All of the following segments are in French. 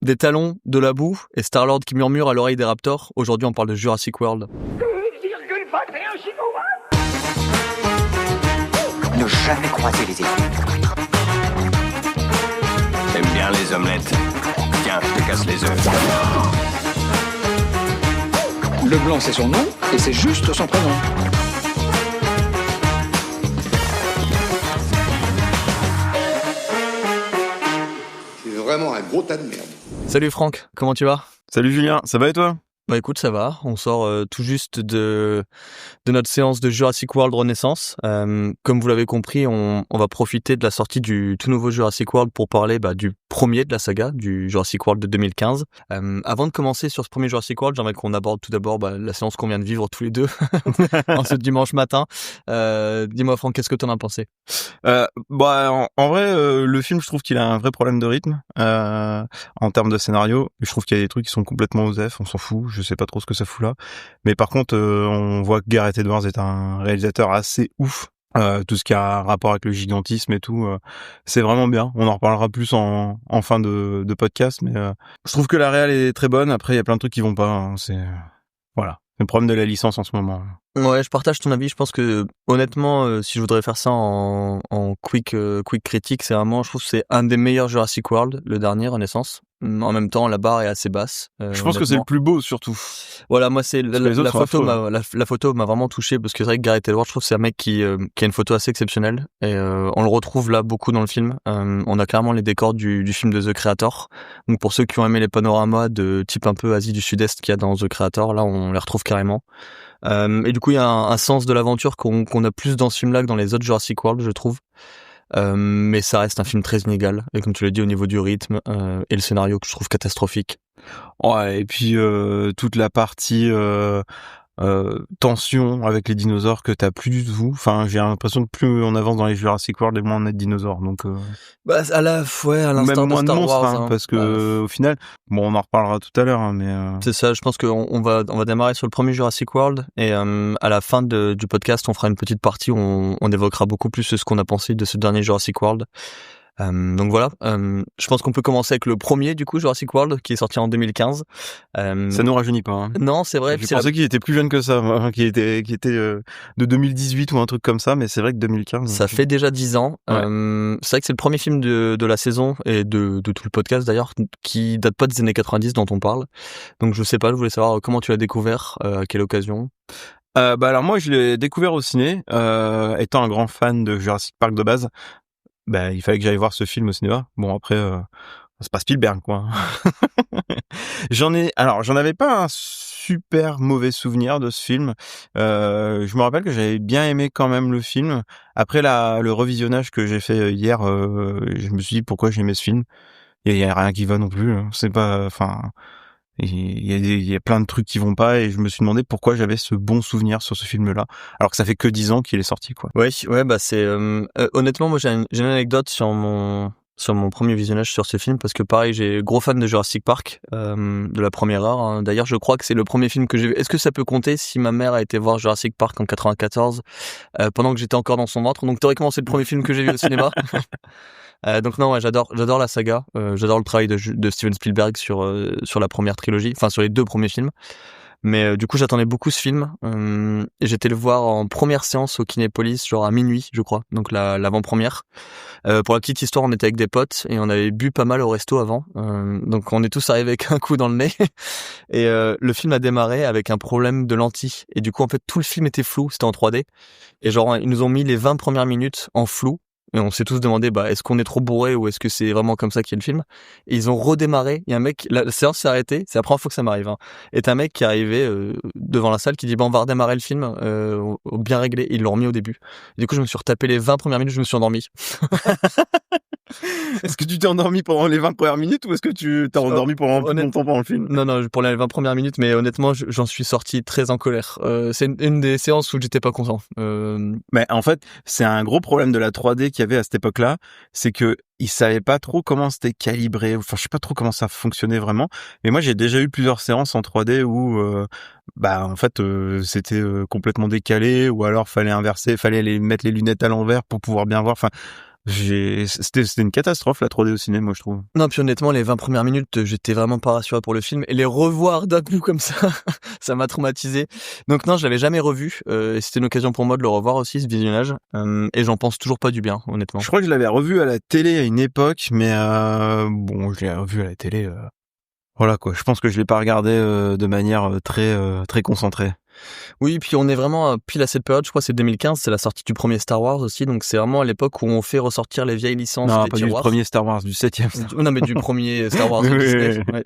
Des talons, de la boue et Star-Lord qui murmure à l'oreille des Raptors. Aujourd'hui, on parle de Jurassic World. Ne jamais croiser les ennemis. T'aimes bien les omelettes? Tiens, je te casse les œufs. Le blanc, c'est son nom, et c'est juste son prénom. C'est vraiment un gros tas de merde. Salut Franck, comment tu vas ? Salut Julien, ça va et toi ? Bah écoute, ça va. On sort tout juste de notre séance de Jurassic World Renaissance. Comme vous l'avez compris, on va profiter de la sortie du tout nouveau Jurassic World pour parler du premier de la saga, du Jurassic World de 2015. Avant de commencer sur ce premier Jurassic World, j'aimerais qu'on aborde tout d'abord la séance qu'on vient de vivre tous les deux en ce dimanche matin. Dis-moi Franck, qu'est-ce que t'en as pensé ? En vrai, le film, je trouve qu'il a un vrai problème de rythme en termes de scénario. Je trouve qu'il y a des trucs qui sont complètement osef, on s'en fout. Je sais pas trop ce que ça fout là, mais par contre, on voit que Gareth Edwards est un réalisateur assez ouf. Tout ce qui a un rapport avec le gigantisme et tout, c'est vraiment bien. On en reparlera plus en fin de podcast, mais je trouve que la réal est très bonne. Après, il y a plein de trucs qui vont pas. Hein. Voilà, c'est le problème de la licence en ce moment. Ouais, je partage ton avis. Je pense que honnêtement, si je voudrais faire ça en quick critique, c'est vraiment, je trouve que c'est un des meilleurs Jurassic World, le dernier Renaissance. En même temps, la barre est assez basse. Je pense que c'est le plus beau surtout. Voilà, moi c'est la photo affreux. la photo m'a vraiment touché parce que c'est vrai que Gareth Edwards, je trouve que c'est un mec qui a une photo assez exceptionnelle et on le retrouve là beaucoup dans le film. On a clairement les décors du film de The Creator. Donc pour ceux qui ont aimé les panoramas de type un peu Asie du Sud-Est qu'il y a dans The Creator, là on les retrouve carrément. Et du coup il y a un sens de l'aventure qu'on a plus dans ce film-là que dans les autres Jurassic World, je trouve. Mais ça reste un film très inégal, et comme tu l'as dit, au niveau du rythme et le scénario que je trouve catastrophique. Ouais, et puis toute la partie tension avec les dinosaures que t'as plus du tout. Enfin, j'ai l'impression que plus on avance dans les Jurassic World, et moins on a de dinosaures. Donc à l'instar même de moins Star de monstres, Wars, parce que au final, bon, on en reparlera tout à l'heure, hein, mais c'est ça. Je pense qu'on va démarrer sur le premier Jurassic World et à la fin du podcast, on fera une petite partie où on évoquera beaucoup plus ce qu'on a pensé de ce dernier Jurassic World. Donc voilà, je pense qu'on peut commencer avec le premier du coup Jurassic World qui est sorti en 2015. Ça nous rajeunit pas. Hein. Non, c'est vrai. Je pensais qu'il était plus jeune que ça, qu'il était de 2018 ou un truc comme ça, mais c'est vrai que 2015. Ça fait déjà 10 ans. Ouais. C'est vrai que c'est le premier film de la saison et de tout le podcast d'ailleurs qui date pas des années 90 dont on parle. Donc je sais pas, je voulais savoir comment tu l'as découvert, à quelle occasion. Alors moi je l'ai découvert au ciné, étant un grand fan de Jurassic Park de base. Il fallait que j'aille voir ce film au cinéma. Bon après, c'est pas Spielberg quoi. J'en avais pas un super mauvais souvenir de ce film. Je me rappelle que j'avais bien aimé quand même le film. Après le revisionnage que j'ai fait hier, je me suis dit pourquoi j'aimais ce film. Il y a rien qui va non plus. Hein. C'est pas, enfin, il y a plein de trucs qui vont pas et je me suis demandé pourquoi j'avais ce bon souvenir sur ce film-là, alors que ça fait que 10 ans qu'il est sorti quoi. Ouais, c'est honnêtement moi j'ai une anecdote sur mon premier visionnage sur ce film parce que pareil, j'ai gros fan de Jurassic Park de la première heure. Hein. D'ailleurs, je crois que c'est le premier film que j'ai vu. Est-ce que ça peut compter si ma mère a été voir Jurassic Park en 94 pendant que j'étais encore dans son ventre? Donc théoriquement, c'est le premier film que j'ai vu au cinéma. Donc non, ouais, j'adore la saga. J'adore le travail de Steven Spielberg sur la première trilogie, enfin sur les 2 premiers films. Mais du coup, j'attendais beaucoup ce film. Et j'étais le voir en première séance au Kinépolis, genre à minuit, je crois. Donc l'avant-première. Pour la petite histoire, on était avec des potes et on avait bu pas mal au resto avant. Donc on est tous arrivés avec un coup dans le nez. Et le film a démarré avec un problème de lentilles. Et du coup, en fait, tout le film était flou. C'était en 3D. Et genre, ils nous ont mis les 20 premières minutes en flou. Et on s'est tous demandé, est-ce qu'on est trop bourré ou est-ce que c'est vraiment comme ça qu'il y a le film? Et ils ont redémarré. Il y a un mec, la séance s'est arrêtée. C'est la première fois que ça m'arrive. Hein. Et t'as un mec qui est arrivé devant la salle qui dit, on va redémarrer le film bien réglé. Ils l'ont remis au début. Et du coup, je me suis retapé les 20 premières minutes, je me suis endormi. Est-ce que tu t'es endormi pendant les 20 premières minutes ou est-ce que tu t'es endormi pendant plus longtemps pendant le film? Non, pour les 20 premières minutes, mais honnêtement, j'en suis sorti très en colère. C'est une des séances où j'étais pas content. Mais en fait, c'est un gros problème de la 3D qu'il y avait à cette époque-là, c'est que ils savaient pas trop comment c'était calibré, enfin je sais pas trop comment ça fonctionnait vraiment. Mais moi j'ai déjà eu plusieurs séances en 3D où en fait c'était complètement décalé ou alors fallait inverser, fallait mettre les lunettes à l'envers pour pouvoir bien voir. Enfin C'était une catastrophe la 3D au cinéma, moi je trouve. Non, puis honnêtement, les 20 premières minutes, j'étais vraiment pas rassuré pour le film. Et les revoir d'un coup comme ça, ça m'a traumatisé. Donc non, je l'avais jamais revu. Et c'était une occasion pour moi de le revoir aussi, ce visionnage. Et j'en pense toujours pas du bien, honnêtement. Je crois que je l'avais revu à la télé à une époque, mais bon, je l'ai revu à la télé. Voilà quoi. Je pense que je l'ai pas regardé de manière très concentrée. Oui, puis on est vraiment pile à cette période, je crois que c'est 2015, c'est la sortie du premier Star Wars aussi, donc c'est vraiment à l'époque où on fait ressortir les vieilles licences Non, des pas du tiroirs. premier Star Wars, du 7e. Non, mais du premier Star Wars de Oui, Disney. oui, oui. Ouais.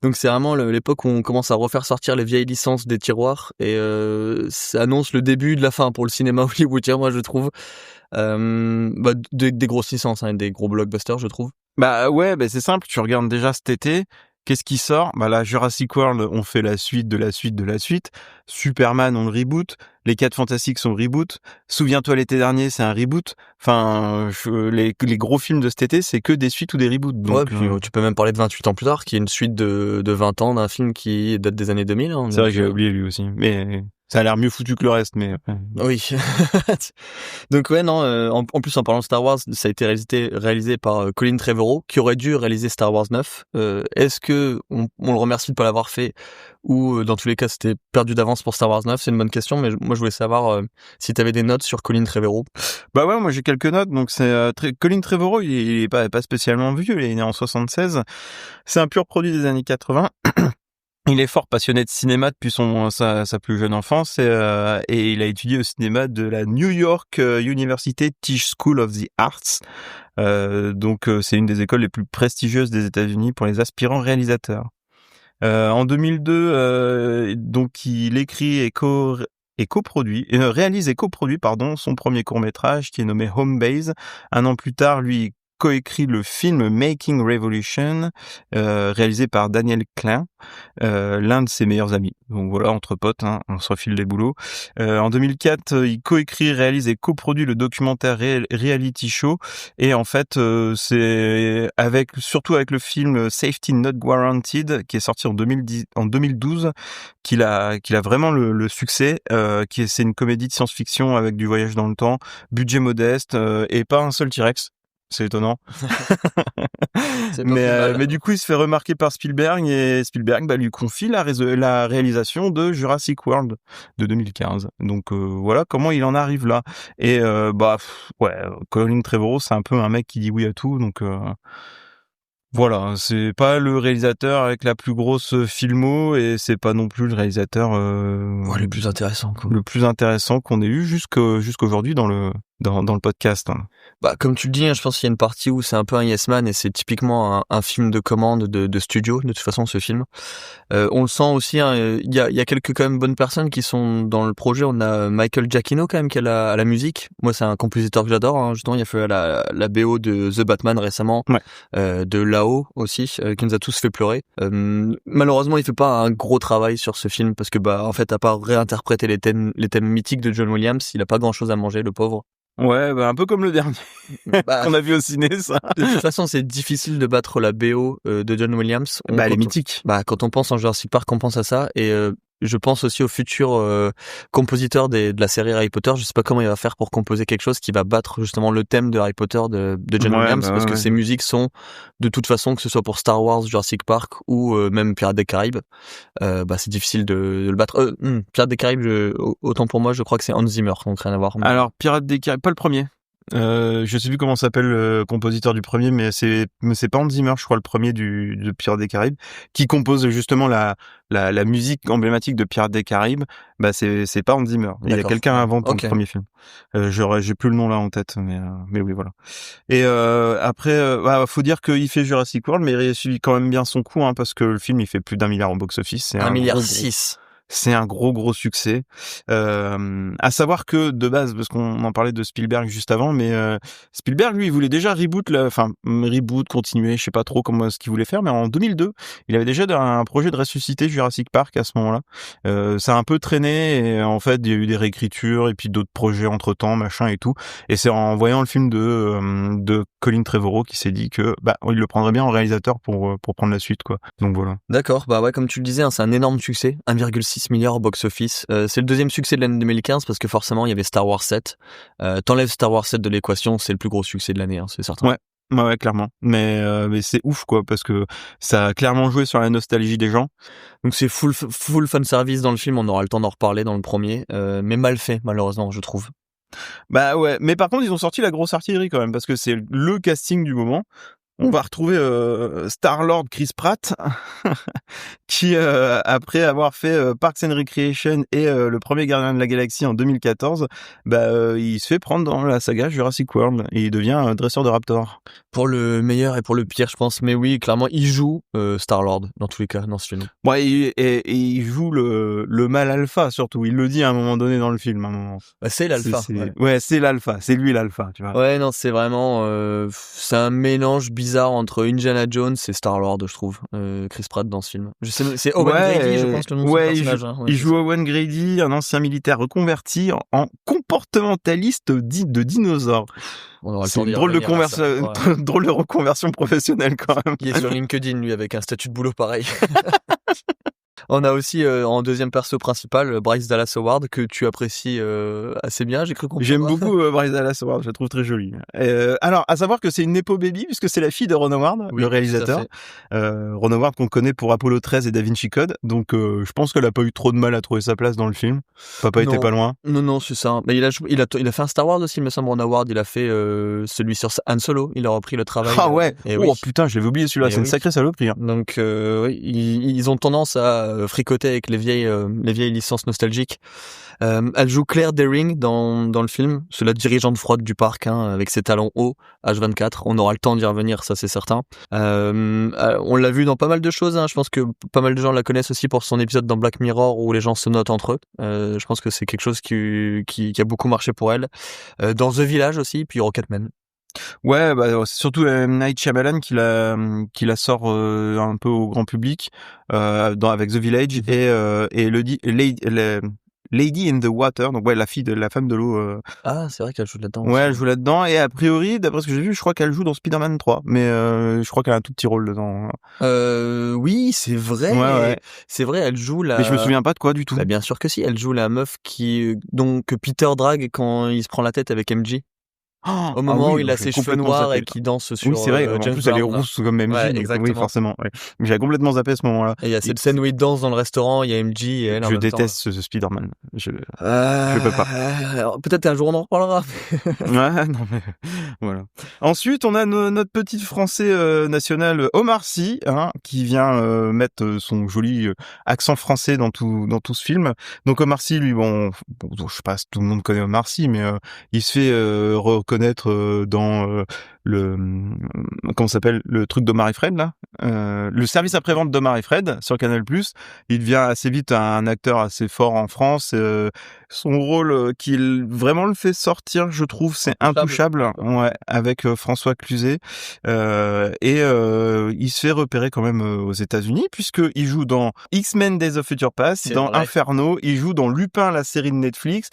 Donc c'est vraiment l'époque où on commence à refaire sortir les vieilles licences des tiroirs et ça annonce le début de la fin pour le cinéma hollywoodien, moi je trouve. Des grosses licences, hein, des gros blockbusters, je trouve. Bah ouais, c'est simple, tu regardes déjà cet été, qu'est-ce qui sort? Bah là, Jurassic World, on fait la suite de la suite de la suite. Superman, on le reboot. Les 4 Fantastiques sont reboot. Souviens-toi l'été dernier, c'est un reboot. Enfin, les gros films de cet été, c'est que des suites ou des reboots. Donc, Ouais, puis tu peux même parler de 28 ans plus tard, qui est une suite de 20 ans d'un film qui date des années 2000. Hein, c'est vrai que j'ai oublié lui aussi. Mais ça a l'air mieux foutu que le reste, mais... Oui. Donc ouais, non, en plus en parlant de Star Wars, ça a été réalisé par Colin Trevorrow, qui aurait dû réaliser Star Wars 9. Est-ce que on le remercie de pas l'avoir fait, ou dans tous les cas c'était perdu d'avance pour Star Wars 9? C'est une bonne question, mais moi je voulais savoir si t'avais des notes sur Colin Trevorrow. Bah ouais, moi j'ai quelques notes. Donc c'est Colin Trevorrow, il est pas spécialement vieux, il est né en 76. C'est un pur produit des années 80. Il est fort passionné de cinéma depuis sa plus jeune enfance et il a étudié au cinéma de la New York University Tisch School of the Arts. Donc c'est une des écoles les plus prestigieuses des États-Unis pour les aspirants réalisateurs. En 2002, donc il écrit réalise et coproduit son premier court-métrage qui est nommé Home Base. Un an plus tard, lui coécrit le film Making Revolution, réalisé par Daniel Klein, l'un de ses meilleurs amis. Donc voilà, entre potes, hein, on se refile les boulots. En 2004, il coécrit, réalise et coproduit le documentaire Reality Show. Et en fait, c'est surtout avec le film Safety Not Guaranteed, qui est sorti en 2012, qu'il a vraiment le succès. C'est une comédie de science-fiction avec du voyage dans le temps, budget modeste et pas un seul T-Rex. C'est étonnant. Mais du coup, il se fait remarquer par Spielberg et Spielberg lui confie la réalisation de Jurassic World de 2015. Donc voilà comment il en arrive là. Et Colin Trevorrow, c'est un peu un mec qui dit oui à tout. Donc voilà, c'est pas le réalisateur avec la plus grosse filmo et c'est pas non plus le réalisateur le plus intéressant, quoi. Le plus intéressant qu'on ait eu jusqu'aujourd'hui dans le podcast. Hein. Comme tu le dis, hein, je pense qu'il y a une partie où c'est un peu un yes man et c'est typiquement un film de commande de studio, de toute façon, ce film. On le sent aussi, hein, il y a quelques quand même bonnes personnes qui sont dans le projet. On a Michael Giacchino quand même qui est à la musique. Moi, c'est un compositeur que j'adore, hein. Justement, il a fait la BO de The Batman récemment, de Lao aussi, qui nous a tous fait pleurer. Malheureusement, il fait pas un gros travail sur ce film parce que en fait, à part réinterpréter les thèmes mythiques de John Williams, il a pas grand chose à manger, le pauvre. Ouais, un peu comme le dernier qu'on a vu au ciné, ça. De toute façon, c'est difficile de battre la BO de John Williams. Elle est mythique. Quand on pense en Jurassic Park, on pense à ça. Et je pense aussi au futur compositeur de la série Harry Potter. Je sais pas comment il va faire pour composer quelque chose qui va battre justement le thème de Harry Potter de John Williams, parce que ses musiques sont de toute façon, que ce soit pour Star Wars, Jurassic Park ou même Pirates des Caraïbes, c'est difficile de le battre. Pirates des Caraïbes, autant pour moi, je crois que c'est Hans Zimmer, donc rien à voir. Alors Pirates des Caraïbes, pas le premier. Je sais plus comment s'appelle le compositeur du premier, mais c'est pas Hans Zimmer, je crois, le premier de Pirates des Caraïbes, qui compose justement la musique emblématique de Pirates des Caraïbes. C'est pas Hans Zimmer. Il y a quelqu'un avant pour le premier film. J'ai plus le nom là en tête, mais oui, voilà. Et après, faut dire qu'il fait Jurassic World, mais il réussit quand même bien son coup, hein, parce que le film il fait plus d'1 milliard au box-office. C'est 1,6 milliard. C'est un gros succès. À savoir que de base, parce qu'on en parlait de Spielberg juste avant, mais Spielberg lui il voulait déjà reboot, continuer, je sais pas trop comment ce qu'il voulait faire, mais en 2002, il avait déjà un projet de ressusciter Jurassic Park à ce moment-là. Ça a un peu traîné et en fait il y a eu des réécritures et puis d'autres projets entre temps, machin et tout. Et c'est en voyant le film de Colin Trevorrow qui s'est dit que il le prendrait bien en réalisateur pour prendre la suite, quoi. Donc voilà. D'accord, comme tu le disais, hein, c'est un énorme succès, 1,6 6 milliards au box-office. C'est le deuxième succès de l'année 2015 parce que forcément, il y avait Star Wars 7. T'enlèves Star Wars 7 de l'équation, c'est le plus gros succès de l'année, c'est certain. Ouais, clairement. Mais c'est ouf, quoi, parce que ça a clairement joué sur la nostalgie des gens. Donc c'est full fan service dans le film, on aura le temps d'en reparler dans le premier, mais mal fait, malheureusement, je trouve. Bah ouais, mais par contre, ils ont sorti la grosse artillerie quand même, parce que c'est le casting du moment. On va retrouver Star-Lord Chris Pratt, qui après avoir fait Parks and Recreation et le premier Gardien de la Galaxie en 2014, il se fait prendre dans la saga Jurassic World et il devient dresseur de Raptor. Pour le meilleur et pour le pire, je pense, mais oui, clairement, il joue Star-Lord dans tous les cas dans ce film. Ouais, et il joue le mal alpha surtout. Il le dit à un moment donné dans le film. À un moment. Bah, c'est l'alpha. Ouais, c'est l'alpha. C'est lui l'alpha, tu vois. Ouais, non, c'est vraiment, c'est un mélange bizarre entre Indiana Jones et Star-Lord, je trouve. Chris Pratt dans ce film. Je sais, c'est Owen Grady, je pense le nom de son personnage. Il joue Owen Grady, un ancien militaire reconverti en comportementaliste de dinosaure. C'est une drôle de reconversion professionnelle quand même. Il est sur LinkedIn, lui, avec un statut de boulot pareil. On a aussi en deuxième perso principal Bryce Dallas Howard que tu apprécies assez bien, j'ai cru comprendre. J'aime beaucoup Bryce Dallas Howard, je la trouve très jolie. Alors, à savoir que c'est une Nepo Baby puisque c'est la fille de Ron Howard, le réalisateur. Ron Howard qu'on connaît pour Apollo 13 et Da Vinci Code. Donc je pense qu'elle a pas eu trop de mal à trouver sa place dans le film. Papa était pas loin. Non, c'est ça. Mais il a fait un Star Wars aussi, il me semble. Ron Howard, il a fait celui sur Han Solo, il a repris le travail. Ah ouais. Putain, je l'avais oublié celui-là, c'est une sacrée saloperie. Donc ils ont tendance à fricoter avec les vieilles licences nostalgiques. Elle joue Claire Dearing dans le film, c'est la dirigeante froide du parc, avec ses talons hauts, H24. On aura le temps d'y revenir, ça c'est certain. On l'a vu dans pas mal de choses, je pense que pas mal de gens la connaissent aussi pour son épisode dans Black Mirror où les gens se notent entre eux. Je pense que c'est quelque chose qui a beaucoup marché pour elle. Dans The Village aussi, puis Rocketman. Ouais, c'est surtout Night Shyamalan qui la sort un peu au grand public avec The Village et Lady in the Water, donc la femme de l'eau. Ah, c'est vrai qu'elle joue là-dedans. Ouais, elle joue là-dedans et a priori, d'après ce que j'ai vu, je crois qu'elle joue dans Spider-Man 3, mais je crois qu'elle a un tout petit rôle dedans. Oui, c'est vrai. Ouais. C'est vrai, elle joue la. Mais je me souviens pas de quoi du tout. Bien sûr que si, elle joue la meuf que Peter drague quand il se prend la tête avec MJ. Au moment où il a ses cheveux noirs et qui danse sur oui, c'est vrai, en plus elle est rousse comme MJ, ouais, donc, oui, forcément. Ouais. Mais j'avais complètement zappé à ce moment-là. Et il y a cette scène où il danse dans le restaurant, il y a MJ et elle en Je même déteste temps, ce Spider-Man. Je peux pas. Peut-être un jour on en reparlera. Ouais, non mais voilà. Ensuite, on a notre petit français national Omar Sy, qui vient mettre son joli accent français dans tout ce film. Donc Omar Sy, lui, bon, je sais pas si tout le monde connaît Omar Sy, mais il se fait reconnaître dans comment s'appelle le truc d'Omar et Fred là, le service après-vente d'Omar et Fred sur Canal+. Il devient assez vite un acteur assez fort en France. Son rôle qui vraiment le fait sortir, je trouve, c'est Intouchable, ouais, avec François Cluzet, et il se fait repérer quand même aux États-Unis puisque il joue dans X-Men Days of Future Past, dans Inferno, il joue dans Lupin, la série de Netflix.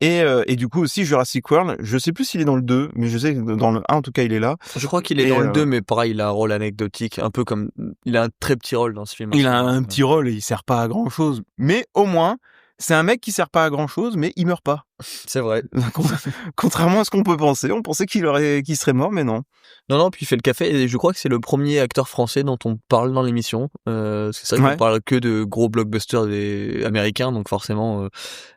Et du coup aussi Jurassic World, je sais plus s'il est dans le 2, mais je sais que dans le 1 en tout cas il est là. Je crois qu'il est dans le 2, mais pareil, il a un rôle anecdotique, un peu comme il a un très petit rôle dans ce film. Il a un petit rôle et il sert pas à grand chose, mais au moins c'est un mec qui sert pas à grand chose, mais il meurt pas. C'est vrai. Contrairement à ce qu'on peut penser, on pensait qu'il serait mort, mais non. Non, puis il fait le café, et je crois que c'est le premier acteur français dont on parle dans l'émission. C'est vrai qu'on parle que de gros blockbusters américains, donc forcément,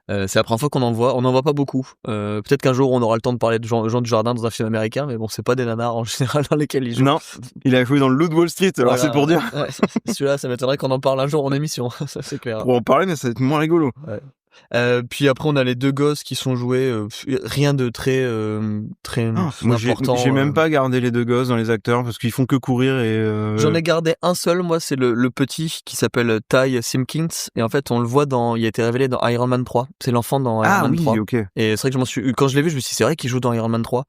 c'est la première fois qu'on en voit. On n'en voit pas beaucoup. Peut-être qu'un jour on aura le temps de parler de Jean Dujardin dans un film américain, mais bon, c'est pas des nanars en général dans lesquels il joue. Non, il a joué dans le Loup de Wall Street, alors c'est pour dire. Ouais, celui-là, ça m'éttonnerait qu'on en parle un jour en émission, ça c'est clair. Pour en parler, mais ça va être moins rigolo. Ouais. Puis après on a les deux gosses qui sont joués, rien de très moi important. J'ai même pas gardé les deux gosses dans les acteurs parce qu'ils font que courir et J'en ai gardé un seul, moi c'est le petit qui s'appelle Ty Simpkins, et en fait on le voit il a été révélé dans Iron Man 3, c'est l'enfant dans Iron Man 3. Ok. Et c'est vrai que quand je l'ai vu, je me suis dit c'est vrai qu'il joue dans Iron Man 3.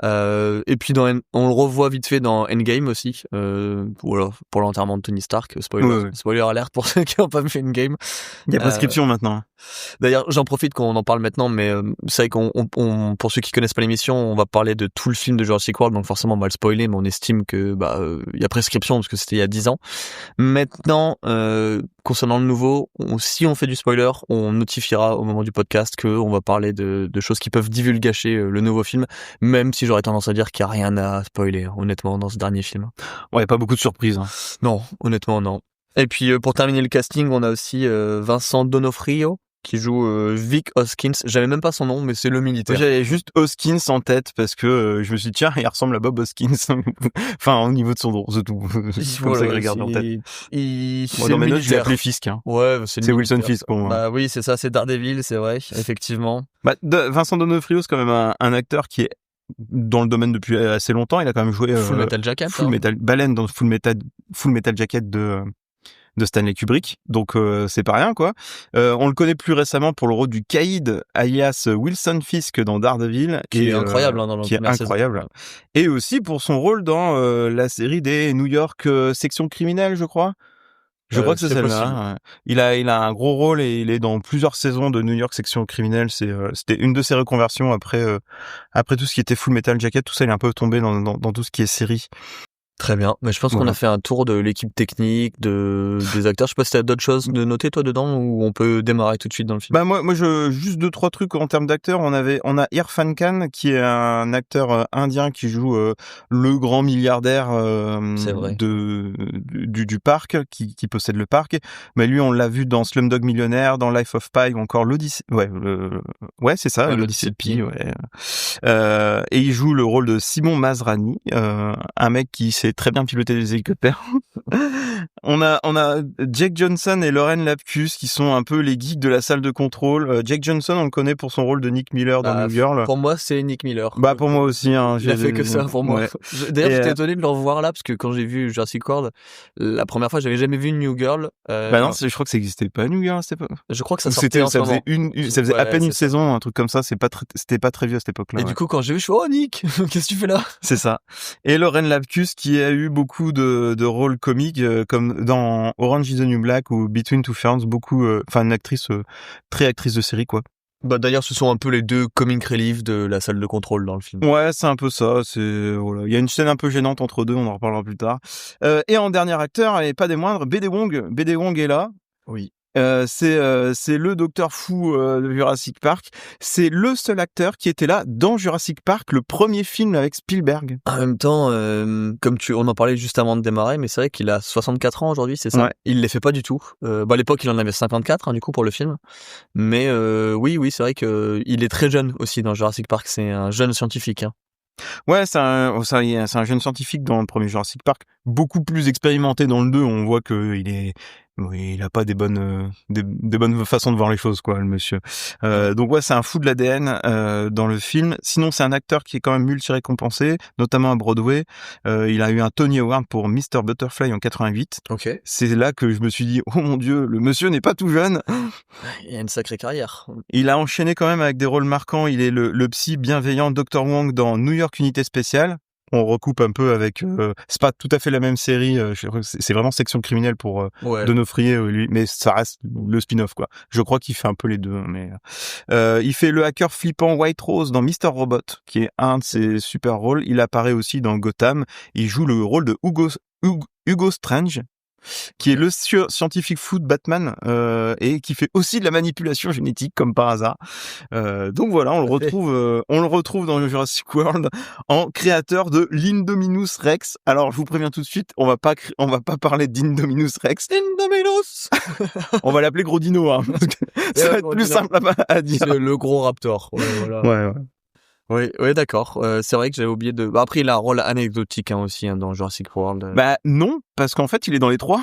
Et puis on le revoit vite fait dans Endgame aussi, voilà, pour l'enterrement de Tony Stark. Spoiler alert pour ceux qui n'ont pas vu Endgame. Il y a prescription maintenant. D'ailleurs, j'en profite qu'on en parle maintenant, mais c'est vrai pour ceux qui connaissent pas l'émission, on va parler de tout le film de Jurassic World, donc forcément on va le spoiler, mais on estime que il y a prescription parce que c'était il y a 10 ans. Maintenant, concernant le nouveau, si on fait du spoiler, on notifiera au moment du podcast que on va parler de choses qui peuvent divulgacher le nouveau film, même si j'aurais tendance à dire qu'il y a rien à spoiler, honnêtement, dans ce dernier film. Ouais, pas beaucoup de surprises. Hein. Non, honnêtement, non. Et puis pour terminer le casting, on a aussi Vincent D'Onofrio qui joue Vic Hoskins. J'avais même pas son nom, mais c'est le militaire. Moi, j'avais juste Hoskins en tête parce que je me suis dit tiens, il ressemble à Bob Hoskins. Enfin, au niveau de son nom, c'est tout. C'est comme ça que je regarde en tête. Moi, dans mes notes, j'ai appelé Fisk. Hein. Ouais, c'est Wilson Fisk pour moi. Bah oui, c'est ça, c'est Daredevil, c'est vrai, effectivement. Vincent D'Onofrio, c'est quand même un acteur qui est dans le domaine depuis assez longtemps. Il a quand même joué Full Metal Jacket, Baleine dans Full Metal Jacket de Stanley Kubrick, donc c'est pas rien quoi. On le connaît plus récemment pour le rôle du Caïd, alias Wilson Fisk dans Daredevil, qui est incroyable dans qui est incroyable, saison. Et aussi pour son rôle dans la série des New York Section criminelle, je crois. Je crois que c'est celle-là. Il a un gros rôle et il est dans plusieurs saisons de New York Section criminelle. C'était une de ses reconversions après tout ce qui était Full Metal Jacket. Tout ça, il est un peu tombé dans tout ce qui est série. Très bien, mais je pense qu'on a fait un tour de l'équipe technique, des acteurs. Je sais pas si t'as d'autres choses de noter toi dedans ou on peut démarrer tout de suite dans le film. Bah moi juste 2-3 trucs en termes d'acteurs. On a Irfan Khan qui est un acteur indien qui joue le grand milliardaire du parc qui possède le parc. Mais lui on l'a vu dans Slumdog Millionnaire, dans Life of Pi ou encore l'Odyssée. Ouais c'est ça, l'Odyssée de Pi. Ouais. Et il joue le rôle de Simon Masrani, un mec qui sait très bien piloter des hélicoptères. on a Jake Johnson et Lauren Lapkus qui sont un peu les geeks de la salle de contrôle. Jake Johnson, on le connaît pour son rôle de Nick Miller dans New Girl. Pour moi, c'est Nick Miller. Bah pour moi aussi. Hein, il a fait que ça pour moi. Ouais. D'ailleurs, j'étais étonné de le revoir là parce que quand j'ai vu Jurassic World, la première fois, j'avais jamais vu New Girl. Bah non, je crois que ça existait pas New Girl à cette époque. Je crois que ça sortait ça faisait à peine une saison, un truc comme ça. C'était pas très vieux à cette époque-là. Et du coup, quand j'ai vu, je suis oh Nick, qu'est-ce que tu fais là? C'est ça. Et Lauren Lapkus qui a eu beaucoup de rôles comiques comme dans Orange is the New Black ou Between Two Ferns, une actrice très actrice de série quoi. Bah d'ailleurs ce sont un peu les deux comic relief de la salle de contrôle dans le film. Ouais, c'est un peu ça, il y a une scène un peu gênante entre deux, on en reparlera plus tard. Et en dernier acteur, et pas des moindres, BD Wong est là. Oui. C'est le docteur fou de Jurassic Park. C'est le seul acteur qui était là dans Jurassic Park, le premier film avec Spielberg. En même temps, on en parlait juste avant de démarrer, mais c'est vrai qu'il a 64 ans aujourd'hui, c'est ça? Ouais. Il les fait pas du tout. À l'époque, il en avait 54, du coup, pour le film. Mais oui, c'est vrai que il est très jeune aussi dans Jurassic Park. C'est un jeune scientifique. Hein. Ouais, c'est un jeune scientifique dans le premier Jurassic Park, beaucoup plus expérimenté dans le 2. On voit que il a pas des bonnes façons de voir les choses quoi, le monsieur. Donc ouais, c'est un fou de l'ADN dans le film. Sinon, c'est un acteur qui est quand même multi-récompensé, notamment à Broadway. Il a eu un Tony Award pour Mr. Butterfly en 88. Ok. C'est là que je me suis dit oh mon Dieu, le monsieur n'est pas tout jeune. Il a une sacrée carrière. Il a enchaîné quand même avec des rôles marquants. Il est le psy bienveillant Dr. Wong dans New York Unité Spéciale. On recoupe un peu avec c'est pas tout à fait la même série, c'est vraiment Section criminelle pour D'Onofrio lui, mais ça reste le spin-off quoi. Je crois qu'il fait un peu les deux mais il fait le hacker flippant White Rose dans Mr. Robot qui est un de ses super rôles. Il apparaît aussi dans Gotham, il joue le rôle de Hugo Strange qui est le scientifique fou de Batman et qui fait aussi de la manipulation génétique comme par hasard. Donc voilà, on le retrouve dans Jurassic World en créateur de l'Indominus Rex. Alors je vous préviens tout de suite, on va pas parler d'Indominus Rex. Indominus. On va l'appeler Gros Dino hein, parce que ça va être plus simple à dire. C'est le gros raptor. Ouais, voilà. Ouais. Oui, d'accord. C'est vrai que j'avais oublié de... après, il a un rôle anecdotique aussi dans Jurassic World. Bah non, parce qu'en fait, il est dans les 3.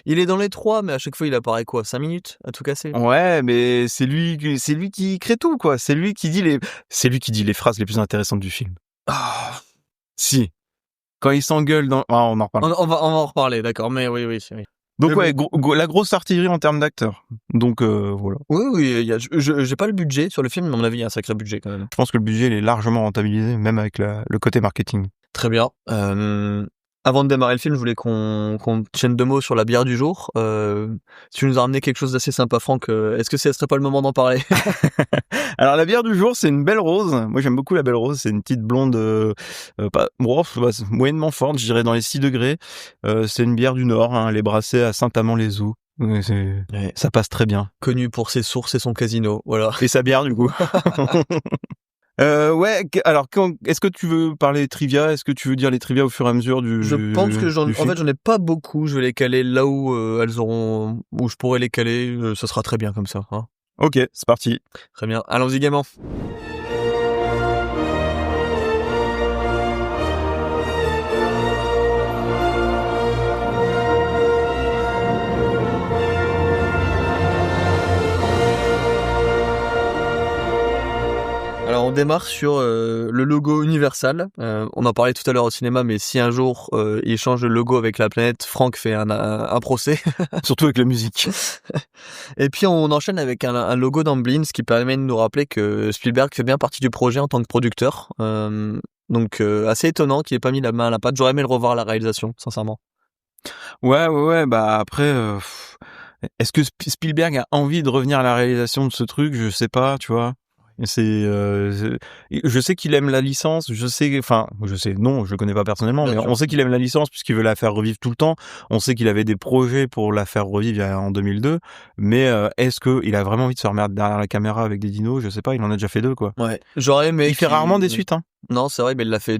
Il est dans les 3, mais à chaque fois, il apparaît 5 minutes à tout casser. Ouais, mais c'est lui qui crée tout, quoi. C'est lui qui dit les phrases les plus intéressantes du film. Ah. Si. Quand il s'engueule dans... Ah, on en reparle. On va en reparler, d'accord. Mais oui. Donc la grosse artillerie en termes d'acteurs. Donc voilà. Oui, j'ai pas le budget sur le film, mais à mon avis, il y a un sacré budget quand même. Je pense que le budget il est largement rentabilisé, même avec le côté marketing. Très bien. Avant de démarrer le film, je voulais qu'on tienne 2 mots sur la bière du jour. Tu nous as ramené quelque chose d'assez sympa, Franck. Est-ce que ce serait pas le moment d'en parler? Alors la bière du jour, c'est une Belle Rose. Moi j'aime beaucoup la Belle Rose, c'est une petite blonde c'est moyennement forte, je dirais dans les 6 degrés. C'est une bière du Nord, hein, elle est brassée à Saint-Amand-les-Eaux. Ouais, ça passe très bien. Connu pour ses sources et son casino, voilà. Et sa bière du coup. Alors est-ce que tu veux parler trivia? Est-ce que tu veux dire les trivia au fur et à mesure du Je pense que du film? j'en ai pas beaucoup. Je vais les caler là où où je pourrais les caler. Ça sera très bien comme ça, hein. Ok, c'est parti. Très bien. Allons-y gaiement. Alors on démarre sur le logo Universal. On en parlait tout à l'heure au cinéma, mais si un jour il change le logo avec la planète, Franck fait un procès. Surtout avec la musique. Et puis on enchaîne avec un logo d'Amblin, ce qui permet de nous rappeler que Spielberg fait bien partie du projet en tant que producteur. Donc assez étonnant qu'il ait pas mis la main à la pâte. J'aurais aimé le revoir à la réalisation, sincèrement. Ouais, bah après, est-ce que Spielberg a envie de revenir à la réalisation de ce truc? Je sais pas, tu vois. Je sais qu'il aime la licence, non, je le connais pas personnellement, Bien mais sûr. on sait qu'il aime la licence puisqu'il veut la faire revivre tout le temps. On sait qu'il avait des projets pour la faire revivre en 2002, mais est-ce que il a vraiment envie de se remettre derrière la caméra avec des dinos? Je sais pas, il en a déjà fait 2, quoi. Ouais. J'aurais aimé. Il fait rarement des suites, hein. Non, c'est vrai, mais il l'a fait.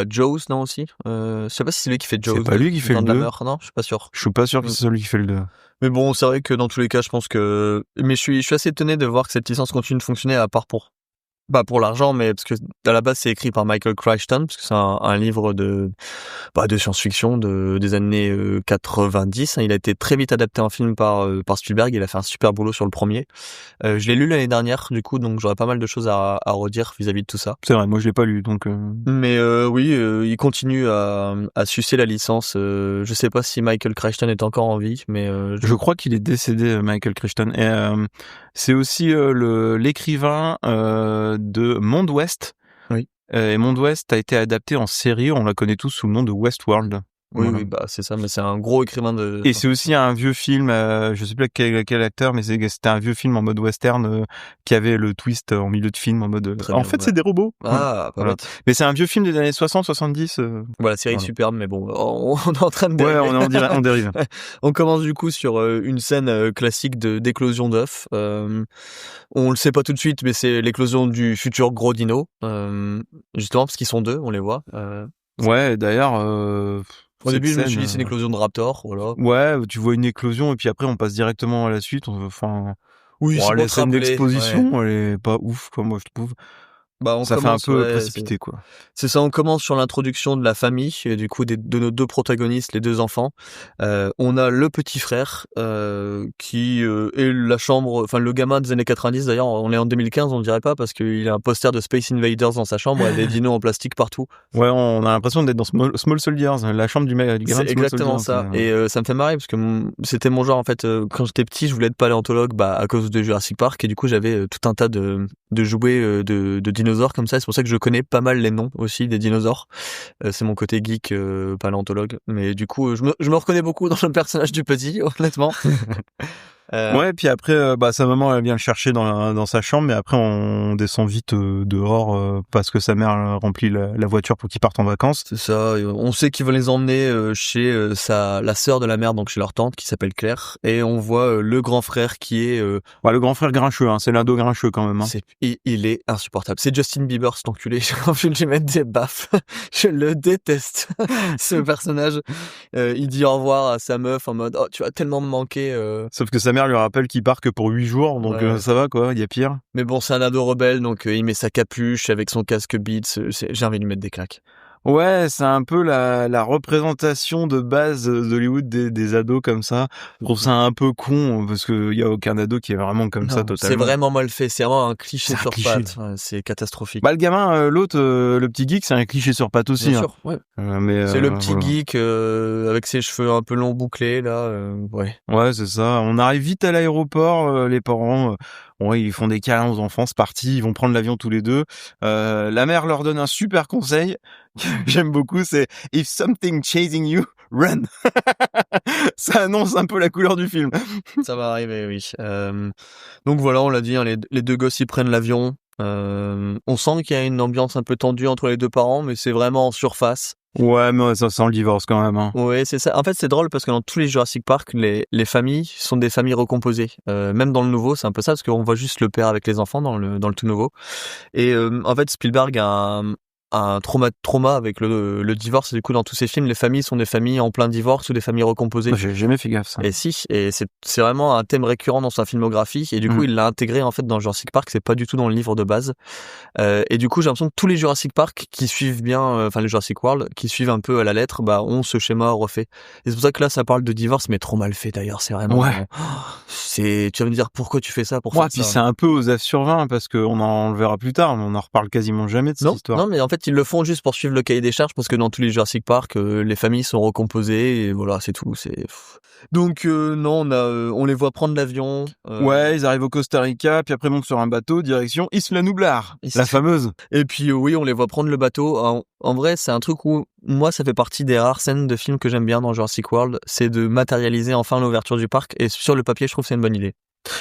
Jaws, non aussi. Je sais pas si c'est lui qui fait Jaws. C'est pas lui qui fait le 2. Non, je suis pas sûr. Je suis pas sûr que c'est celui qui fait le 2. Mais bon, c'est vrai que dans tous les cas, je pense que. Mais je suis assez étonné de voir que cette licence continue de fonctionner, à part pour l'argent, mais parce que à la base c'est écrit par Michael Crichton, parce que c'est un livre de science-fiction des années 90. Il a été très vite adapté en film par Spielberg. Il a fait un super boulot sur le premier. Je l'ai lu l'année dernière, du coup, donc j'aurais pas mal de choses à redire vis-à-vis de tout ça. C'est vrai, moi je l'ai pas lu, donc. Mais oui, il continue à sucer la licence. Je sais pas si Michael Crichton est encore en vie, mais Je crois qu'il est décédé, Michael Crichton. Et c'est aussi l'écrivain de Monde Ouest. Oui. Et Monde Ouest a été adapté en série, on la connaît tous sous le nom de Westworld. Oui, Voilà. oui, bah c'est ça, mais c'est un gros écrivain de. Et c'est aussi un vieux film, je sais plus quel acteur, mais c'était un vieux film en mode western qui avait le twist en milieu de film en mode. Très En bien, fait, ouais. c'est des robots. Ah, pas Voilà. bête. Mais c'est un vieux film des années 60-70. Voilà, série Voilà. superbe, mais bon, on est en train de Ouais, dériver. on dérive. On commence du coup sur une scène classique d'éclosion d'œufs. On le sait pas tout de suite, mais c'est l'éclosion du futur gros dino. Justement parce qu'ils sont 2, on les voit. Ouais, d'ailleurs. Au début, je me suis dit scène, c'est une éclosion de raptor, voilà. Ouais, tu vois une éclosion et puis après on passe directement à la suite. Enfin, Oui, bon, c'est la pour te scène rappeler, d'exposition, ouais. elle est pas ouf, quoi, moi je trouve. Bah, on Ça fait un commence, peu ouais, précipité, quoi. c'est ça, on commence sur l'introduction de la famille, et du coup de nos 2 protagonistes, les 2 enfants. On a le petit frère qui est la chambre, enfin le gamin des années 90 d'ailleurs, on est en 2015, on dirait pas, parce qu'il a un poster de Space Invaders dans sa chambre, et des dinos en plastique partout. Ouais, on a l'impression d'être dans Small Soldiers, la chambre du gamin de C'est Small exactement Soldiers. ça. Et ça me fait marrer parce que c'était mon genre en fait. Quand j'étais petit, je voulais être paléontologue à cause de Jurassic Park, et du coup j'avais tout un tas de jouets de dinosaures comme ça. C'est pour ça que je connais pas mal les noms aussi des dinosaures. C'est mon côté geek paléontologue. Mais du coup, je me reconnais beaucoup dans le personnage du petit, honnêtement. Ouais, puis après, sa maman elle vient le chercher dans sa chambre, mais après on descend vite dehors parce que sa mère remplit la voiture pour qu'ils partent en vacances. C'est ça. On sait qu'ils vont les emmener chez la sœur de la mère, donc chez leur tante qui s'appelle Claire, et on voit le grand frère qui est Ouais, le grand frère grincheux, hein, c'est l'ado grincheux quand même. Hein. il est insupportable. C'est Justin Bieber, cet enculé. J'ai envie de lui mettre des baffes. Je le déteste, ce personnage. Il dit au revoir à sa meuf en mode « Oh, tu vas tellement me manquer. » Sauf que sa mère lui rappelle qu'il part que pour 8 jours, donc Ouais. ça va quoi, il y a pire. Mais bon, c'est un ado rebelle, donc il met sa capuche avec son casque Beats. J'ai envie de lui mettre des claques. Ouais, c'est un peu la représentation de base d'Hollywood des ados comme ça. Je trouve ça un peu con parce que y a aucun ado qui est vraiment comme ça Non, totalement. c'est vraiment mal fait. C'est vraiment un cliché C'est un sur cliché. pattes. Ouais, c'est catastrophique. Bah le gamin, l'autre, le petit geek, c'est un cliché sur pattes aussi. Bien Hein. sûr, ouais. Mais C'est le petit voilà. geek avec ses cheveux un peu longs bouclés là. Ouais. Ouais, c'est ça. On arrive vite à l'aéroport, les parents, ouais, ils font des câlins aux enfants, c'est parti, ils vont prendre l'avion tous les 2. La mère leur donne un super conseil. j'aime beaucoup, c'est If something chasing you, run. Ça annonce un peu la couleur du film. Ça va arriver, oui. Donc voilà, on l'a dit, hein, les deux gosses ils prennent l'avion. On sent qu'il y a une ambiance un peu tendue entre les deux parents, mais c'est vraiment en surface. Ouais, mais ça sent le divorce quand même. Hein. Ouais, c'est ça. En fait, c'est drôle parce que dans tous les Jurassic Park, les familles sont des familles recomposées. Même dans le nouveau, c'est un peu ça parce qu'on voit juste le père avec les enfants dans le tout nouveau. Et en fait, Spielberg a un trauma avec le divorce. Et du coup, dans tous ses films, les familles sont des familles en plein divorce ou des familles recomposées. J'ai jamais fait gaffe ça. Et si, et c'est vraiment un thème récurrent dans sa filmographie. Et du coup, il l'a intégré en fait dans Jurassic Park. C'est pas du tout dans le livre de base. Et du coup, j'ai l'impression que tous les Jurassic Park qui suivent bien, enfin les Jurassic World, qui suivent un peu à la lettre, bah ont ce schéma refait. Et c'est pour ça que là, ça parle de divorce, mais trop mal fait d'ailleurs. C'est vraiment. Ouais. Tu vas me dire pourquoi tu fais ça, Ouais, puis c'est un peu aux F sur 20 parce qu'on en le verra plus tard, mais on en reparle quasiment jamais de cette histoire. Non, mais en fait, ils le font juste pour suivre le cahier des charges parce que dans tous les Jurassic Park, les familles sont recomposées et voilà, c'est tout. Donc non, on les voit prendre l'avion. Ouais, ils arrivent au Costa Rica, puis après montent sur un bateau direction Isla Nublar, la fameuse. Et puis oui, on les voit prendre le bateau. En vrai, c'est un truc où moi, ça fait partie des rares scènes de films que j'aime bien dans Jurassic World, c'est de matérialiser enfin l'ouverture du parc. Et sur le papier, je trouve que c'est une bonne idée.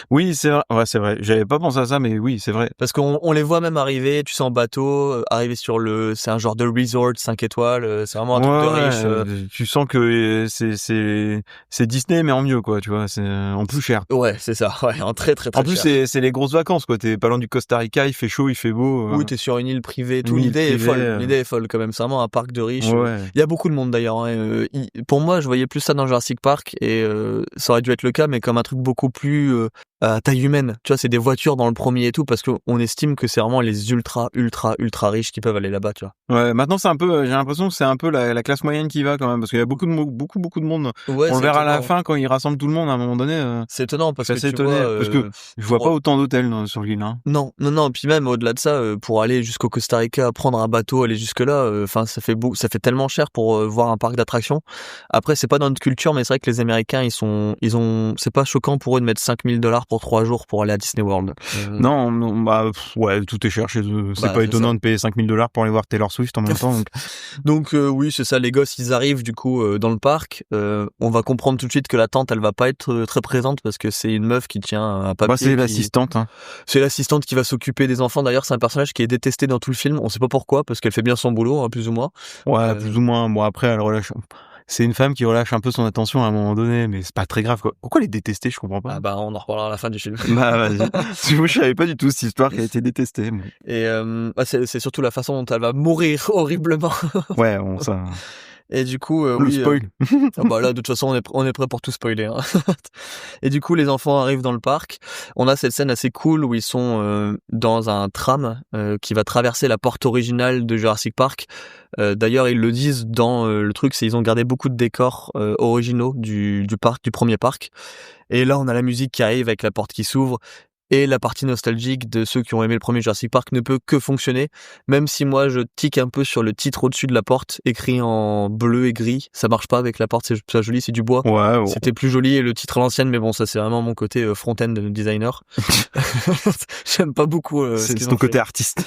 Oui, c'est vrai. Ouais, c'est vrai. J'avais pas pensé à ça, mais oui, c'est vrai. Parce qu'on les voit même arriver, tu sais, en bateau, arriver c'est un genre de resort 5 étoiles, c'est vraiment un truc de riche. Tu sens que c'est Disney, mais en mieux, quoi, tu vois, c'est en plus cher. Ouais, c'est ça, ouais, en très très très En plus, cher. c'est les grosses vacances, quoi. T'es pas loin du Costa Rica, il fait chaud, il fait beau. Oui, t'es sur une île privée, tout. Une île L'idée est privée, folle. L'idée est folle, quand même. C'est vraiment un parc de riches. Ouais. Il y a beaucoup de monde, d'ailleurs. Hein. Pour moi, je voyais plus ça dans Jurassic Park, et ça aurait dû être le cas, mais comme un truc beaucoup plus à taille humaine. Tu vois, c'est des voitures dans le premier et tout, parce qu'on estime que c'est vraiment les ultra riches qui peuvent aller là-bas, tu vois. Ouais, maintenant c'est un peu, j'ai l'impression que c'est un peu la classe moyenne qui va quand même, parce qu'il y a beaucoup de monde. Ouais, on le verra à la étonnant. fin quand ils rassemblent tout le monde à un moment donné. C'est étonnant parce c'est que assez tu étonné, vois, parce que je vois pas autant d'hôtels sur l'île. Hein. Non. Puis même au-delà de ça, pour aller jusqu'au Costa Rica, prendre un bateau, aller jusque-là, enfin ça fait tellement cher pour voir un parc d'attractions. Après, c'est pas dans notre culture, mais c'est vrai que les Américains, c'est pas choquant pour eux de mettre $5,000 pour 3 jours pour aller à Disney World. Non, ouais, tout est cher chez eux. C'est pas étonnant de payer $5,000 pour aller voir Taylor Swift en même temps. Donc oui, c'est ça, les gosses, ils arrivent du coup dans le parc. On va comprendre tout de suite que la tante, elle va pas être très présente parce que c'est une meuf qui tient un papier. C'est l'assistante. Hein. C'est l'assistante qui va s'occuper des enfants. D'ailleurs, c'est un personnage qui est détesté dans tout le film. On sait pas pourquoi, parce qu'elle fait bien son boulot, hein, plus ou moins. Ouais, plus ou moins. Bon, après, elle relâche. C'est une femme qui relâche un peu son attention à un moment donné, mais c'est pas très grave, quoi. Pourquoi elle est détestée, je comprends pas. Ah bah, on en reparlera à la fin du film. Bah, vas-y. Je savais pas du tout cette histoire qui a été détestée. Mais... Et c'est surtout la façon dont elle va mourir horriblement. Ouais, ça... Et du coup, le spoil. Bah là, de toute façon, on est prêt pour tout spoiler. Hein. Et du coup, les enfants arrivent dans le parc. On a cette scène assez cool où ils sont dans un tram qui va traverser la porte originale de Jurassic Park. D'ailleurs, ils le disent dans le truc, c'est ils ont gardé beaucoup de décors originaux du parc, du premier parc. Et là, on a la musique qui arrive avec la porte qui s'ouvre. Et la partie nostalgique de ceux qui ont aimé le premier Jurassic Park ne peut que fonctionner, même si moi je tique un peu sur le titre au-dessus de la porte, écrit en bleu et gris. Ça marche pas avec la porte, c'est pas joli, c'est du bois. Ouais. C'était plus joli et le titre à l'ancienne, mais bon, ça c'est vraiment mon côté front-end designer. J'aime pas beaucoup. C'est ton côté artiste.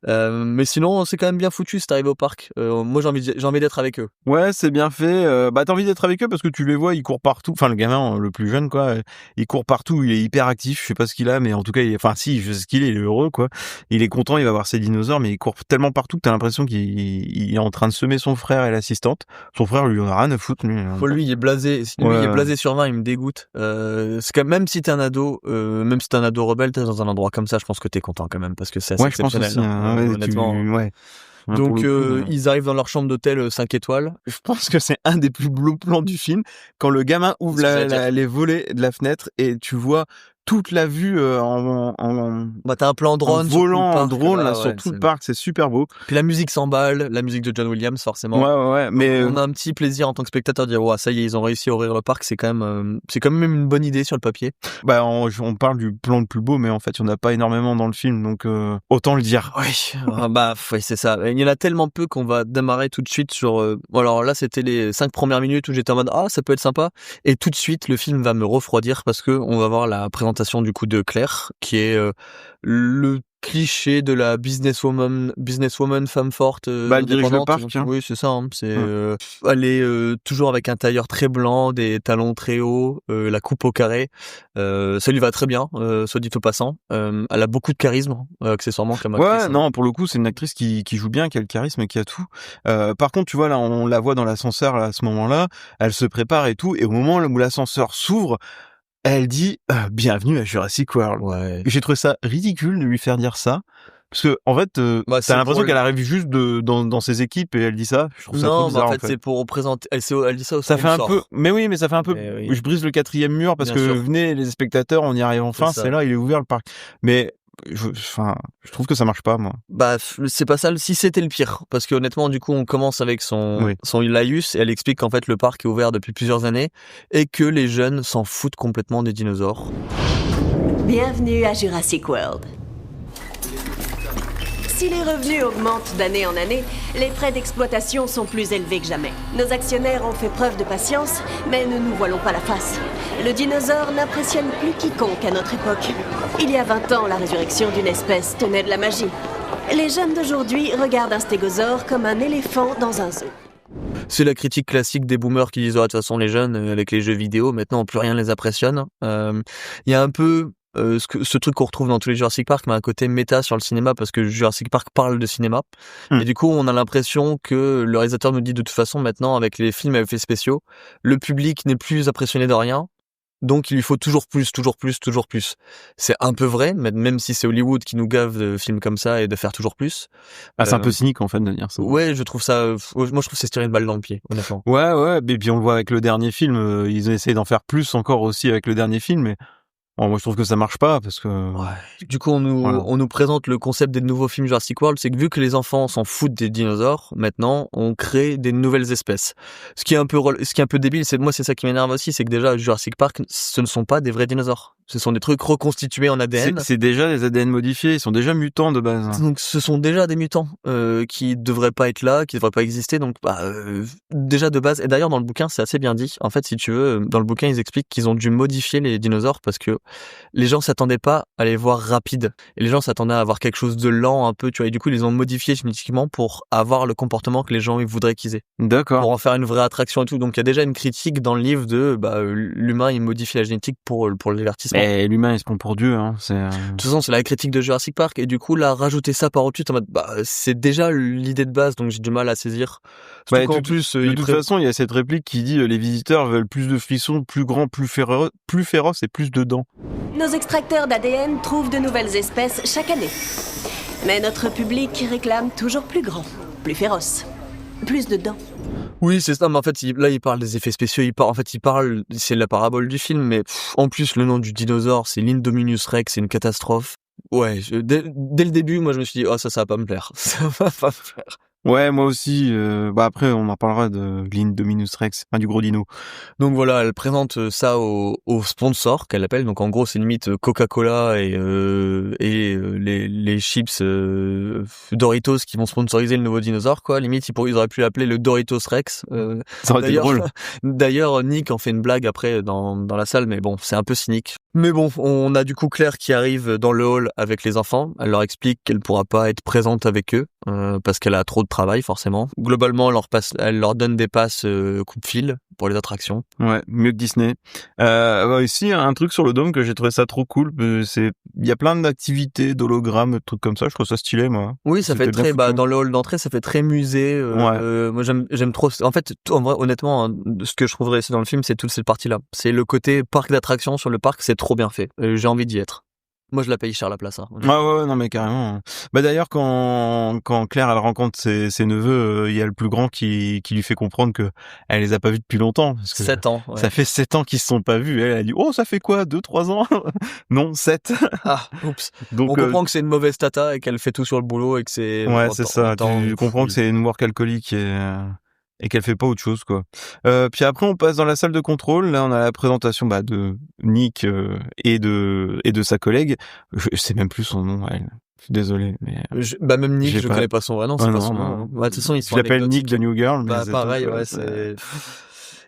Mais sinon, c'est quand même bien foutu c'est arrivé au parc. Moi j'ai envie d'être avec eux. Ouais, c'est bien fait. T'as envie d'être avec eux parce que tu les vois, ils courent partout. Enfin, le gamin, le plus jeune, quoi, il court partout, il est hyper actif. Je sais pas ce qu'il a, mais en tout cas, je sais ce qu'il est, il est heureux, quoi. Il est content, il va voir ses dinosaures, mais il court tellement partout que t'as l'impression qu'il est en train de semer son frère et l'assistante. Son frère, lui, en a rien à foutre, lui. Lui, il est blasé. Il est blasé sur 20, il me dégoûte. C'est quand même si t'es un ado, rebelle, t'es dans un endroit comme ça, je pense que t'es content quand même, parce que c'est assez exceptionnel. Je pense aussi, honnêtement. Ouais. Donc ils arrivent dans leur chambre d'hôtel 5 étoiles. Je pense que c'est un des plus beaux plans du film quand le gamin ouvre les volets de la fenêtre et tu vois toute la vue t'as un plan drone, volant en drone là sur tout le parc, c'est super beau. Puis la musique s'emballe, la musique de John Williams forcément. Ouais, mais on a un petit plaisir en tant que spectateur de dire ça y est, ils ont réussi à ouvrir le parc, c'est quand même une bonne idée sur le papier. On parle du plan le plus beau, mais en fait il y en a pas énormément dans le film, donc autant le dire. Oui, c'est ça. Il y en a tellement peu qu'on va démarrer tout de suite sur. Alors là, c'était les 5 premières minutes où j'étais en mode ça peut être sympa, et tout de suite le film va me refroidir parce que on va voir la présentation présentation du coup de Claire, qui est le cliché de la businesswoman, femme forte, Elle dirige le indépendante. parc. Hein. Oui, c'est ça. Hein. Elle est toujours avec un tailleur très blanc, des talons très hauts, la coupe au carré. Ça lui va très bien, soit dit au passant. Elle a beaucoup de charisme, accessoirement comme actrice. Ouais, non, pour le coup, c'est une actrice qui joue bien, qui a le charisme et qui a tout. Par contre, tu vois, là, on la voit dans l'ascenseur là, à ce moment-là, elle se prépare et tout, et au moment où l'ascenseur s'ouvre, elle dit bienvenue à Jurassic World. Ouais. J'ai trouvé ça ridicule de lui faire dire ça. Parce que, en fait, c'est t'as l'impression pour qu'elle arrive juste dans ses équipes et elle dit ça. Je trouve ça trop Non, bizarre, en fait, c'est pour représenter. Elle dit ça au ça fait un peu, mais oui, mais ça fait un peu, Mais oui. je brise le 4e mur parce Bien que sûr. venez les spectateurs, on y arrive enfin, C'est ça. c'est là, il est ouvert le parc. Mais, je trouve que ça marche pas, moi. C'est pas ça. Si c'était le pire, parce que honnêtement, du coup, on commence avec Oui. son Laïus et elle explique qu'en fait le parc est ouvert depuis plusieurs années et que les jeunes s'en foutent complètement des dinosaures. Bienvenue à Jurassic World. Si les revenus augmentent d'année en année, les frais d'exploitation sont plus élevés que jamais. Nos actionnaires ont fait preuve de patience, mais ne nous voilons pas la face. Le dinosaure n'impressionne plus quiconque à notre époque. Il y a 20 ans, la résurrection d'une espèce tenait de la magie. Les jeunes d'aujourd'hui regardent un stégosaure comme un éléphant dans un zoo. C'est la critique classique des boomers qui disent de toute façon les jeunes avec les jeux vidéo maintenant plus rien ne les impressionne. Il y a un peu ce truc qu'on retrouve dans tous les Jurassic Park, mais un côté méta sur le cinéma parce que Jurassic Park parle de cinéma. Et du coup, on a l'impression que le réalisateur nous dit de toute façon maintenant avec les films à effets spéciaux, le public n'est plus impressionné de rien. Donc il lui faut toujours plus, toujours plus, toujours plus. C'est un peu vrai, même si c'est Hollywood qui nous gave de films comme ça et de faire toujours plus. C'est un peu cynique en fait de dire ça. Ouais, je trouve ça. Moi, je trouve que c'est se tirer une balle dans le pied, honnêtement. Ouais, et puis on le voit avec le dernier film, ils essaient d'en faire plus encore aussi avec le dernier film, mais bon, moi je trouve que ça marche pas parce que. Ouais. Du coup, on nous présente le concept des nouveaux films Jurassic World, c'est que vu que les enfants s'en foutent des dinosaures, maintenant on crée des nouvelles espèces. Ce qui est un peu débile, c'est ça qui m'énerve aussi, c'est que déjà Jurassic Park, ce ne sont pas des vrais dinosaures. Ce sont des trucs reconstitués en ADN. C'est déjà des ADN modifiés, ils sont déjà mutants de base. Donc ce sont déjà des mutants qui devraient pas être là, qui devraient pas exister. Donc déjà de base. Et d'ailleurs dans le bouquin c'est assez bien dit. En fait si tu veux, dans le bouquin ils expliquent qu'ils ont dû modifier les dinosaures parce que les gens s'attendaient pas à les voir rapides. Et les gens s'attendaient à avoir quelque chose de lent un peu, tu vois. Et du coup ils les ont modifiés génétiquement pour avoir le comportement que les gens ils voudraient qu'ils aient. D'accord. Pour en faire une vraie attraction et tout. Donc il y a déjà une critique dans le livre de l'humain il modifie la génétique pour le divertissement. Et l'humain il se prend pour Dieu, hein. De toute façon, c'est la critique de Jurassic Park, et du coup, là, rajouter ça par-dessus, en mode, c'est déjà l'idée de base, donc j'ai du mal à saisir. De toute façon, il y a cette réplique qui dit les visiteurs veulent plus de frissons, plus grands, plus féroces et plus de dents. Nos extracteurs d'ADN trouvent de nouvelles espèces chaque année. Mais notre public réclame toujours plus grand, plus féroce, plus de dents. Oui, c'est ça, mais en fait, il parle des effets spéciaux, il parle, c'est la parabole du film, mais en plus, le nom du dinosaure, c'est l'Indominus Rex, c'est une catastrophe. Ouais, dès le début, moi, je me suis dit, ça va pas me plaire. Ça va pas me plaire. Ouais, moi aussi. Après, on en parlera de l'Indominus Rex, du gros dino. Donc voilà, elle présente ça au sponsor qu'elle appelle. Donc en gros, c'est limite Coca-Cola et les chips Doritos qui vont sponsoriser le nouveau dinosaure, quoi. Limite, ils auraient pu l'appeler le Doritos Rex. Ça aurait été drôle. D'ailleurs, Nick en fait une blague après dans la salle, mais bon, c'est un peu cynique. Mais bon, on a du coup Claire qui arrive dans le hall avec les enfants. Elle leur explique qu'elle pourra pas être présente avec eux parce qu'elle a trop de travail forcément. Globalement, elle leur donne des passes coupe-fil pour les attractions. Ouais, mieux que Disney. Ici, un truc sur le dôme que j'ai trouvé ça trop cool, il y a plein d'activités, d'hologrammes, de trucs comme ça. Je trouve ça stylé, moi. Oui, ça fait très dans le hall d'entrée, ça fait très musée. Moi, j'aime trop. En fait, en vrai, honnêtement, ce que je trouverais dans le film, c'est toute cette partie-là. C'est le côté parc d'attractions sur le parc, c'est trop bien fait. J'ai envie d'y être. Moi, je la paye cher la place. Hein. Ouais, non, mais carrément. D'ailleurs, quand Claire, elle rencontre ses neveux, il y a le plus grand qui lui fait comprendre que elle les a pas vus depuis longtemps. Parce que 7 ans. Ouais. Ça fait 7 ans qu'ils se sont pas vus. Elle a dit, ça fait quoi? 2-3 ans? Non, 7. Ah, oups. Donc, on comprend que c'est une mauvaise tata et qu'elle fait tout sur le boulot et que c'est... Ouais, c'est ça. Tu comprends que c'est une work alcoolique et qu'elle fait pas autre chose, quoi. Puis après, on passe dans la salle de contrôle. Là, on a la présentation de Nick et de sa collègue. Je sais même plus son nom, elle. Je suis désolé, mais même Nick, je connais pas son vrai nom, c'est pas son nom. De toute façon, ils sont. Je l'appelle Nick the New Girl. Mais pareil, ouais, c'est.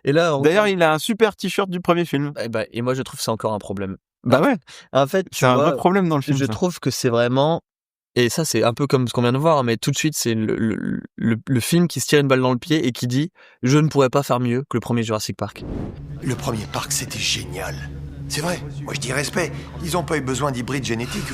Et là. D'ailleurs, il a un super t-shirt du premier film. Et moi, je trouve que c'est encore un problème. Bah ouais, En fait, tu c'est un vois, vrai problème dans le film. je ça. trouve que c'est vraiment, et ça c'est un peu comme ce qu'on vient de voir, mais tout de suite c'est le film qui se tire une balle dans le pied et qui dit je ne pourrais pas faire mieux que le premier Jurassic Park. Le premier parc, c'était génial. C'est vrai, moi je dis respect. Ils ont pas eu besoin d'hybrides génétiques,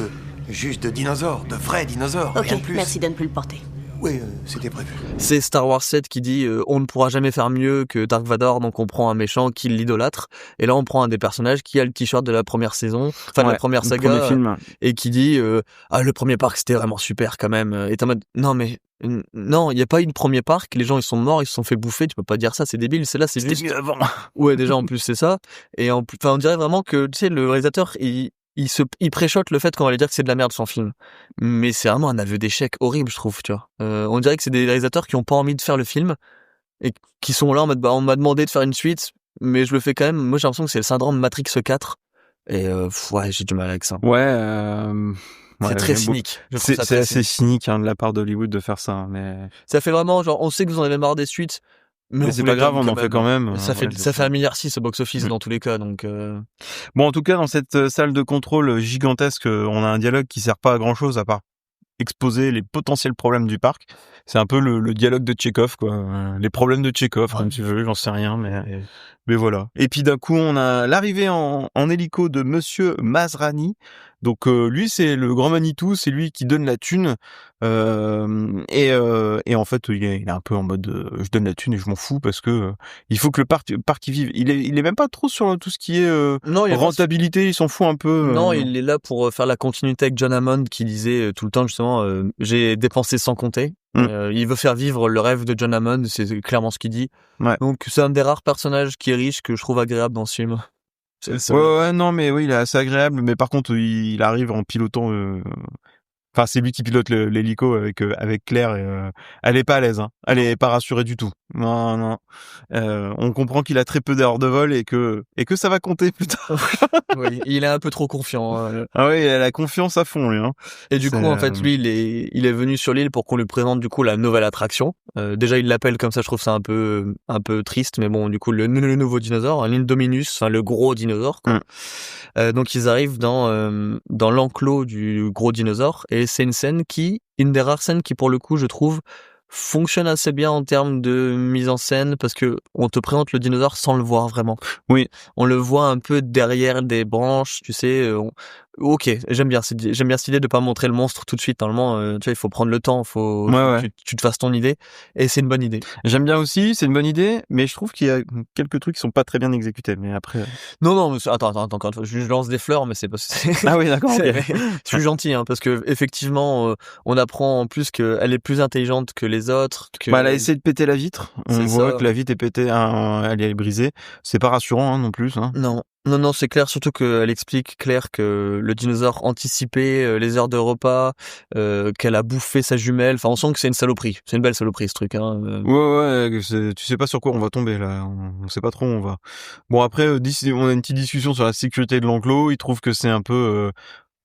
juste de dinosaures, de vrais dinosaures, Ok, rien de plus. merci de ne plus le porter. Oui, c'était prévu. C'est Star Wars 7 qui dit on ne pourra jamais faire mieux que Dark Vador, donc on prend un méchant qui l'idolâtre, et là on prend un des personnages qui a le t-shirt de la première saison, enfin de la première le saga, premier film. et qui dit le premier parc c'était vraiment super quand même, et t'es en mode non mais non, il y a pas eu de premier parc, les gens ils sont morts, ils se sont fait bouffer, tu peux pas dire ça, c'est débile, c'est C'était juste mieux avant. ouais déjà en plus c'est ça, et en plus on dirait vraiment que tu sais le réalisateur il préchote le fait qu'on va lui dire que c'est de la merde son film, mais c'est vraiment un aveu d'échec horrible je trouve, tu vois. On dirait que c'est des réalisateurs qui ont pas envie de faire le film et qui sont là en mode on m'a demandé de faire une suite mais je le fais quand même. Moi j'ai l'impression que c'est le syndrome Matrix 4 et ouais j'ai du mal avec ça. Ouais, C'est très j'aime cynique. Je trouve C'est ça très assez cynique. cynique de la part d'Hollywood de faire ça, mais Ça fait vraiment genre on sait que vous en avez marre des suites mais on c'est vous pas les grave, donne on en fait quand même. Ça fait ouais, ça fait 1,6 milliard au box-office dans tous les cas donc Bon, en tout cas, dans cette salle de contrôle gigantesque, on a un dialogue qui sert pas à grand chose à part exposer les potentiels problèmes du parc. C'est un peu le dialogue de Tchekhov, quoi. Les problèmes de Tchekhov, comme tu veux, j'en sais rien, mais voilà. Et puis d'un coup, on a l'arrivée en hélico de Monsieur Masrani. Donc lui, c'est le grand Manitou, c'est lui qui donne la thune. Et en fait, il est un peu en mode je donne la thune et je m'en fous parce que il faut que le parc y vive. Il est même pas trop sur tout ce qui est non, il est rentabilité, il s'en fout un peu. Non, il est là pour faire la continuité avec John Hammond qui disait tout le temps justement j'ai dépensé sans compter. Il veut faire vivre le rêve de John Hammond, c'est clairement ce qu'il dit. Ouais. Donc c'est un des rares personnages qui est riche que je trouve agréable dans ce film. C'est le seul. Ouais, non, mais oui, il est assez agréable, mais par contre, il arrive en pilotant. Enfin, c'est lui qui pilote l'hélico avec Claire et elle est pas à l'aise, hein. Elle est pas rassurée du tout. Non. On comprend qu'il a très peu d'heures de vol et que ça va compter plus tard. Oui, il est un peu trop confiant. Ah oui, elle a confiance à fond, lui, hein. Et du coup, en fait, lui, il est venu sur l'île pour qu'on lui présente du coup la nouvelle attraction. Déjà, il l'appelle comme ça, je trouve ça un peu triste, mais bon, du coup, le nouveau dinosaure, l'Indominus, enfin le gros dinosaure, quoi. Donc ils arrivent dans l'enclos du gros dinosaure et c'est une des rares scènes qui pour le coup je trouve fonctionne assez bien en termes de mise en scène parce que on te présente le dinosaure sans le voir vraiment. Oui. On le voit un peu derrière des branches, tu sais. Ok, j'aime bien cette idée de pas montrer le monstre tout de suite. Normalement, tu vois, il faut prendre le temps, faut Ouais. que tu te fasses ton idée et c'est une bonne idée. J'aime bien aussi, c'est une bonne idée, mais je trouve qu'il y a quelques trucs qui sont pas très bien exécutés. Mais après. Non, mais attends, encore une fois, je lance des fleurs, mais c'est pas. Ah oui, d'accord. Je Okay. suis gentil, hein, parce que effectivement, on apprend en plus qu'elle est plus intelligente que les autres. Elle a essayé de péter la vitre. On voit que la vitre est pétée, elle est brisée. C'est pas rassurant non plus. Hein. Non, c'est clair, surtout qu'elle explique, Claire, que le dinosaure anticipait les heures de repas, qu'elle a bouffé sa jumelle. Enfin, on sent que c'est une saloperie. C'est une belle saloperie, ce truc. Hein. Ouais, tu sais pas sur quoi on va tomber, là. On sait pas trop où on va. Bon, après, on a une petite discussion sur la sécurité de l'enclos. Il trouve que c'est un peu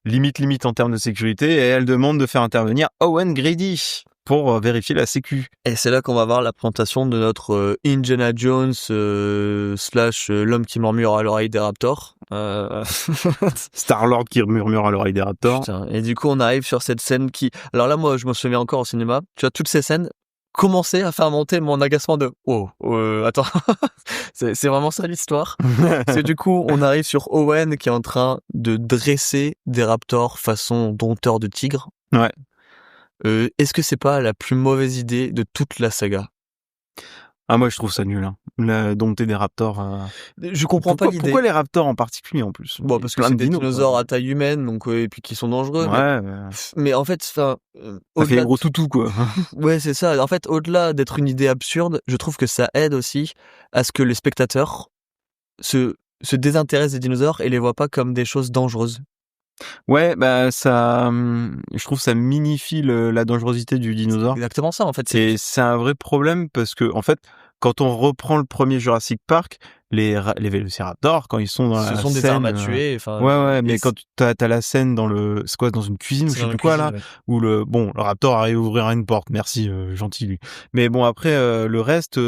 limite en termes de sécurité. Et elle demande de faire intervenir Owen Grady pour vérifier la sécu. Et c'est là qu'on va voir la présentation de notre Indiana Jones / l'homme qui murmure à l'oreille des raptors. Star-Lord qui murmure à l'oreille des raptors. Putain. Et du coup, on arrive sur cette scène qui... Alors là, moi, je me souviens encore au cinéma. Tu vois, toutes ces scènes commençaient à faire monter mon agacement de... attends. c'est vraiment ça l'histoire. C'est du coup, on arrive sur Owen qui est en train de dresser des raptors façon dompteur de tigre. Ouais. Est-ce que c'est pas la plus mauvaise idée de toute la saga? Ah, moi je trouve ça nul, hein. La dompter des raptors. Je comprends pas l'idée. Pourquoi les raptors en particulier en plus? Bon, parce que c'est des dinosaures à taille humaine, donc et puis qui sont dangereux. Ouais. Mais en fait, ça fait gros toutou, quoi. Ouais, c'est ça. En fait, au-delà d'être une idée absurde, je trouve que ça aide aussi à ce que les spectateurs se désintéressent des dinosaures et les voient pas comme des choses dangereuses. Ouais, ça, je trouve ça minifie la dangerosité du dinosaure. C'est exactement ça, en fait. C'est un vrai problème parce que, en fait, quand on reprend le premier Jurassic Park, les vélociraptors, quand ils sont dans la scène... Ce sont des armes à tuer. Ouais, mais quand t'as la scène dans une cuisine ou je sais plus quoi, là, où le raptor arrive à ouvrir une porte. Merci, gentil, lui. Mais bon, après, le reste,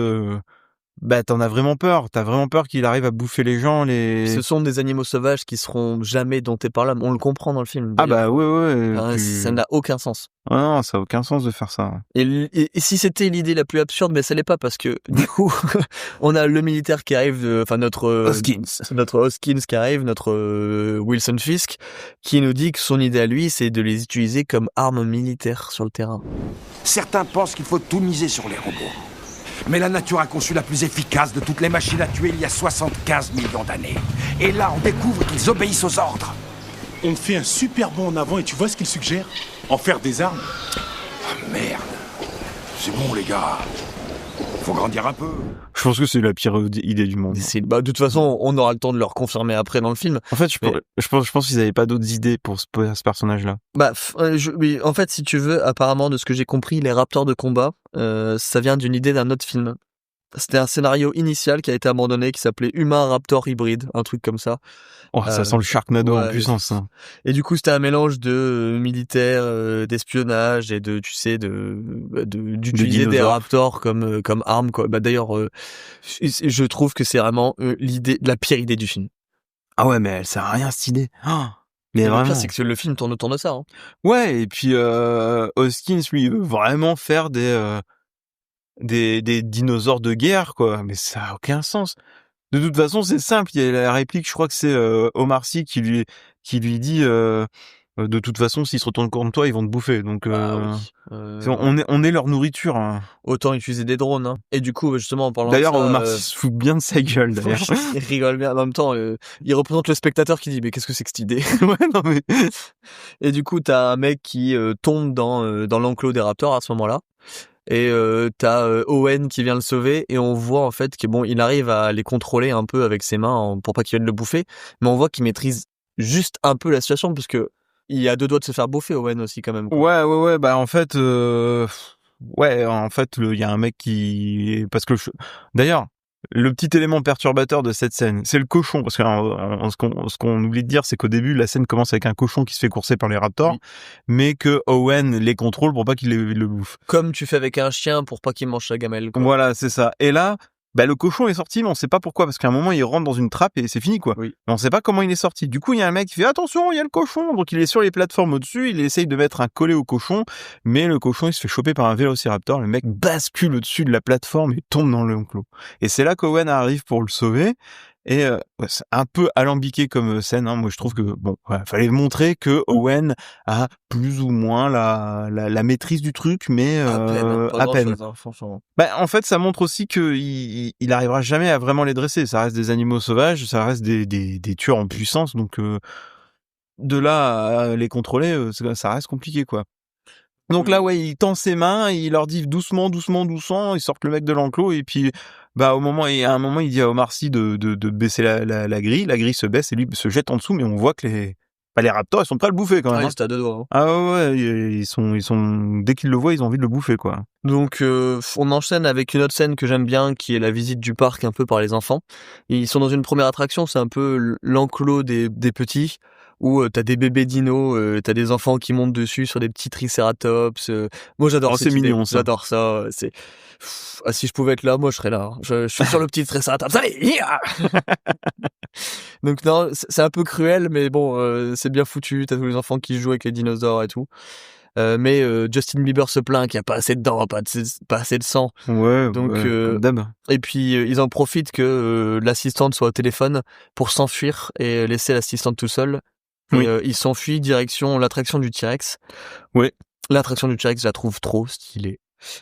bah t'en as vraiment peur. T'as vraiment peur qu'il arrive à bouffer les gens. Ce sont des animaux sauvages qui seront jamais domptés par l'homme. On le comprend dans le film. Ah d'ailleurs. bah ouais. Enfin, ça n'a aucun sens. Ah non, ça a aucun sens de faire ça. Et si c'était l'idée la plus absurde, mais ça l'est pas parce que du coup, on a le militaire qui arrive, notre Hoskins qui arrive, notre Wilson Fisk, qui nous dit que son idée à lui, c'est de les utiliser comme armes militaires sur le terrain. Certains pensent qu'il faut tout miser sur les robots. Mais la nature a conçu la plus efficace de toutes les machines à tuer il y a 75 millions d'années. Et là, on découvre qu'ils obéissent aux ordres. On fait un super bond en avant et tu vois ce qu'il suggère ? En faire des armes ? Ah, merde. C'est bon, les gars. Faut grandir un peu. Je pense que c'est la pire idée du monde. De toute façon, on aura le temps de leur confirmer après dans le film. En fait, je pense qu'ils avaient pas d'autres idées pour ce personnage-là. Oui, en fait, si tu veux, apparemment, de ce que j'ai compris, les raptors de combat, ça vient d'une idée d'un autre film. C'était un scénario initial qui a été abandonné, qui s'appelait Humain-Raptor hybride, un truk comme ça. Oh, ça sent le Sharknado en puissance. Hein. Et du coup, c'était un mélange de militaire, d'espionnage et de, tu sais, d'utiliser des raptors comme armes, quoi. Bah d'ailleurs, je trouve que c'est vraiment la pire idée du film. Ah ouais, mais elle sert à rien cette idée. Oh, mais et vraiment. le pire, c'est que le film tourne autour de ça. Hein. Ouais, et puis Hoskins, lui, il veut vraiment faire des dinosaures de guerre, quoi. Mais ça a aucun sens. De toute façon, c'est simple. Il y a la réplique, je crois que c'est Omar Sy qui lui dit de toute façon, s'ils se retournent contre toi, ils vont te bouffer. Donc, on est leur nourriture. Hein. Autant utiliser des drones. Hein. Et du coup, justement, en parlant d'ailleurs, de ça... Omar Sy se fout bien de sa gueule, d'ailleurs. Il rigole bien. En même temps, il représente le spectateur qui dit « Mais qu'est-ce que c'est que cette idée ?» Ouais, non mais... Et du coup, t'as un mec qui tombe dans l'enclos des raptors à ce moment-là. Et t'as Owen qui vient le sauver et on voit en fait que bon, il arrive à les contrôler un peu avec ses mains pour pas qu'ils viennent le bouffer, mais on voit qu'il maîtrise juste un peu la situation parce que il y a 2 doigts de se faire bouffer Owen aussi quand même. Quoi. Ouais, bah en fait il y a un mec qui parce que d'ailleurs le petit élément perturbateur de cette scène, c'est le cochon, parce que ce qu'on oublie de dire, c'est qu'au début, la scène commence avec un cochon qui se fait courser par les raptors, mais que Owen les contrôle pour pas qu'il le bouffe. Comme tu fais avec un chien pour pas qu'il mange sa gamelle. Quoi. Voilà, c'est ça. Et là, le cochon est sorti, mais on sait pas pourquoi, parce qu'à un moment, il rentre dans une trappe et c'est fini, quoi. Oui. Mais on sait pas comment il est sorti. Du coup, il y a un mec qui fait attention, il y a le cochon. Donc, il est sur les plateformes au-dessus, il essaye de mettre un collet au cochon, mais le cochon, il se fait choper par un vélociraptor. Le mec bascule au-dessus de la plateforme et tombe dans l'enclos. Et c'est là qu'Owen arrive pour le sauver. Et c'est un peu alambiqué comme scène. Hein. Moi, je trouve que fallait montrer que Owen a plus ou moins la maîtrise du truc, mais à peine. En fait, ça montre aussi que il arrivera jamais à vraiment les dresser. Ça reste des animaux sauvages, ça reste des tueurs en puissance. Donc de là à les contrôler, ça reste compliqué, quoi. Donc là, il tend ses mains, il leur dit doucement, ils sortent le mec de l'enclos et puis à un moment, il dit à Omar Sy de baisser la grille se baisse et lui se jette en dessous, mais on voit que les raptors, ils sont prêts à le bouffer quand même. Ah, c'est à 2 doigts. Hein. Ah ouais, ils sont dès qu'ils le voient, ils ont envie de le bouffer, quoi. Donc on enchaîne avec une autre scène que j'aime bien, qui est la visite du parc un peu par les enfants. Ils sont dans une première attraction, c'est un peu l'enclos des petits. Où t'as des bébés dinos, t'as des enfants qui montent dessus sur des petits tricératops. Moi j'adore c'est mignon, ça. J'adore ça. Si je pouvais être là, moi je serais là. Hein. Je suis sur le petit tricératops. Allez, Donc non, c'est un peu cruel, mais bon, c'est bien foutu. T'as tous les enfants qui jouent avec les dinosaures et tout. Mais Justin Bieber se plaint qu'il n'y a pas assez de dents, pas assez de sang. Ouais. Donc comme d'hab. Et puis ils en profitent que l'assistante soit au téléphone pour s'enfuir et laisser l'assistante tout seul. Oui. Et ils s'enfuient direction l'attraction du T-Rex. Oui. L'attraction du T-Rex, je la trouve trop stylée.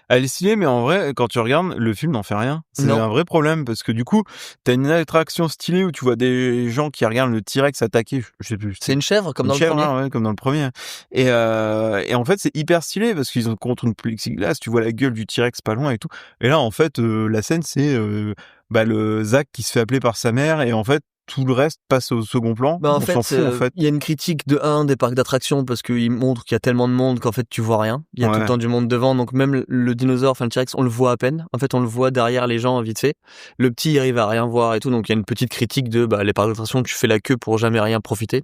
Elle est stylée, mais en vrai, quand tu regardes, le film n'en fait rien. C'est un vrai problème, parce que du coup, t'as une attraction stylée où tu vois des gens qui regardent le T-Rex attaquer, je sais plus. C'est une chèvre, comme dans le premier. Hein, ouais, comme dans le premier. Et en fait, c'est hyper stylé, parce qu'ils ont contre une plexiglas, tu vois la gueule du T-Rex pas loin et tout. Et là, en fait, la scène, c'est le Zach qui se fait appeler par sa mère, et en fait, tout le reste passe au second plan. Bah en On s'en fait, fout en fait. il y a une critique des parcs d'attractions parce qu'ils montrent qu'il y a tellement de monde qu'en fait tu vois rien. Il y a tout le temps du monde devant, donc même le dinosaure, enfin le T-Rex, on le voit à peine. En fait, on le voit derrière les gens vite fait. Le petit il arrive à rien voir et tout, donc il y a une petite critique de les parcs d'attractions, tu fais la queue pour jamais rien profiter.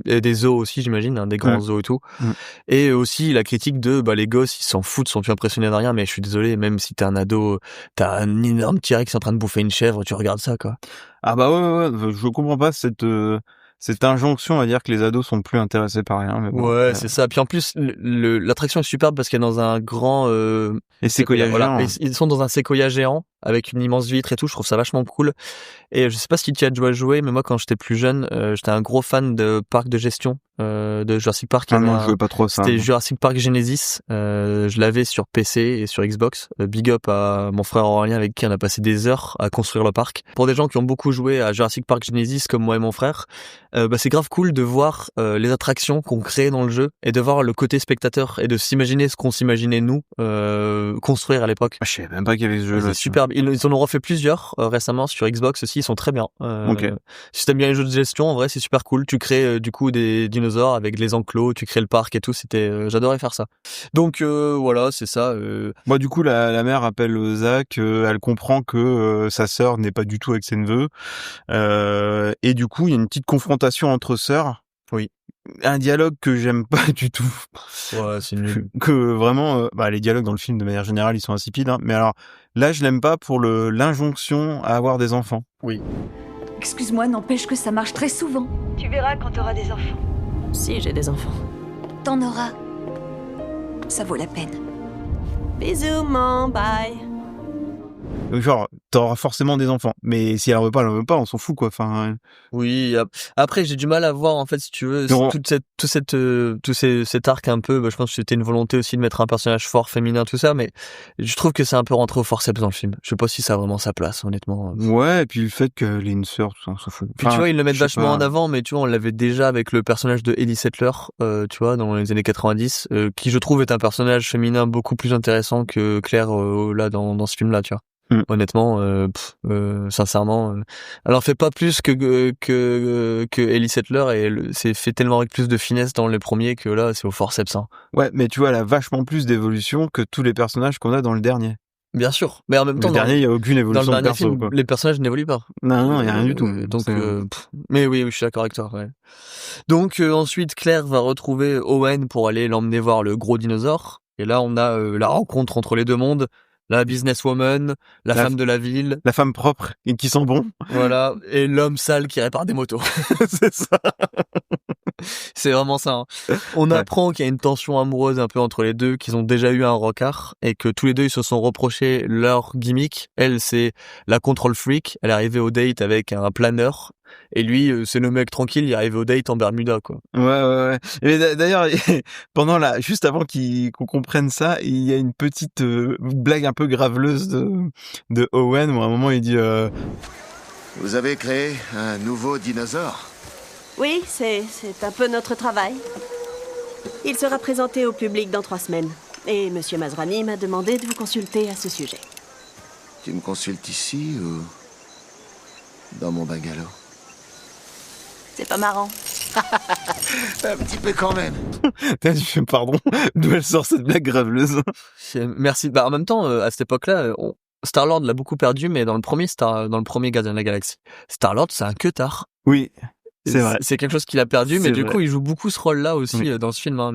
Et des zoos aussi, j'imagine, des grands zoos et tout. Et aussi la critique de les gosses, ils s'en foutent, sont plus impressionnés de rien. Mais je suis désolé, même si t'es un ado, t'as un énorme T-Rex en train de bouffer une chèvre, tu regardes ça quoi. Ah bah ouais, je comprends pas cette injonction à dire que les ados sont plus intéressés par rien. Mais bon, ouais, c'est ça. Puis en plus, l'attraction est superbe parce qu'elle est dans un grand et séquoia géant. Ils sont dans un séquoia géant avec une immense vitre et tout. Je trouve ça vachement cool. Et je sais pas si tu as déjà joué, mais moi quand j'étais plus jeune, j'étais un gros fan de parcs de gestion de Jurassic Park. Ah non, je jouais pas trop à ça. C'était Jurassic Park Genesis. Je l'avais sur PC et sur Xbox. Big up à mon frère Aurélien avec qui on a passé des heures à construire le parc. Pour des gens qui ont beaucoup joué à Jurassic Park Genesis comme moi et mon frère, c'est grave cool de voir les attractions qu'on crée dans le jeu et de voir le côté spectateur et de s'imaginer ce qu'on s'imaginait nous construire à l'époque. Je savais même pas qu'il y avait ce jeu. C'est superbe. Ils en ont refait plusieurs récemment sur Xbox aussi. Ils sont très bien. Okay. Si t'aimes bien les jeux de gestion, en vrai, c'est super cool. Tu crées du coup des dinosaures avec les enclos, tu crées le parc et tout. J'adorais faire ça. Donc voilà, c'est ça. Moi, du coup, la mère appelle Zach. Elle comprend que sa sœur n'est pas du tout avec ses neveux. Et du coup, il y a une petite confrontation entre sœurs. Oui. Un dialogue que j'aime pas du tout. Ouais, c'est nul. Que vraiment, les dialogues dans le film de manière générale, ils sont insipides. Hein. Mais alors, là, je l'aime pas pour l'injonction à avoir des enfants. Oui. Excuse-moi, n'empêche que ça marche très souvent. Tu verras quand t'auras des enfants. Si j'ai des enfants. T'en auras. Ça vaut la peine. Bisous, maman, bye. Genre, t'auras forcément des enfants. Mais si elle en veut pas, on s'en fout, quoi. Enfin. Oui. Après, j'ai du mal à voir, en fait, si tu veux, cet arc un peu. Je pense que c'était une volonté aussi de mettre un personnage fort, féminin, tout ça. Mais je trouve que c'est un peu rentré au forceps dans le film. Je sais pas si ça a vraiment sa place, honnêtement. Ouais, et puis le fait qu'elle ait une sœur, tout ça, on s'en fout. Puis tu vois, ils le mettent vachement en avant, mais tu vois, on l'avait déjà avec le personnage de Ellie Settler, tu vois, dans les années 90, qui je trouve est un personnage féminin beaucoup plus intéressant que Claire là dans ce film-là, tu vois. Honnêtement, sincèrement, elle en fait pas plus que Ellie Settler et c'est fait tellement avec plus de finesse dans les premiers que là c'est au forceps. Hein. Ouais, mais tu vois, elle a vachement plus d'évolution que tous les personnages qu'on a dans le dernier. Bien sûr, mais en même temps, le dernier, il y a aucune évolution dans le dernier de perso. film, Quoi. Les personnages n'évoluent pas. Non, il y a rien du tout. Donc, mais oui, je suis d'accord avec toi. Ouais. Donc ensuite, Claire va retrouver Owen pour aller l'emmener voir le gros dinosaure. Et là, on a la rencontre entre les deux mondes. La businesswoman, la femme de la ville. La femme propre et qui sent bon. Voilà. Et l'homme sale qui répare des motos. C'est ça. C'est vraiment ça. Hein. On apprend qu'il y a une tension amoureuse un peu entre les deux, qu'ils ont déjà eu un rencard et que tous les deux ils se sont reprochés leur gimmick. Elle, c'est la control freak. Elle est arrivée au date avec un planeur. Et lui, c'est le mec tranquille, il est arrivé au date en Bermuda, quoi. Ouais. Et d'ailleurs, juste avant qu'on comprenne ça, il y a une petite blague un peu graveleuse de Owen où à un moment il dit Vous avez créé un nouveau dinosaure? Oui, c'est un peu notre travail. Il sera présenté au public dans 3 semaines. Et Monsieur Masrani m'a demandé de vous consulter à ce sujet. Tu me consultes ici ou dans mon bungalow? C'est pas marrant. Un petit peu quand même. Pardon, d'où elle sort cette blague graveleuse? Merci. En même temps, à cette époque-là, Star-Lord l'a beaucoup perdu, mais dans le premier Gardien de la Galaxie, Star-Lord, c'est un queutard. Oui. C'est vrai. C'est quelque chose qu'il a perdu, mais du vrai. coup, il joue beaucoup ce rôle-là aussi dans ce film. Hein,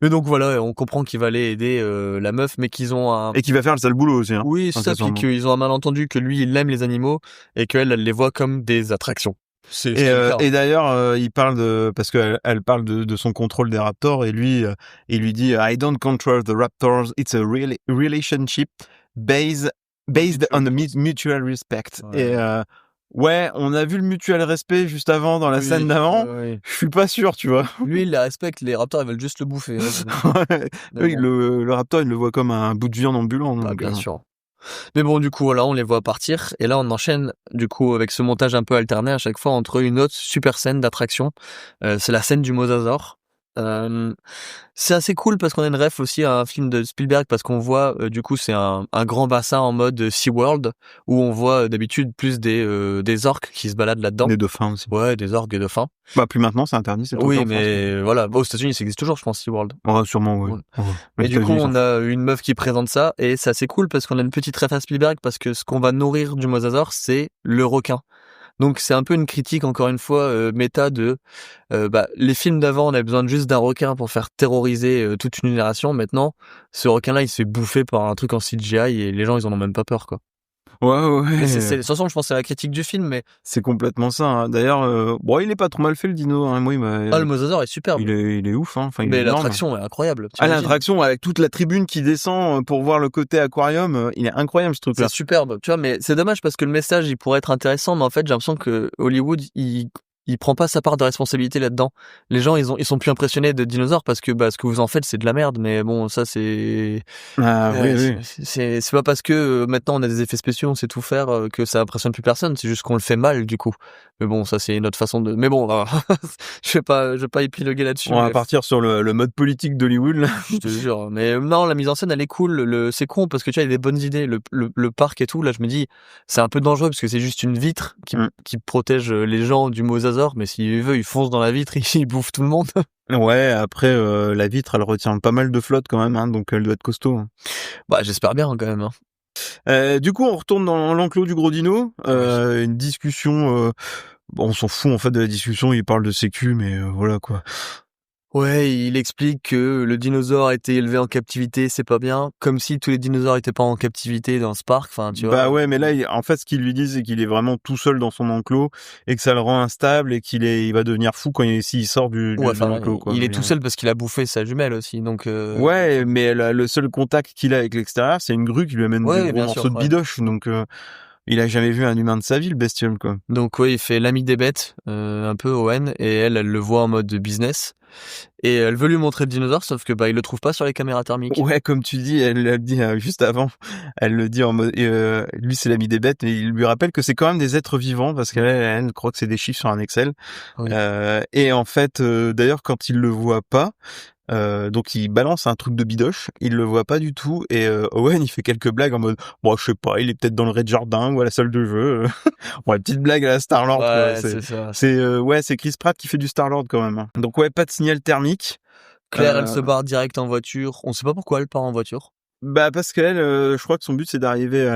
mais donc voilà, on comprend qu'il va aller aider la meuf, mais qu'ils ont un... Et qu'il va faire le sale boulot aussi. Hein. Oui, c'est ça, puis qu'ils ont un malentendu, que lui, il aime les animaux, et qu'elle, elle les voit comme des attractions. Et d'ailleurs, il parle parce qu'elle parle de son contrôle des raptors, et lui, il lui dit I don't control the raptors, it's a relationship based on a mutual respect. Ouais. Et ouais, on a vu le mutuel respect juste avant dans la scène d'avant. Je suis pas sûr, tu vois. Lui, il les respecte, les raptors, ils veulent juste le bouffer. Ouais. Le raptor, il le voit comme un bout de viande ambulant. Donc, bien sûr. Mais bon, du coup, voilà, on les voit partir. Et là, on enchaîne, du coup, avec ce montage un peu alterné à chaque fois entre une autre super scène d'attraction. C'est la scène du mosasaure. C'est assez cool parce qu'on a une ref aussi à un film de Spielberg parce qu'on voit du coup c'est un grand bassin en mode SeaWorld où on voit d'habitude plus des orques qui se baladent là-dedans. Des dauphins aussi. Ouais, des orques, des dauphins. Bah plus maintenant, c'est interdit. C'est Oui, en France, mais voilà, aux États-Unis, ça existe toujours, je pense, SeaWorld. Ouais, sûrement, oui. Ouais. Ouais. Et du coup, on a une meuf qui présente ça et c'est assez cool parce qu'on a une petite ref à Spielberg parce que ce qu'on va nourrir du mosasaure, c'est le requin. Donc c'est un peu une critique encore une fois méta de les films d'avant on avait besoin de juste d'un requin pour faire terroriser toute une génération. Maintenant ce requin là il se fait bouffer par un truc en CGI et les gens ils en ont même pas peur quoi. Ouais. Mais c'est de toute façon je pense que c'est la critique du film mais c'est complètement ça. Hein. D'ailleurs bon il est pas trop mal fait le dino. Hein. Moi le mosasaure est superbe. Il est ouf. Hein. Enfin, mais l'attraction est incroyable. L'attraction avec toute la tribune qui descend pour voir le côté aquarium, il est incroyable ce truc là. C'est superbe. Tu vois mais c'est dommage parce que le message il pourrait être intéressant mais en fait j'ai l'impression que Hollywood il prend pas sa part de responsabilité là-dedans. Les gens, ils sont plus impressionnés de dinosaures parce que, ce que vous en faites, c'est de la merde. Mais bon, ça, c'est... oui. C'est pas parce que maintenant on a des effets spéciaux, on sait tout faire, que ça impressionne plus personne. C'est juste qu'on le fait mal, du coup. Mais bon, ça, c'est une autre façon de... Mais bon, je vais pas épiloguer là-dessus. On va partir sur le mode politique d'Hollywood, là. Je te jure. Mais non, la mise en scène, elle est cool. C'est con parce que tu vois, il y a des bonnes idées. Le parc et tout, là, je me dis, c'est un peu dangereux parce que c'est juste une vitre qui protège les gens du mosasaure. Mais s'il veut, il fonce dans la vitre, il bouffe tout le monde. Ouais, après, la vitre, elle retient pas mal de flotte quand même, hein, donc elle doit être costaud. Hein. J'espère bien quand même. Hein. Du coup, on retourne dans l'enclos du gros dino. Une discussion... on s'en fout en fait de la discussion, il parle de sécu, mais voilà quoi. Ouais, il explique que le dinosaure a été élevé en captivité, c'est pas bien. Comme si tous les dinosaures étaient pas en captivité dans ce parc, enfin, tu vois. Bah ouais, mais là, en fait, ce qu'il lui dit, c'est qu'il est vraiment tout seul dans son enclos et que ça le rend instable et il va devenir fou s'il sort de l'enclos, quoi. Il est tout seul parce qu'il a bouffé sa jumelle aussi, donc. Ouais, mais le seul contact qu'il a avec l'extérieur, c'est une grue qui lui amène des gros morceaux de bidoche, donc. Il a jamais vu un humain de sa vie, le bestiole, quoi. Donc ouais, il fait l'ami des bêtes, un peu Owen, et elle le voit en mode business. Et elle veut lui montrer le dinosaure, sauf que il le trouve pas sur les caméras thermiques. Ouais, comme tu dis, elle le dit juste avant. Elle le dit en mode, lui c'est l'ami des bêtes, mais il lui rappelle que c'est quand même des êtres vivants parce qu'elle croit que c'est des chiffres sur un Excel. Oui. Et en fait, d'ailleurs, quand il le voit pas. Donc il balance un truc de bidoche, il le voit pas du tout et Owen il fait quelques blagues en mode je sais pas, il est peut-être dans le raid jardin ou à la salle de jeu. Une petite blague à la Star-Lord. Ouais, c'est ça. C'est Chris Pratt qui fait du Star-Lord quand même. Hein. Donc pas de signal thermique. Claire elle se barre direct en voiture. On sait pas pourquoi elle part en voiture. Parce qu'elle, je crois que son but c'est d'arriver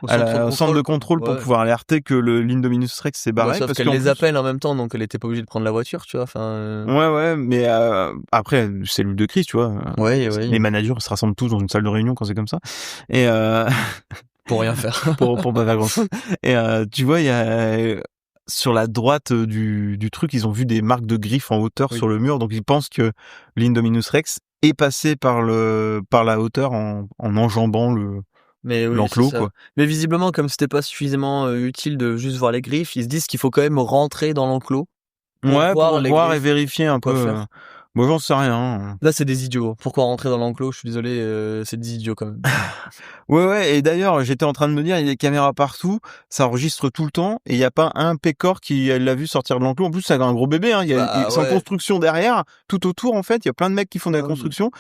au centre de contrôle pour pouvoir alerter que l'Indominus Rex s'est barré. Sauf qu'elle les appelle en même temps, donc elle était pas obligée de prendre la voiture, tu vois. Ouais, mais après c'est le de Chris, tu vois. Ouais. Les managers se rassemblent tous dans une salle de réunion quand c'est comme ça. Et pour rien faire. pour pas faire grand chose. Et tu vois, il y a sur la droite du truc, ils ont vu des marques de griffes en hauteur sur le mur, donc ils pensent que l'Indominus Rex est passé par la hauteur en enjambant l'enclos, quoi. Mais visiblement, comme c'était pas suffisamment utile de juste voir les griffes, ils se disent qu'il faut quand même rentrer dans l'enclos. Pour voir et vérifier un peu. Bon, j'en sais rien. Là, c'est des idiots. Pourquoi rentrer dans l'enclos? Je suis désolé, c'est des idiots quand même. Ouais. Et d'ailleurs, j'étais en train de me dire, il y a des caméras partout, ça enregistre tout le temps, et il y a pas un pécor qui l'a vu sortir de l'enclos. En plus, c'est un gros bébé. Hein. C'est en construction derrière, tout autour en fait. Il y a plein de mecs qui font de la construction.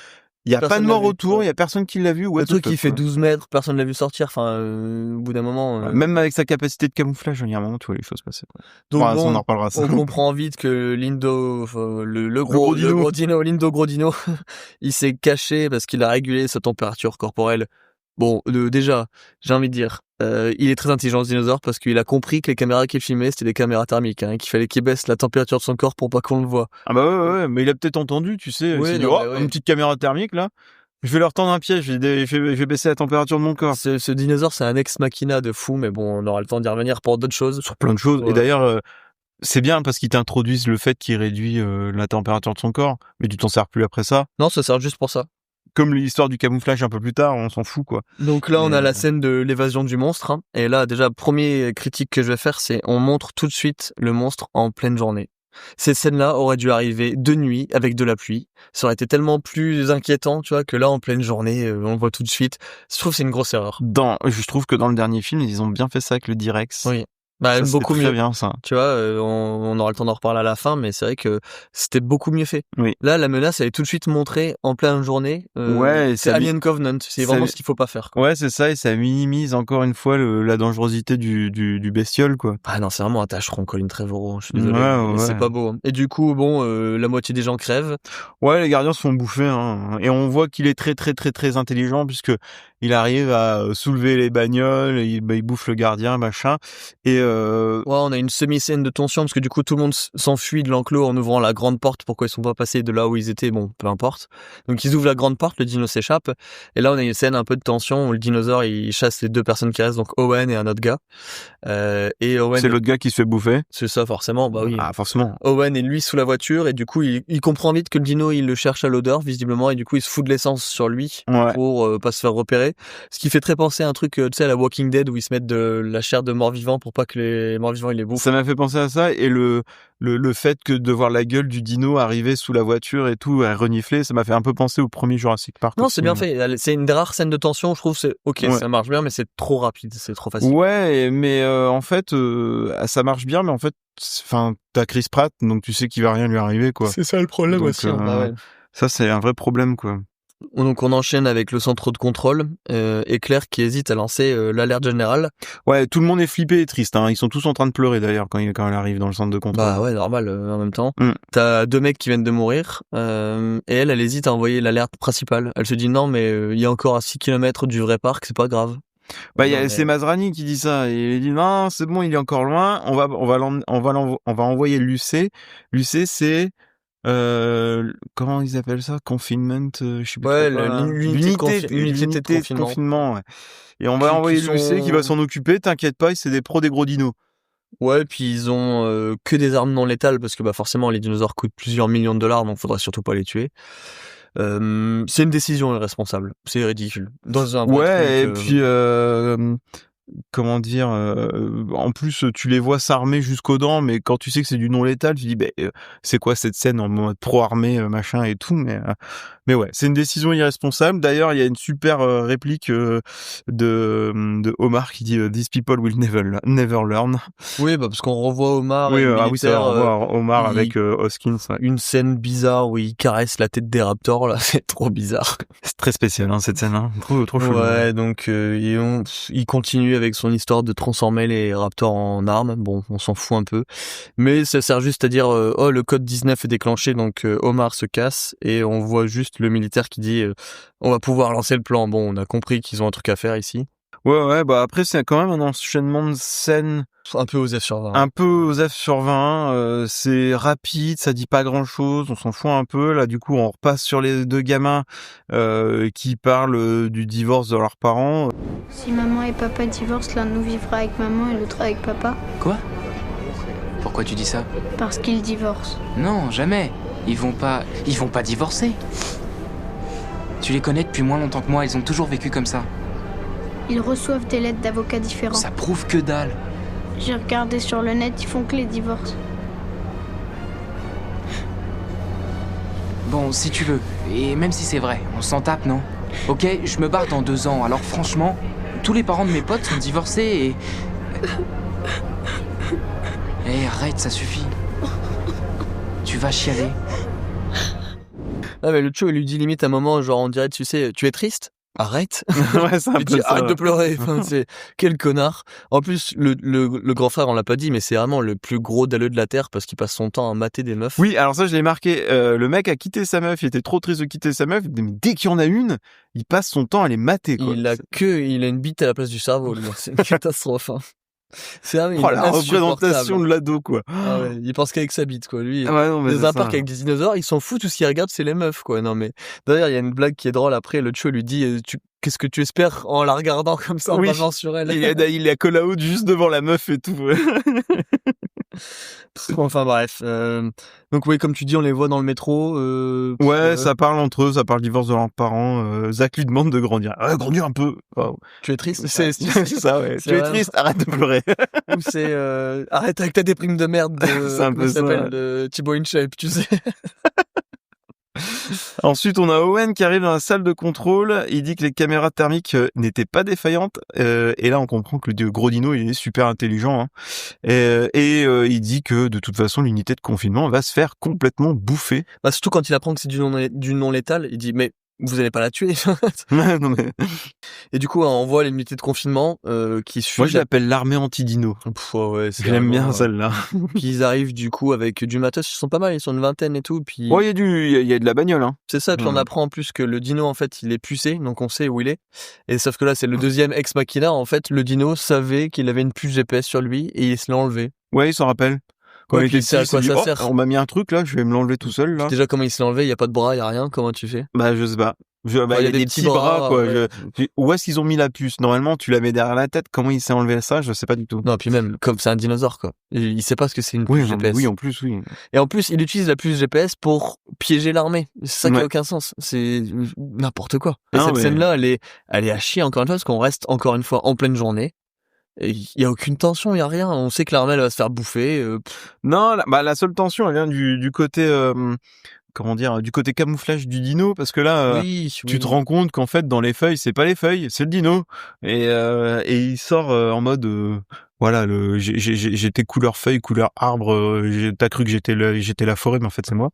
Il y a pas de mort autour, il y a personne qui l'a vu. Le truc qui fait 12 mètres, personne l'a vu sortir. Enfin, au bout d'un moment. Même avec sa capacité de camouflage, il y a un moment, tu vois les choses passer. Donc on en reparlera. On comprend vite que le gros dino, Lindo Gros Dino, il s'est caché parce qu'il a régulé sa température corporelle. Bon, déjà, j'ai envie de dire, il est très intelligent ce dinosaure parce qu'il a compris que les caméras qu'il filmait c'était des caméras thermiques, hein, qu'il fallait qu'il baisse la température de son corps pour pas qu'on le voit. Ah ouais, mais il a peut-être entendu, tu sais, il s'est dit, une petite caméra thermique là, je vais leur tendre un piège, je vais baisser la température de mon corps. Ce dinosaure c'est un ex machina de fou, mais bon, on aura le temps d'y revenir pour d'autres choses. Sur plein de choses, et d'ailleurs... c'est bien parce qu'ils t'introduisent le fait qu'il réduit la température de son corps, mais tu t'en sers plus après ça. Non, ça sert juste pour ça. Comme l'histoire du camouflage un peu plus tard, on s'en fout, quoi. Donc là, on a la scène de l'évasion du monstre. Hein. Et là, déjà, premier critique que je vais faire, c'est on montre tout de suite le monstre en pleine journée. Cette scène-là aurait dû arriver de nuit avec de la pluie. Ça aurait été tellement plus inquiétant, tu vois, que là, en pleine journée, on le voit tout de suite. Je trouve que c'est une grosse erreur. Je trouve que dans le dernier film, ils ont bien fait ça avec le D-Rex. Oui. Bah, Ça, beaucoup c'était mieux. très bien, ça. Tu vois, on aura le temps d'en reparler à la fin, mais c'est vrai que c'était beaucoup mieux fait. Oui. Là, la menace, elle est tout de suite montrée en pleine journée. Ouais, et c'est ça Alien Covenant. C'est vraiment ce qu'il faut pas faire, quoi. Ouais, c'est ça, et ça minimise encore une fois la dangerosité du bestiole, quoi. Ah non, c'est vraiment un tâcheron, Colin Trevorrow. Je suis désolé. Ouais. C'est pas beau. Hein. Et du coup, bon, la moitié des gens crèvent. Ouais, les gardiens se font bouffer, hein. Et on voit qu'il est très, très, très, très intelligent, puisque il arrive à soulever les bagnoles, il bouffe le gardien, machin. Et ouais, on a une semi-scène de tension, parce que du coup, tout le monde s'enfuit de l'enclos en ouvrant la grande porte. Pourquoi ils sont pas passés de là où ils étaient? Bon, peu importe. Donc, ils ouvrent la grande porte, le dino s'échappe. Et là, on a une scène un peu de tension où le dinosaure, il chasse les 2 personnes qui restent, donc Owen et un autre gars. Et Owen. C'est l'autre gars qui se fait bouffer. C'est ça, forcément. Bah oui. Ah, forcément. Owen est lui sous la voiture, et du coup, il comprend vite que le dino, il le cherche à l'odeur, visiblement, et du coup, il se fout de l'essence sur lui pour pas se faire repérer. Ce qui fait très penser à un truc, tu sais, à la Walking Dead, où ils se mettent de la chair de mort-vivant pour pas que les morts-vivants, ils les bouffent. Ça m'a fait penser à ça, et le fait que de voir la gueule du dino arriver sous la voiture et tout, à renifler, ça m'a fait un peu penser au premier Jurassic Park. Non, aussi, c'est bien fait. C'est une des rares scènes de tension, je trouve, c'est ok, ça marche bien, mais c'est trop rapide, c'est trop facile. Ouais, mais en fait, ça marche bien, mais en fait, t'as Chris Pratt, donc tu sais qu'il va rien lui arriver, quoi. C'est ça le problème donc, aussi. Bah ouais. Ça, c'est un vrai problème, quoi. Donc on enchaîne avec le centre de contrôle et Claire qui hésite à lancer l'alerte générale. Ouais, tout le monde est flippé et triste, hein. Ils sont tous en train de pleurer d'ailleurs quand elle arrive dans le centre de contrôle. Bah ouais, normal en même temps. T'as 2 mecs qui viennent de mourir et elle hésite à envoyer l'alerte principale. Elle se dit non mais il y a encore à 6 km du vrai parc, c'est pas grave. Bah c'est Masrani qui dit ça, et il dit non, c'est bon, il est encore loin, on va envoyer l'UC. L'UC, c'est comment ils appellent ça? Confinement, je sais plus. Ouais, l'unité de confinement, ouais. Et on va envoyer l'UC qui va s'en occuper, t'inquiète pas, c'est des pros des gros dinos. Ouais, puis ils ont que des armes non létales, parce que bah forcément les dinosaures coûtent plusieurs millions de dollars, donc faudrait surtout pas les tuer. C'est une décision irresponsable, c'est ridicule. Dans un et puis comment dire, en plus tu les vois s'armer jusqu'aux dents, mais quand tu sais que c'est du non létal, tu dis c'est quoi cette scène en mode pro armé machin et tout, mais ouais, c'est une décision irresponsable. D'ailleurs, il y a une super réplique de Omar qui dit These people will never learn. Oui, bah parce qu'on revoit Omar. Oui, c'est vrai, on revoit Omar avec Hoskins. Ouais. Une scène bizarre où il caresse la tête des raptors là, c'est trop bizarre. C'est très spécial cette scène, hein. Trop chelou. Ouais, donc il continue avec son histoire de transformer les raptors en armes. Bon, on s'en fout un peu, mais ça sert juste à dire le code 19 est déclenché, donc Omar se casse et on voit juste le militaire qui dit on va pouvoir lancer le plan. Bon, on a compris qu'ils ont un truc à faire ici. Ouais, bah après c'est quand même un enchaînement de scènes un peu aux F sur 20. Un peu aux F sur 20, c'est rapide, ça dit pas grand chose, on s'en fout un peu. Là, du coup, on repasse sur les 2 gamins qui parlent du divorce de leurs parents. Si maman et papa divorcent, l'un de nous vivra avec maman et l'autre avec papa. Quoi? Pourquoi tu dis ça? Parce qu'ils divorcent. Non, jamais. Ils vont pas divorcer. Tu les connais depuis moins longtemps que moi, ils ont toujours vécu comme ça. Ils reçoivent des lettres d'avocats différents. Ça prouve que dalle. J'ai regardé sur le net, ils font que les divorces. Bon, si tu veux, et même si c'est vrai, on s'en tape, non? Ok, je me barre dans 2 ans, alors franchement, tous les parents de mes potes sont divorcés et... arrête, ça suffit. Tu vas chialer. Ah mais le Cho, il lui dit limite à un moment, genre on dirait, tu sais, tu es triste? Arrête. Ouais, c'est un peu ça. Arrête de pleurer. Enfin, c'est quel connard. En plus, le grand frère, on l'a pas dit, mais c'est vraiment le plus gros dalleux de la terre parce qu'il passe son temps à mater des meufs. Oui, alors ça, je l'ai marqué. Le mec a quitté sa meuf, il était trop triste de quitter sa meuf. Mais dès qu'il y en a une, il passe son temps à les mater, quoi. Il a une bite à la place du cerveau, lui. C'est une catastrophe. Hein. C'est la représentation de l'ado, quoi. Ah ouais, il pense qu'avec sa bite, quoi. Lui, non, dans un parc avec des dinosaures, ils s'en foutent, tout ce qu'il regarde, c'est les meufs, quoi. Non, mais d'ailleurs, il y a une blague qui est drôle. Après, le Cho lui dit qu'est-ce que tu espères en la regardant comme ça, en bavant sur elle? Il est call out juste devant la meuf et tout. Enfin bref. Donc oui, comme tu dis, on les voit dans le métro. Ça parle entre eux, ça parle divorce de leurs parents. Zach lui demande de grandir. Grandir un peu. Wow. Tu es triste? C'est ça, ouais. Tu es triste, arrête de pleurer. Ou c'est arrête avec ta déprime de merde. C'est un peu ça. S'appelle de Thibaut InShape, tu sais. Ensuite, on a Owen qui arrive dans la salle de contrôle. Il dit que les caméras thermiques n'étaient pas défaillantes. Et là, on comprend que le gros dino, il est super intelligent. Hein. Il dit que de toute façon, l'unité de confinement va se faire complètement bouffer. Bah, surtout quand il apprend que c'est du non létal, il dit mais vous allez pas la tuer. Non, mais... Et du coup, on voit l'unité de confinement qui suit. Moi, je l'appelle l'armée anti-dino. Ouais, j'aime bien celle-là. Puis ils arrivent du coup avec du matos, ils sont pas mal, ils sont une vingtaine et tout. Puis ouais, il y a de la bagnole. Hein. C'est ça. Puis on apprend en plus que le dino en fait, il est pucé, donc on sait où il est. Et sauf que là, c'est le deuxième ex machina. En fait, le dino savait qu'il avait une puce GPS sur lui et il se l'a enlevé. Ouais, il s'en rappelle. Quand il était petit, à quoi ça sert? On m'a mis un truc là, je vais me l'enlever tout seul là. Déjà, comment il se l'est enlevé? Il y a pas de bras, il y a rien. Comment tu fais? Bah, je sais pas. Il y a des petits bras quoi. Ouais. Où est-ce qu'ils ont mis la puce? Normalement, tu la mets derrière la tête. Comment il s'est enlevé ça? Je sais pas du tout. Non, puis même, comme c'est un dinosaure, quoi. Il sait pas ce que c'est une puce GPS. Oui, en plus, oui. Et en plus, il utilise la puce GPS pour piéger l'armée. C'est ça qui a aucun sens. C'est n'importe quoi. Et cette scène-là, elle est à chier encore une fois, parce qu'on reste encore une fois en pleine journée. Il y a aucune tension, il y a rien. On sait que l'armée elle va se faire bouffer. Non, la seule tension, elle vient du côté comment dire, du côté camouflage du dino, parce que là, tu te rends compte qu'en fait, dans les feuilles, c'est pas les feuilles, c'est le dino. Et il sort en mode, voilà, j'étais couleur feuille, couleur arbre. T'as cru que j'étais la forêt, mais en fait, c'est moi.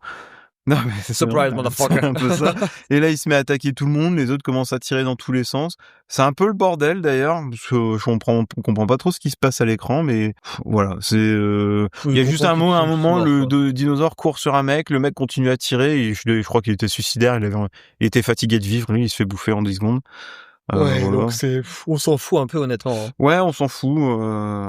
Non, mais c'est surprise, motherfucker. C'est un peu ça. Et là, il se met à attaquer tout le monde. Les autres commencent à tirer dans tous les sens. C'est un peu le bordel d'ailleurs, parce que on comprend pas trop ce qui se passe à l'écran, mais voilà, c'est. Il y a juste un moment, le dinosaure court sur un mec, le mec continue à tirer. Et je crois qu'il était suicidaire. Il était fatigué de vivre. Lui, il se fait bouffer en 10 secondes. Ouais, voilà. donc on s'en fout un peu honnêtement. Hein. Ouais, on s'en fout.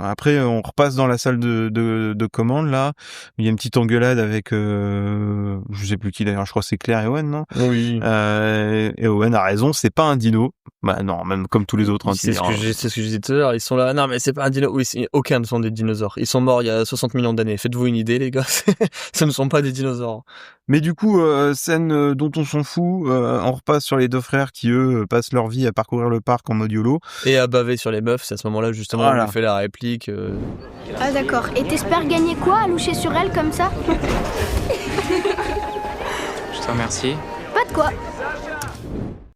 Après, on repasse dans la salle de commande là. Il y a une petite engueulade avec, je sais plus qui d'ailleurs. Je crois que c'est Claire et Owen, non? Oui. Et Owen a raison, c'est pas un dino. Bah non, même comme tous les autres. Hein, c'est ce que je disais tout à l'heure. Ils sont là. Non, mais c'est pas un dino. Oui, aucun ne sont des dinosaures. Ils sont morts il y a 60 millions d'années. Faites-vous une idée, les gars. Ce ne sont pas des dinosaures. Mais du coup, scène dont on s'en fout. On repasse sur les deux frères qui eux passent leur vie à parcourir le parc en mode YOLO. Et à baver sur les meufs. C'est à ce moment-là justement où il fait la réplique. Ah d'accord. Et t'espères gagner quoi à loucher sur elle comme ça? Je te remercie. Pas de quoi.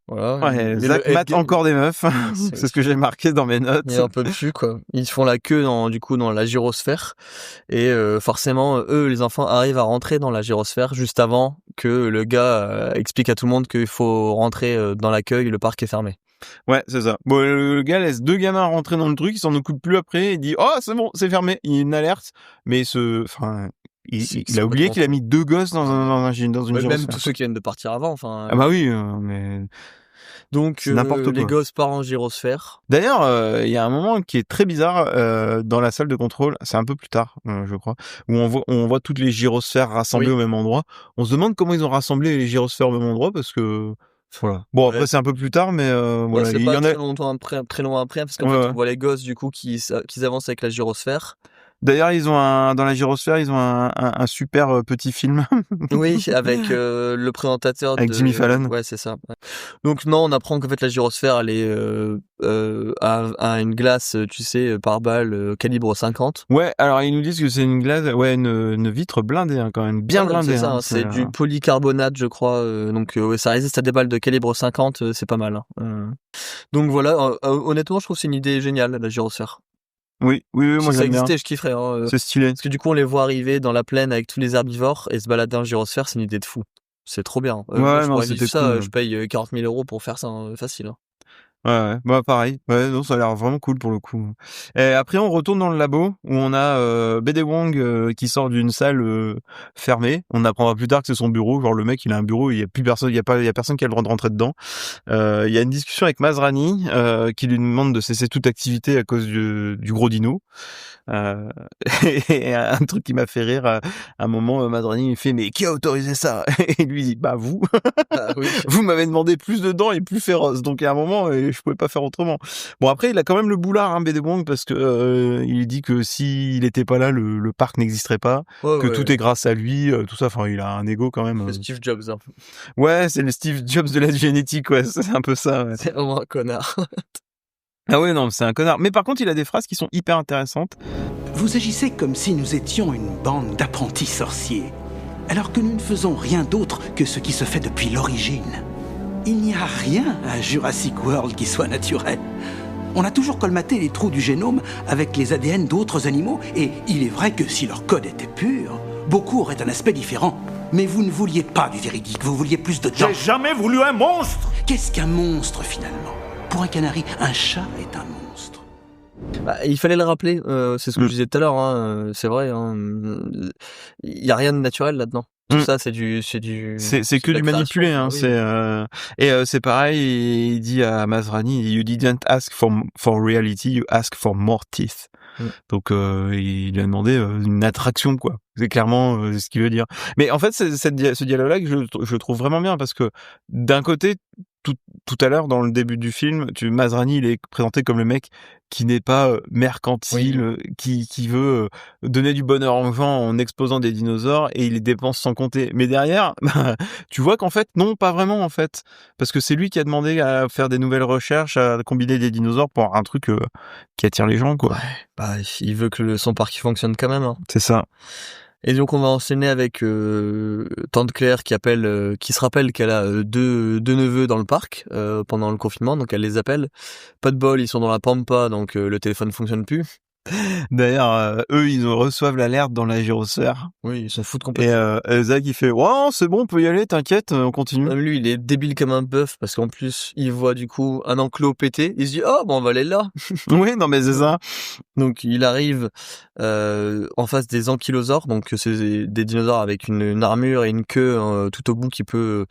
Voilà. Ouais, Zach mate encore des meufs. C'est ce que j'ai marqué dans mes notes. Il y a un peu dessus, quoi. Ils font la queue dans la gyrosphère. Et forcément, eux, les enfants, arrivent à rentrer dans la gyrosphère juste avant que le gars explique à tout le monde qu'il faut rentrer dans l'accueil, le parc est fermé. Ouais, c'est ça. Bon, le gars laisse deux gamins rentrer dans le truc, il s'en occupe plus après, il dit « Oh, c'est bon, c'est fermé !» Il y a une alerte, mais il a oublié qu'il a mis deux gosses dans une gyrosphère. Même tous ceux qui viennent de partir avant, enfin... Ah bah oui, mais... Donc, les gosses partent en gyrosphère. D'ailleurs, il y a un moment qui est très bizarre dans la salle de contrôle, c'est un peu plus tard, je crois, où on voit toutes les gyrosphères rassemblées au même endroit. On se demande comment ils ont rassemblé les gyrosphères au même endroit, parce que... Voilà. Bon, après, c'est un peu plus tard, mais voilà. C'est pas très loin après, parce qu'en fait, on voit les gosses, du coup, qui avancent avec la gyrosphère. D'ailleurs, dans la gyrosphère, ils ont un super petit film. Oui, avec le présentateur avec Jimmy Fallon. Ouais, c'est ça. Donc non, on apprend qu'en fait la gyrosphère, elle est à une glace, tu sais, par balle calibre 50. Ouais, alors ils nous disent que c'est une glace, une vitre blindée hein, quand même, bien blindée. C'est ça, hein, c'est du polycarbonate, je crois. Donc ça résiste à des balles de calibre 50, c'est pas mal. Hein. Donc voilà, honnêtement, je trouve que c'est une idée géniale la gyrosphère. Oui, moi si ça existait, je kifferais. Hein. C'est stylé. Parce que du coup, on les voit arriver dans la plaine avec tous les herbivores et se balader en gyrosphère, c'est une idée de fou. C'est trop bien. C'était ça, cool. Je paye 40 000 € pour faire ça, facile. Hein. Ouais, bah pareil. Ouais, non, ça a l'air vraiment cool pour le coup. Et après, on retourne dans le labo où on a BD Wong qui sort d'une salle fermée. On apprendra plus tard que c'est son bureau. Genre le mec, il a un bureau, il y a plus personne, il y a personne qui a le droit de rentrer dedans. Il y a une discussion avec Masrani qui lui demande de cesser toute activité à cause du gros dino. Et un truc qui m'a fait rire à un moment, Masrani il fait mais qui a autorisé ça? Et lui dit bah vous. Ah, oui. Vous m'avez demandé plus de dents et plus féroce. Donc à un moment je pouvais pas faire autrement. Bon après il a quand même le boulard hein, BD Wong parce que il dit que s'il était pas là le parc n'existerait pas, que tout est grâce à lui, tout ça. Enfin il a un ego quand même. C'est Steve Jobs. Hein. Ouais c'est le Steve Jobs de la génétique ouais c'est un peu ça. Ouais. C'est vraiment un connard. Ah ouais non c'est un connard. Mais par contre il a des phrases qui sont hyper intéressantes. Vous agissez comme si nous étions une bande d'apprentis sorciers. alors que nous ne faisons rien d'autre que ce qui se fait depuis l'origine. Il n'y a rien à Jurassic World qui soit naturel. On a toujours colmaté les trous du génome avec les ADN d'autres animaux, et il est vrai que si leur code était pur, beaucoup auraient un aspect différent. Mais vous ne vouliez pas du véridique, vous vouliez plus de temps. J'ai jamais voulu un monstre! Qu'est-ce qu'un monstre, finalement? Pour un canari, un chat est un monstre. Bah, il fallait le rappeler, c'est ce que je disais tout à l'heure, hein, c'est vrai, hein, il y a rien de naturel là-dedans. Tout ça, c'est c'est que de la du manipulé, création, hein. oui. C'est pareil. Il dit à Masrani, "You didn't ask for reality, you ask for more teeth." Donc il lui a demandé une attraction, quoi. C'est clairement ce qu'il veut dire. Mais en fait, ce dialogue-là que je trouve vraiment bien, parce que d'un côté, tout à l'heure dans le début du film, Masrani, il est présenté comme le mec qui n'est pas mercantile, qui veut donner du bonheur aux gens en exposant des dinosaures, et il les dépense sans compter. Mais derrière, tu vois qu'en fait, non, pas vraiment, en fait. Parce que c'est lui qui a demandé à faire des nouvelles recherches, à combiner des dinosaures pour avoir un truc qui attire les gens, quoi. Ouais, bah, il veut que son parc fonctionne quand même, hein. C'est ça. Et donc on va enchaîner avec Tante Claire qui se rappelle qu'elle a deux neveux dans le parc pendant le confinement, donc elle les appelle. Pas de bol, ils sont dans la pampa, donc le téléphone fonctionne plus. D'ailleurs, eux, ils reçoivent l'alerte dans la gyrosphère. Oui, ils s'en foutent complètement. Et Zach, il fait, ouais, c'est bon, on peut y aller, t'inquiète, on continue. Lui, il est débile comme un bœuf, parce qu'en plus, il voit du coup un enclos pété. Il se dit, oh, bon, on va aller là. Oui, non, mais c'est ça. Donc, il arrive en face des ankylosaures, donc c'est des dinosaures avec une armure et une queue tout au bout qui peut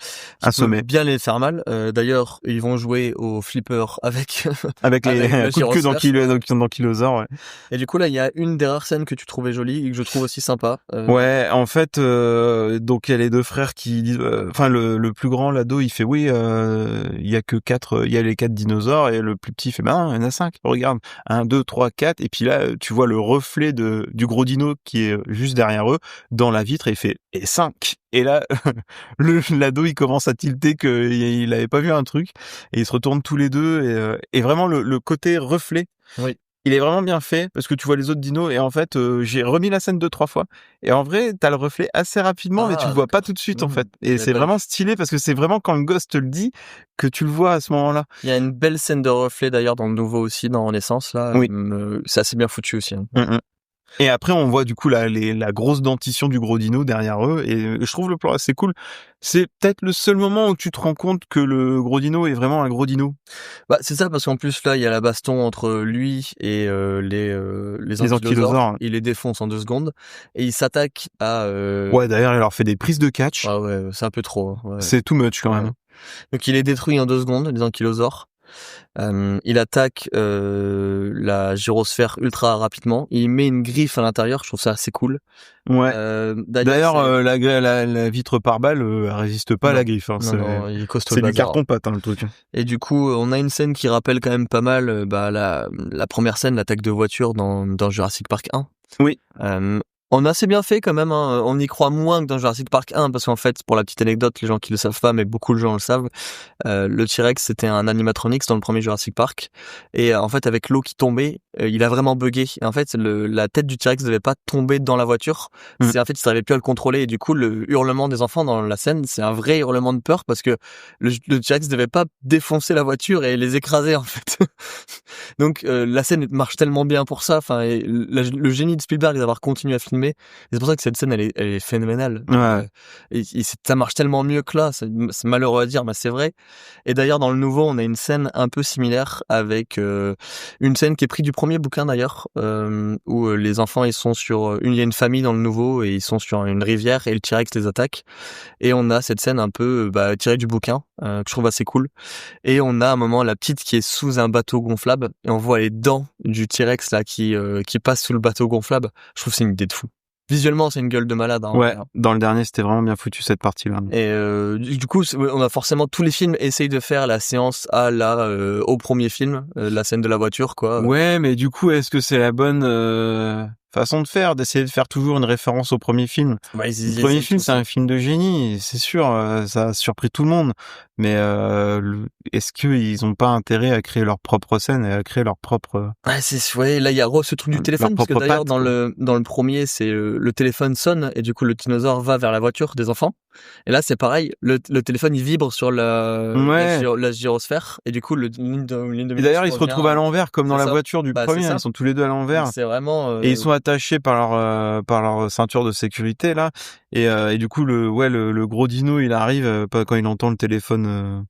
bien les faire mal. D'ailleurs, ils vont jouer au flipper avec les coups de queue d'ankylosaures, ouais. Et du coup, là, il y a une des rares scènes que tu trouvais jolie et que je trouve aussi sympa. Ouais, en fait, donc il y a les deux frères qui disent, enfin le plus grand, l'ado, il fait oui, il y a que 4, il y a les 4 dinosaures, et le plus petit fait, ben, il y en a 5, regarde, 1, 2, 3, 4, et puis là, tu vois le reflet du gros dino qui est juste derrière eux, dans la vitre, et il fait, et 5. Et là, l'ado, il commence à tilter qu'il avait pas vu un truc, et ils se retournent tous les deux, et vraiment le côté reflet. Oui. Il est vraiment bien fait, parce que tu vois les autres dinos, et en fait, j'ai remis la scène 2-3 fois, et en vrai, t'as le reflet assez rapidement, mais tu le vois pas tout de suite, en fait. Et c'est vraiment stylé, parce que c'est vraiment quand le gosse te le dit que tu le vois à ce moment-là. Il y a une belle scène de reflet, d'ailleurs, dans le nouveau aussi, dans Renaissance, là. Oui. C'est assez bien foutu aussi, hein. Et après, on voit du coup la grosse dentition du gros dino derrière eux, et je trouve le plan assez cool. C'est peut-être le seul moment où tu te rends compte que le gros dino est vraiment un gros dino. Bah, c'est ça, parce qu'en plus, là, il y a la baston entre lui et les ankylosaures. Il les défonce en 2 secondes, et il s'attaque à... Ouais, d'ailleurs, il leur fait des prises de catch. Ah ouais, c'est un peu trop. Ouais. C'est too much, quand même. Donc, il les détruit en 2 secondes, les ankylosaures. Il attaque la gyrosphère ultra rapidement. Il met une griffe à l'intérieur. Je trouve ça assez cool. Ouais. D'ailleurs, la vitre par balle, elle résiste pas à la griffe. Hein. Non, il est costaud. C'est du carton-pâte, hein, le truc. Et du coup, on a une scène qui rappelle quand même pas mal la première scène, l'attaque de voiture dans Jurassic Park 1. Oui. On a assez bien fait quand même, hein. On y croit moins que dans Jurassic Park 1, parce qu'en fait, pour la petite anecdote, les gens qui le savent pas, mais beaucoup de gens le savent, le T-Rex, c'était un animatronics dans le premier Jurassic Park, et en fait, avec l'eau qui tombait, il a vraiment bugué. Et en fait, la tête du T-Rex devait pas tomber dans la voiture. C'est en fait, ils n'arrivaient plus à le contrôler, et du coup, le hurlement des enfants dans la scène, c'est un vrai hurlement de peur, parce que le T-Rex devait pas défoncer la voiture et les écraser, en fait. Donc, la scène marche tellement bien pour ça. Enfin, le génie de Spielberg d'avoir continué à filmer. C'est pour ça que cette scène, elle est phénoménale. Ouais. Et ça marche tellement mieux que là. C'est malheureux à dire, mais c'est vrai. Et d'ailleurs, dans le nouveau, on a une scène un peu similaire avec une scène qui est prise du premier bouquin d'ailleurs, où les enfants, ils sont il y a une famille dans le nouveau, et ils sont sur une rivière, et le T-Rex les attaque. Et on a cette scène un peu tirée du bouquin, que je trouve assez cool. Et on a à un moment la petite qui est sous un bateau gonflable, et on voit les dents du T-Rex là qui passent sous le bateau gonflable. Je trouve que c'est une idée de fou. Visuellement, c'est une gueule de malade. Hein, ouais, dans le dernier, c'était vraiment bien foutu, cette partie-là. Et du coup, on a forcément, tous les films essayent de faire la séance au premier film, la scène de la voiture, quoi. Ouais, mais du coup, est-ce que c'est la bonne façon de faire, d'essayer de faire toujours une référence au premier film. Bah, Le premier film, c'est un film de génie, c'est sûr, ça a surpris tout le monde. Mais est-ce qu'ils ont pas intérêt à créer leur propre scène et à créer leur propre... Ouais, là il y a ce truc du téléphone, parce que propre d'ailleurs patte, dans le premier, c'est le téléphone sonne et du coup le dinosaure va vers la voiture des enfants. Et là c'est pareil, le téléphone il vibre sur la gyrosphère et du coup le ligne de Et d'ailleurs, ils se revient, retrouvent à l'envers, comme dans c'est la ça. voiture du Bah, premier. c'est ça. Ils sont tous les deux à l'envers. C'est vraiment. Et ils sont attachés par leur ceinture de sécurité, là. Et du coup, le gros dino, il arrive quand il entend le téléphone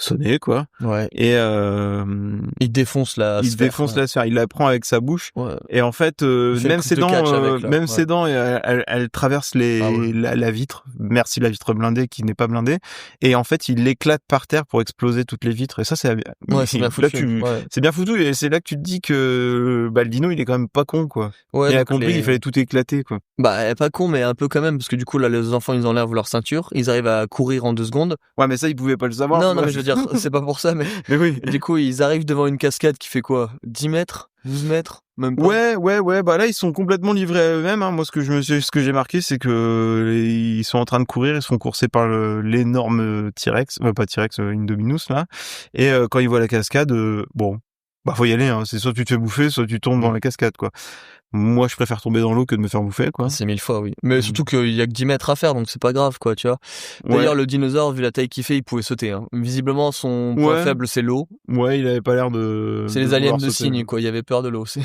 sonner, quoi. Ouais. Et il défonce la sphère. Il la prend avec sa bouche. Ouais. Et en fait, fait même le ses coup de catch dents, avec, là. ses dents, elles traversent la vitre. Merci la vitre blindée qui n'est pas blindée. Et en fait, il l'éclate par terre pour exploser toutes les vitres. Et ça, c'est bien foutu. C'est bien foutu. Et c'est là que tu te dis que le dino, il est quand même pas con, quoi. Ouais, il a compris qu'il fallait tout éclater, quoi. Bah, pas con, mais un peu quand même, parce que du coup, là, les enfants, ils enlèvent leur ceinture, ils arrivent à courir en 2 secondes. Ouais, mais ça, ils pouvaient pas le savoir. Non, mais je veux dire, c'est pas pour ça, mais oui. Du coup, ils arrivent devant une cascade qui fait quoi? 10 mètres? 12 mètres? Même pas. Ouais, bah là, ils sont complètement livrés à eux-mêmes, hein. Moi, ce que j'ai marqué, c'est que ils sont en train de courir, ils se font courser par l'énorme T-Rex, pas T-Rex, Indominus, là. Et quand ils voient la cascade, faut y aller, hein. C'est soit tu te fais bouffer, soit tu tombes dans la cascade, quoi. Moi, je préfère tomber dans l'eau que de me faire bouffer, quoi. C'est 1000 fois, oui. Mais surtout qu'il y a que 10 mètres à faire, donc c'est pas grave, quoi, tu vois. D'ailleurs, le dinosaure, vu la taille qu'il fait, il pouvait sauter, hein. Visiblement, son point faible, c'est l'eau. Ouais, il avait pas l'air de... C'est les aliens de cygne, quoi. Il avait peur de l'eau, c'est...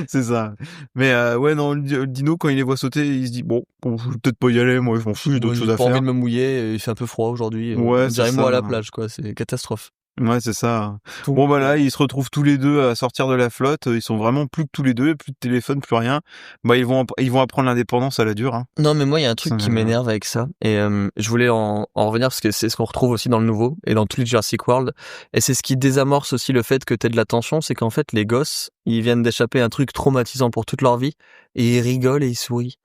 C'est ça. Mais non, le dino, quand il les voit sauter, il se dit, bon, je vais peut-être pas y aller, moi, je m'en fous, j'ai d'autres choses à faire. J'ai pas envie de me mouiller, il fait un peu froid aujourd'hui. Ouais, on dirait moi à la plage, quoi. C'est catastrophe. Ouais, c'est ça. Bon, bah là, ils se retrouvent tous les deux à sortir de la flotte. Ils sont vraiment plus que tous les deux, plus de téléphone, plus rien. Bah, ils vont apprendre l'indépendance à la dure, hein. Non, mais moi, il y a un truc qui m'énerve avec ça. Et je voulais en revenir parce que c'est ce qu'on retrouve aussi dans le nouveau et dans tous les Jurassic World. Et c'est ce qui désamorce aussi le fait que t'aies de la tension, c'est qu'en fait, les gosses, ils viennent d'échapper à un truc traumatisant pour toute leur vie et ils rigolent et ils sourient.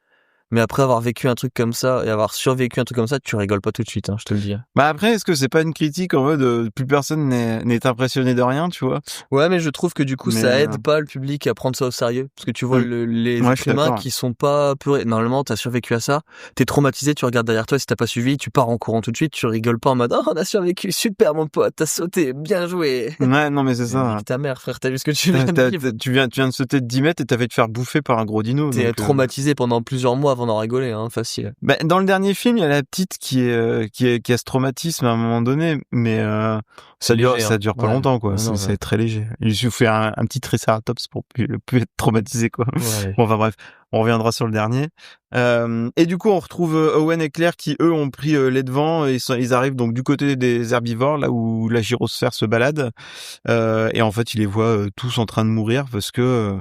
Mais après avoir vécu un truc comme ça et avoir survécu un truc comme ça, tu rigoles pas tout de suite, hein, je te le dis. Bah après, est-ce que c'est pas une critique en mode plus personne n'est impressionné de rien, tu vois? Ouais, mais je trouve que du coup, ça aide pas le public à prendre ça au sérieux. Parce que tu vois les êtres humains qui sont pas purés. Normalement, t'as survécu à ça, t'es traumatisé, tu regardes derrière toi, si t'as pas suivi, tu pars en courant tout de suite, tu rigoles pas en mode, oh, on a survécu, super mon pote, t'as sauté, bien joué. Ouais, non mais c'est ça. Ta mère, frère, t'as vu ce que tu viens de vivre? Tu viens de sauter de 10 mètres et t'as fait te faire bouffer par un gros dino. T'es traumatisé pendant plusieurs mois avant d'en rigoler, hein. Facile. Bah, dans le dernier film, il y a la petite qui a ce traumatisme à un moment donné, mais ça dure pas longtemps, quoi. C'est très léger. Il lui suffit un petit triceratops pour plus être traumatisé, quoi. Ouais. Bon, enfin bref, on reviendra sur le dernier. Et du coup, on retrouve Owen et Claire qui, eux, ont pris les devants et ils arrivent donc du côté des herbivores, là où la gyrosphère se balade. Et en fait, ils les voient tous en train de mourir parce que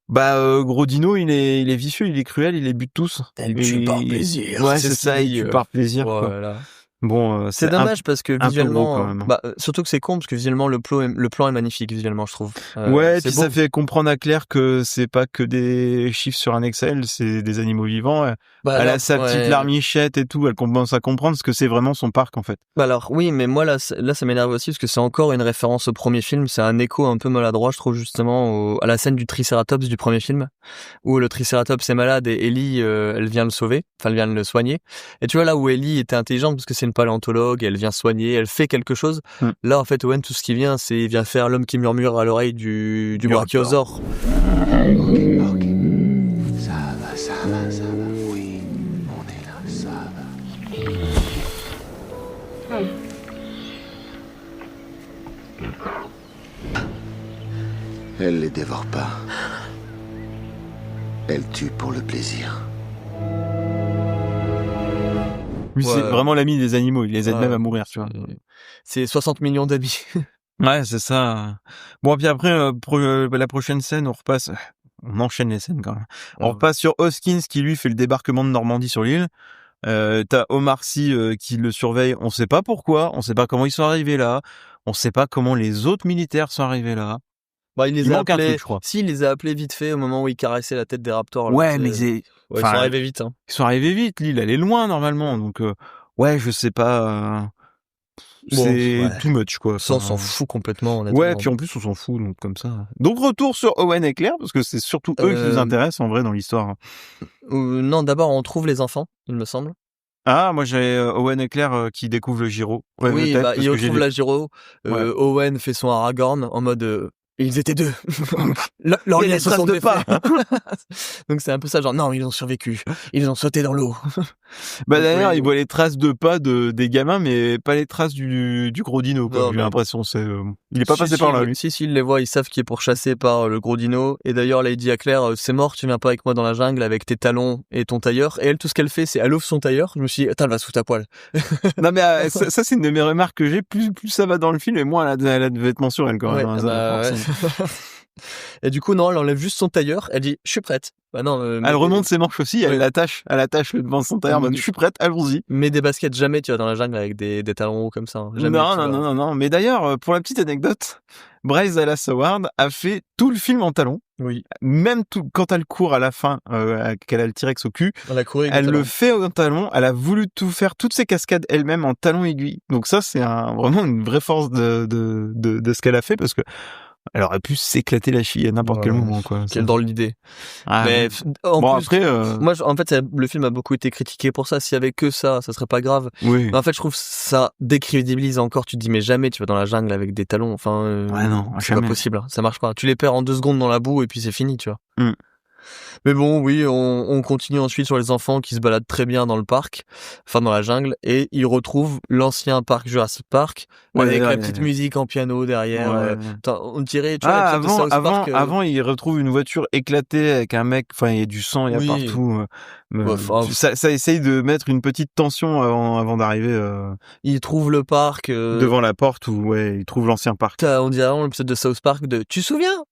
gros dino, il est vicieux, il est cruel, il les bute tous. Elle tue par plaisir. Ouais, c'est ça, il tue par plaisir, quoi. Voilà. Bon, c'est dommage parce que visuellement, gros, quand même. surtout que c'est con parce que visuellement le plan est magnifique visuellement, je trouve. Ouais, puis ça fait comprendre à Claire que c'est pas que des chiffres sur un Excel, c'est des animaux vivants. Elle a sa petite larmichette et tout, elle commence à comprendre ce que c'est vraiment son parc en fait. Alors oui, mais moi là ça m'énerve aussi parce que c'est encore une référence au premier film, c'est un écho un peu maladroit, je trouve justement à la scène du Triceratops du premier film où le Triceratops est malade et Ellie elle vient le sauver, enfin elle vient le soigner. Et tu vois là où Ellie était intelligente parce que c'est une paléontologue, elle vient soigner, elle fait quelque chose. Là en fait Owen tout ce qui vient c'est il vient faire l'homme qui murmure à l'oreille du brachiosaure. Ok. Ça va. Oui, on est là, ça va. Elle les dévore pas. Elle tue pour le plaisir. Lui, c'est vraiment l'ami des animaux, il les aide même à mourir, tu vois. C'est 60 millions d'amis. Ouais, c'est ça. Bon, puis après, la prochaine scène, on enchaîne les scènes quand même. On repasse sur Hoskins qui lui fait le débarquement de Normandie sur l'île. T'as Omar Sy qui le surveille, on sait pas pourquoi, on sait pas comment ils sont arrivés là, on sait pas comment les autres militaires sont arrivés là. Il les a appelés, truc, je crois. Si, il les a appelés vite fait au moment où il caressait la tête des raptors. Ouais, mais ils sont arrivés vite. Hein. Ils sont arrivés vite, l'île elle est loin normalement, donc je sais pas. c'est ouais. too much, quoi. Ça, on Enfin, s'en fout complètement, honnêtement. Ouais, puis en plus, on s'en fout, donc comme ça. Donc, retour sur Owen et Claire, parce que c'est surtout eux qui nous intéressent, en vrai, dans l'histoire. Non, d'abord, on trouve les enfants, il me semble. Ah, moi, j'avais Owen et Claire qui découvrent le Gyro. Ouais, Oui, peut-être, bah, parce ils que j'ai retrouvent lu. la Gyro. Ouais. Owen fait son Aragorn en mode... ils étaient deux. Leurs Il y a liens des se traces sont de défaits. pas. Donc c'est un peu ça, genre non, ils ont survécu. Ils ont sauté dans l'eau. Bah, Donc, d'ailleurs, oui. ils voient les traces de pas des gamins, mais pas les traces du gros dino, quoi. Non, J'ai mais- l'impression, il est pas passé par là, lui. Si, ils les voient, ils savent qu'il est pourchassé par le gros dino. Et d'ailleurs, là, il dit à Claire, c'est mort, tu viens pas avec moi dans la jungle avec tes talons et ton tailleur. Et elle, tout ce qu'elle fait, c'est elle ouvre son tailleur. Je me suis dit, attends, elle va se foutre à poil. Non, mais ça, c'est une de mes remarques que j'ai. Plus ça va dans le film, et moins elle a de vêtements sur elle, quand même. Ouais, hein, bah, ça, ouais. forcément. Et du coup, non, elle enlève juste son tailleur. Elle dit, je suis prête. Bah non, Elle remonte ses manches aussi, elle Ouais. l'attache devant son tailleur, en mode, je suis prête, allons-y. Mets des baskets, jamais tu vas dans la jungle avec des talons hauts comme ça. Hein. Jamais Non, tu non, vas- non, non, non. Mais d'ailleurs, pour la petite anecdote, Bryce Dallas Howard a fait tout le film en talons. Oui. Même quand elle court à la fin, qu'elle a le T-Rex au cul, On a couru avec elle des le talons. fait en talons. Elle a voulu tout faire, toutes ses cascades elle-même en talons aiguilles. Donc ça, c'est vraiment une vraie force de ce qu'elle a fait, parce que elle aurait pu s'éclater la cheville à n'importe quel Ouais, moment, quoi. Quelle dans l'idée. Ah, Mais en bon, plus, après, moi, en fait, le film a beaucoup été critiqué pour ça. S'il y avait que ça serait pas grave. oui. Mais en fait, je trouve ça décrédibilise encore. Tu te dis, mais jamais tu vas dans la jungle avec des talons. Enfin, Ouais, non, c'est jamais. pas possible. Ça marche pas. Tu les perds en 2 secondes dans la boue et puis c'est fini, tu vois. Mm. Mais bon, oui, on continue ensuite sur les enfants qui se baladent très bien dans le parc, enfin dans la jungle, et ils retrouvent l'ancien parc Jurassic Park Ouais, avec ouais, la petite musique en piano derrière. Ouais. On dirait, tu vois, l'épisode de South Park. Avant, ils retrouvent une voiture éclatée avec un mec, enfin, il y a du sang, il y a Oui. partout. Ouais, enfin, Ça essaye de mettre une petite tension avant d'arriver ils trouvent le parc. devant la porte où, ouais, ils trouvent l'ancien parc. On dirait vraiment l'épisode de South Park de Tu te souviens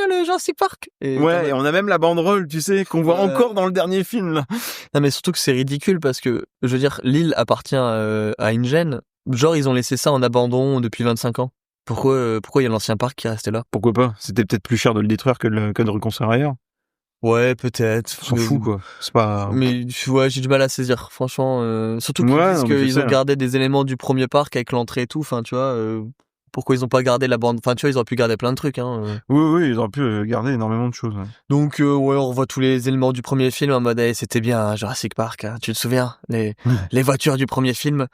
le Jurassic Park? Et Ouais, et on a même la banderole, tu sais, qu'on voit Ouais. encore dans le dernier film, là. Non, mais surtout que c'est ridicule parce que, je veux dire, l'île appartient à InGen. Genre, ils ont laissé ça en abandon depuis 25 ans. Pourquoi il y a l'ancien parc qui est resté là? Pourquoi pas? C'était peut-être plus cher de le détruire que de reconstruire ailleurs. Ouais, peut-être. On s'en fout, quoi. C'est pas... Mais ouais, j'ai du mal à saisir, franchement. Surtout qu'ils Ouais, disent non, mais je qu'ils sais, ont hein. gardé des éléments du premier parc avec l'entrée et tout. Enfin, tu vois, pourquoi ils ont pas gardé la bande? Enfin, tu vois, ils auraient pu garder plein de trucs. Hein. Oui, ils auraient pu garder énormément de choses. Ouais. Donc, ouais, on revoit tous les éléments du premier film en mode, c'était bien hein, Jurassic Park, hein, tu te souviens les voitures du premier film.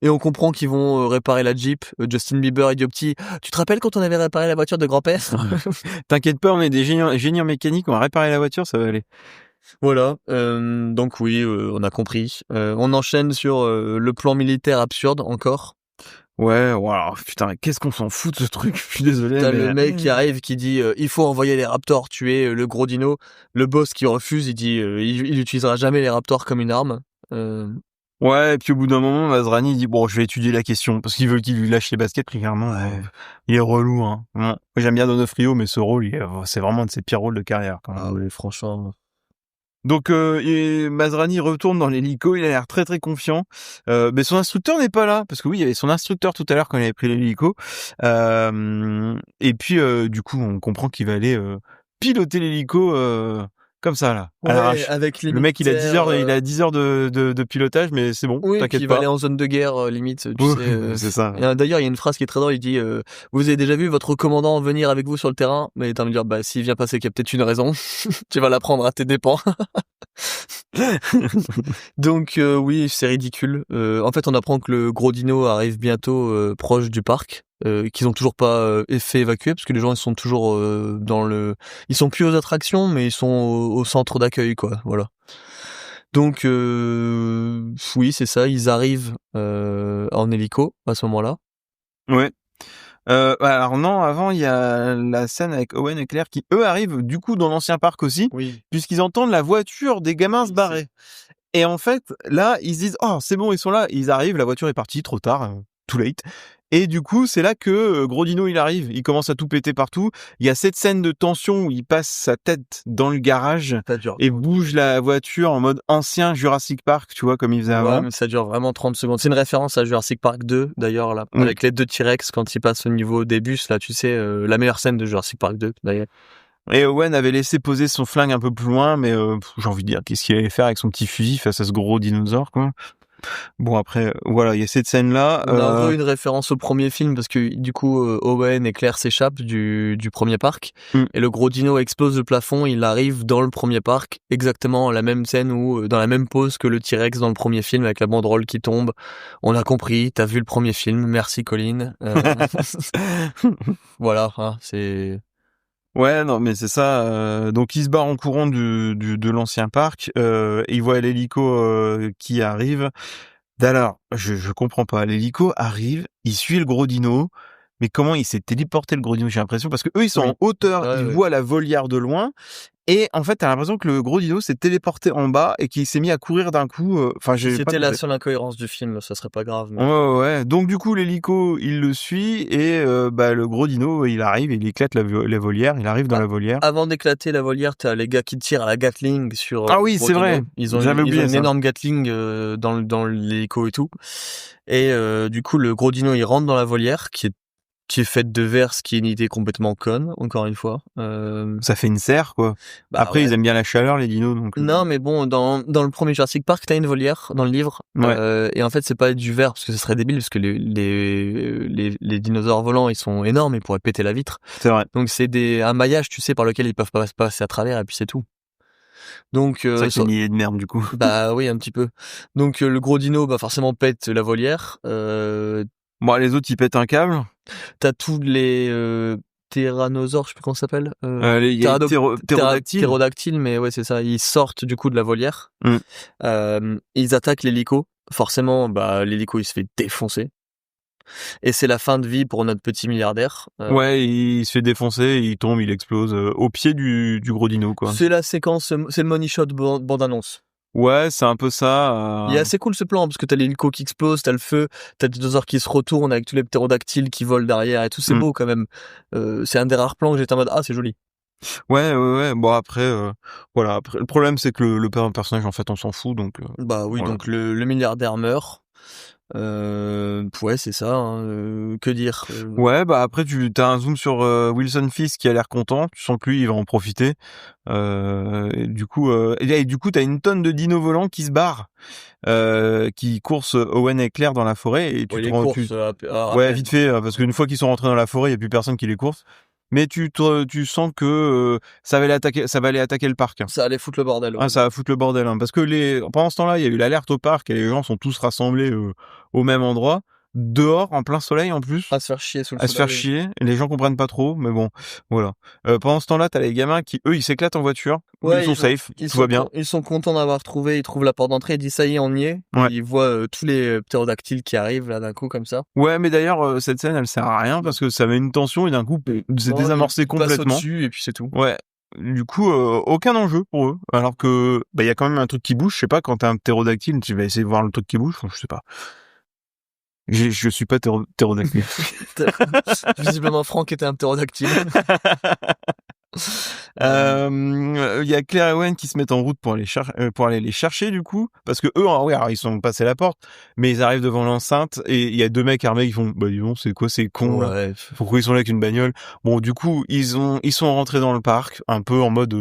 Et on comprend qu'ils vont réparer la Jeep. Justin Bieber, il dit au petit, tu te rappelles quand on avait réparé la voiture de grand-père? T'inquiète pas, on est des génies en mécanique, on va réparer la voiture, ça va aller. Voilà, donc oui, on a compris. On enchaîne sur le plan militaire absurde encore. Ouais, wow, putain, qu'est-ce qu'on s'en fout de ce truc, je suis désolé. T'as mais... le mec qui arrive qui dit il faut envoyer les raptors tuer le gros dino. Le boss qui refuse, il dit il utilisera jamais les raptors comme une arme. Ouais, et puis au bout d'un moment, Masrani dit bon, je vais étudier la question parce qu'il veut qu'il lui lâche les baskets. Clairement, il est relou. Hein. Bon, moi, j'aime bien Donofrio, mais ce rôle, c'est vraiment un de ses pires rôles de carrière. Quand même. Ah oui, franchement. Donc Masrani retourne dans l'hélico, il a l'air très très confiant, mais son instructeur n'est pas là, parce que oui, il y avait son instructeur tout à l'heure quand il avait pris l'hélico, et puis du coup on comprend qu'il va aller piloter l'hélico comme ça là, à l'arrache. Avec les Le mec il a 10 heures, militaires, 10 heures de pilotage, mais c'est bon, oui, puis t'inquiète il va pas. aller en zone de guerre limite, tu Oui, sais. c'est ça. Et, d'ailleurs, il y a une phrase qui est très drôle, il dit vous avez déjà vu votre commandant venir avec vous sur le terrain? Mais t'as envie de dire bah s'il vient passer qu'il y a peut-être une raison. Tu vas l'apprendre à tes dépens. Donc oui, c'est ridicule. En fait, on apprend que le gros dino arrive bientôt proche du parc, qu'ils ont toujours pas fait évacuer parce que les gens ils sont toujours ils sont plus aux attractions mais ils sont au centre d'accueil quoi, voilà. Donc oui, c'est ça, ils arrivent en hélico à ce moment-là. Ouais. Alors non, avant il y a la scène avec Owen et Claire qui eux arrivent du coup dans l'ancien parc aussi, Oui. puisqu'ils entendent la voiture des gamins se barrer. Et en fait, là, ils se disent oh c'est bon, ils sont là, ils arrivent, la voiture est partie trop tard, too late. Et du coup, c'est là que Gros Dino il arrive, il commence à tout péter partout. Il y a cette scène de tension où il passe sa tête dans le garage et bouge la voiture en mode ancien Jurassic Park, tu vois comme il faisait avant. Ouais, mais ça dure vraiment 30 secondes. C'est une référence à Jurassic Park 2 d'ailleurs là, Oui. avec les 2 T-Rex quand ils passent au niveau des bus là, tu sais, la meilleure scène de Jurassic Park 2 d'ailleurs. Et Owen avait laissé poser son flingue un peu plus loin, mais j'ai envie de dire, qu'est-ce qu'il allait faire avec son petit fusil face à ce gros dinosaure, quoi. Bon après, voilà, il y a cette scène-là. On a un peu une référence au premier film parce que du coup Owen et Claire s'échappent du premier parc et le gros dino explose le plafond, il arrive dans le premier parc, exactement la même scène ou dans la même pose que le T-Rex dans le premier film avec la banderole qui tombe. On a compris, t'as vu le premier film, merci Colin. Voilà, hein, c'est... Ouais, non, mais c'est ça. Donc, il se barre en courant de l'ancien parc. Et il voit l'hélico qui arrive. Alors, je comprends pas. L'hélico arrive, il suit le gros dino. Mais comment il s'est téléporté le gros dino, j'ai l'impression, parce que eux ils sont en hauteur, ils voient la volière de loin, et en fait t'as l'impression que le gros dino s'est téléporté en bas et qu'il s'est mis à courir d'un coup. Enfin, si c'était la seule incohérence du film, ça serait pas grave. Mais... Ouais. Donc du coup l'hélico il le suit et le gros dino il arrive et il éclate la volière. Il arrive dans la volière. Avant d'éclater la volière, t'as les gars qui tirent à la Gatling sur. Ah oui, c'est vrai. Ils ont une énorme Gatling dans l'hélico et tout. Et du coup le gros dino il rentre dans la volière qui est faite de verre, ce qui est une idée complètement conne, encore une fois. Ça fait une serre, quoi. Après, ils aiment bien la chaleur, les dinos, donc... Non, mais bon, dans le premier Jurassic Park, t'as une volière, dans le livre. Ouais. Et en fait, c'est pas du verre, parce que ce serait débile, parce que les dinosaures volants, ils sont énormes, ils pourraient péter la vitre. C'est vrai. Donc, c'est un maillage, tu sais, par lequel ils peuvent pas passer à travers, et puis c'est tout. Donc, c'est vrai que c'est une idée de merde, du coup. Bah oui, un petit peu. Donc, le gros dino, forcément, pète la volière. Bon, les autres, ils pètent un câble. T'as tous les tyrannosaures, je sais plus comment ça s'appelle. Les ptérodactyles, mais ouais, c'est ça. Ils sortent du coup de la volière. Ils attaquent l'hélico. Forcément, l'hélico il se fait défoncer. Et c'est la fin de vie pour notre petit milliardaire. Ouais, il se fait défoncer, il tombe, il explose au pied du gros dino, quoi. C'est la séquence, c'est le money shot bande-annonce. Ouais, c'est un peu ça. Il est assez cool ce plan parce que t'as l'hélico qui explose, t'as le feu, t'as des dinosaures qui se retournent avec tous les ptérodactyles qui volent derrière et tout, c'est beau quand même. C'est un des rares plans que j'étais en mode c'est joli. Ouais. Bon après, voilà. Après, le problème c'est que le personnage en fait on s'en fout donc. Bah oui, voilà. donc le milliardaire meurt. Ouais, c'est ça. Hein, que dire Ouais, après t'as un zoom sur Wilson Fisk qui a l'air content. Tu sens que lui il va en profiter. Et du coup t'as une tonne de dinos volants qui se barrent, qui coursent Owen et Claire dans la forêt et tu te rends ouais vite fait parce qu'une fois qu'ils sont rentrés dans la forêt, il y a plus personne qui les course. Mais tu sens que ça va aller attaquer le parc. Ça allait foutre le bordel. Ouais. Ça va foutre le bordel, hein, parce que pendant ce temps-là, il y a eu l'alerte au parc et les gens sont tous rassemblés au même endroit, dehors, en plein soleil en plus. À se faire chier sous le soleil. À se faire chier. Les gens comprennent pas trop, mais bon, voilà. Pendant ce temps-là, t'as les gamins qui, eux, ils s'éclatent en voiture. Ouais, ils sont safe, tout va bien. Ils sont contents d'avoir trouvé, ils trouvent la porte d'entrée, ils disent ça y est, on y est. Ouais. Ils voient tous les ptérodactyles qui arrivent là d'un coup comme ça. Ouais, mais d'ailleurs, cette scène, elle sert à rien parce que ça met une tension et d'un coup, c'est désamorcé complètement. Dessus et puis c'est tout. Ouais. Du coup, aucun enjeu pour eux. Alors que, il y a quand même un truc qui bouge. Je sais pas, quand t'as un ptérodactyle, tu vas essayer de voir le truc qui bouge. Je sais pas. Je suis pas ptérodactyle. Visiblement, Franck était un ptérodactyle. Il y a Claire et Owen qui se mettent en route pour aller les chercher du coup, parce que eux, alors, ils sont passés la porte, mais ils arrivent devant l'enceinte et il y a deux mecs armés qui font, dis donc, c'est quoi ces cons là ? Pourquoi ils sont là avec une bagnole ? Bon, du coup, ils sont rentrés dans le parc, un peu en mode.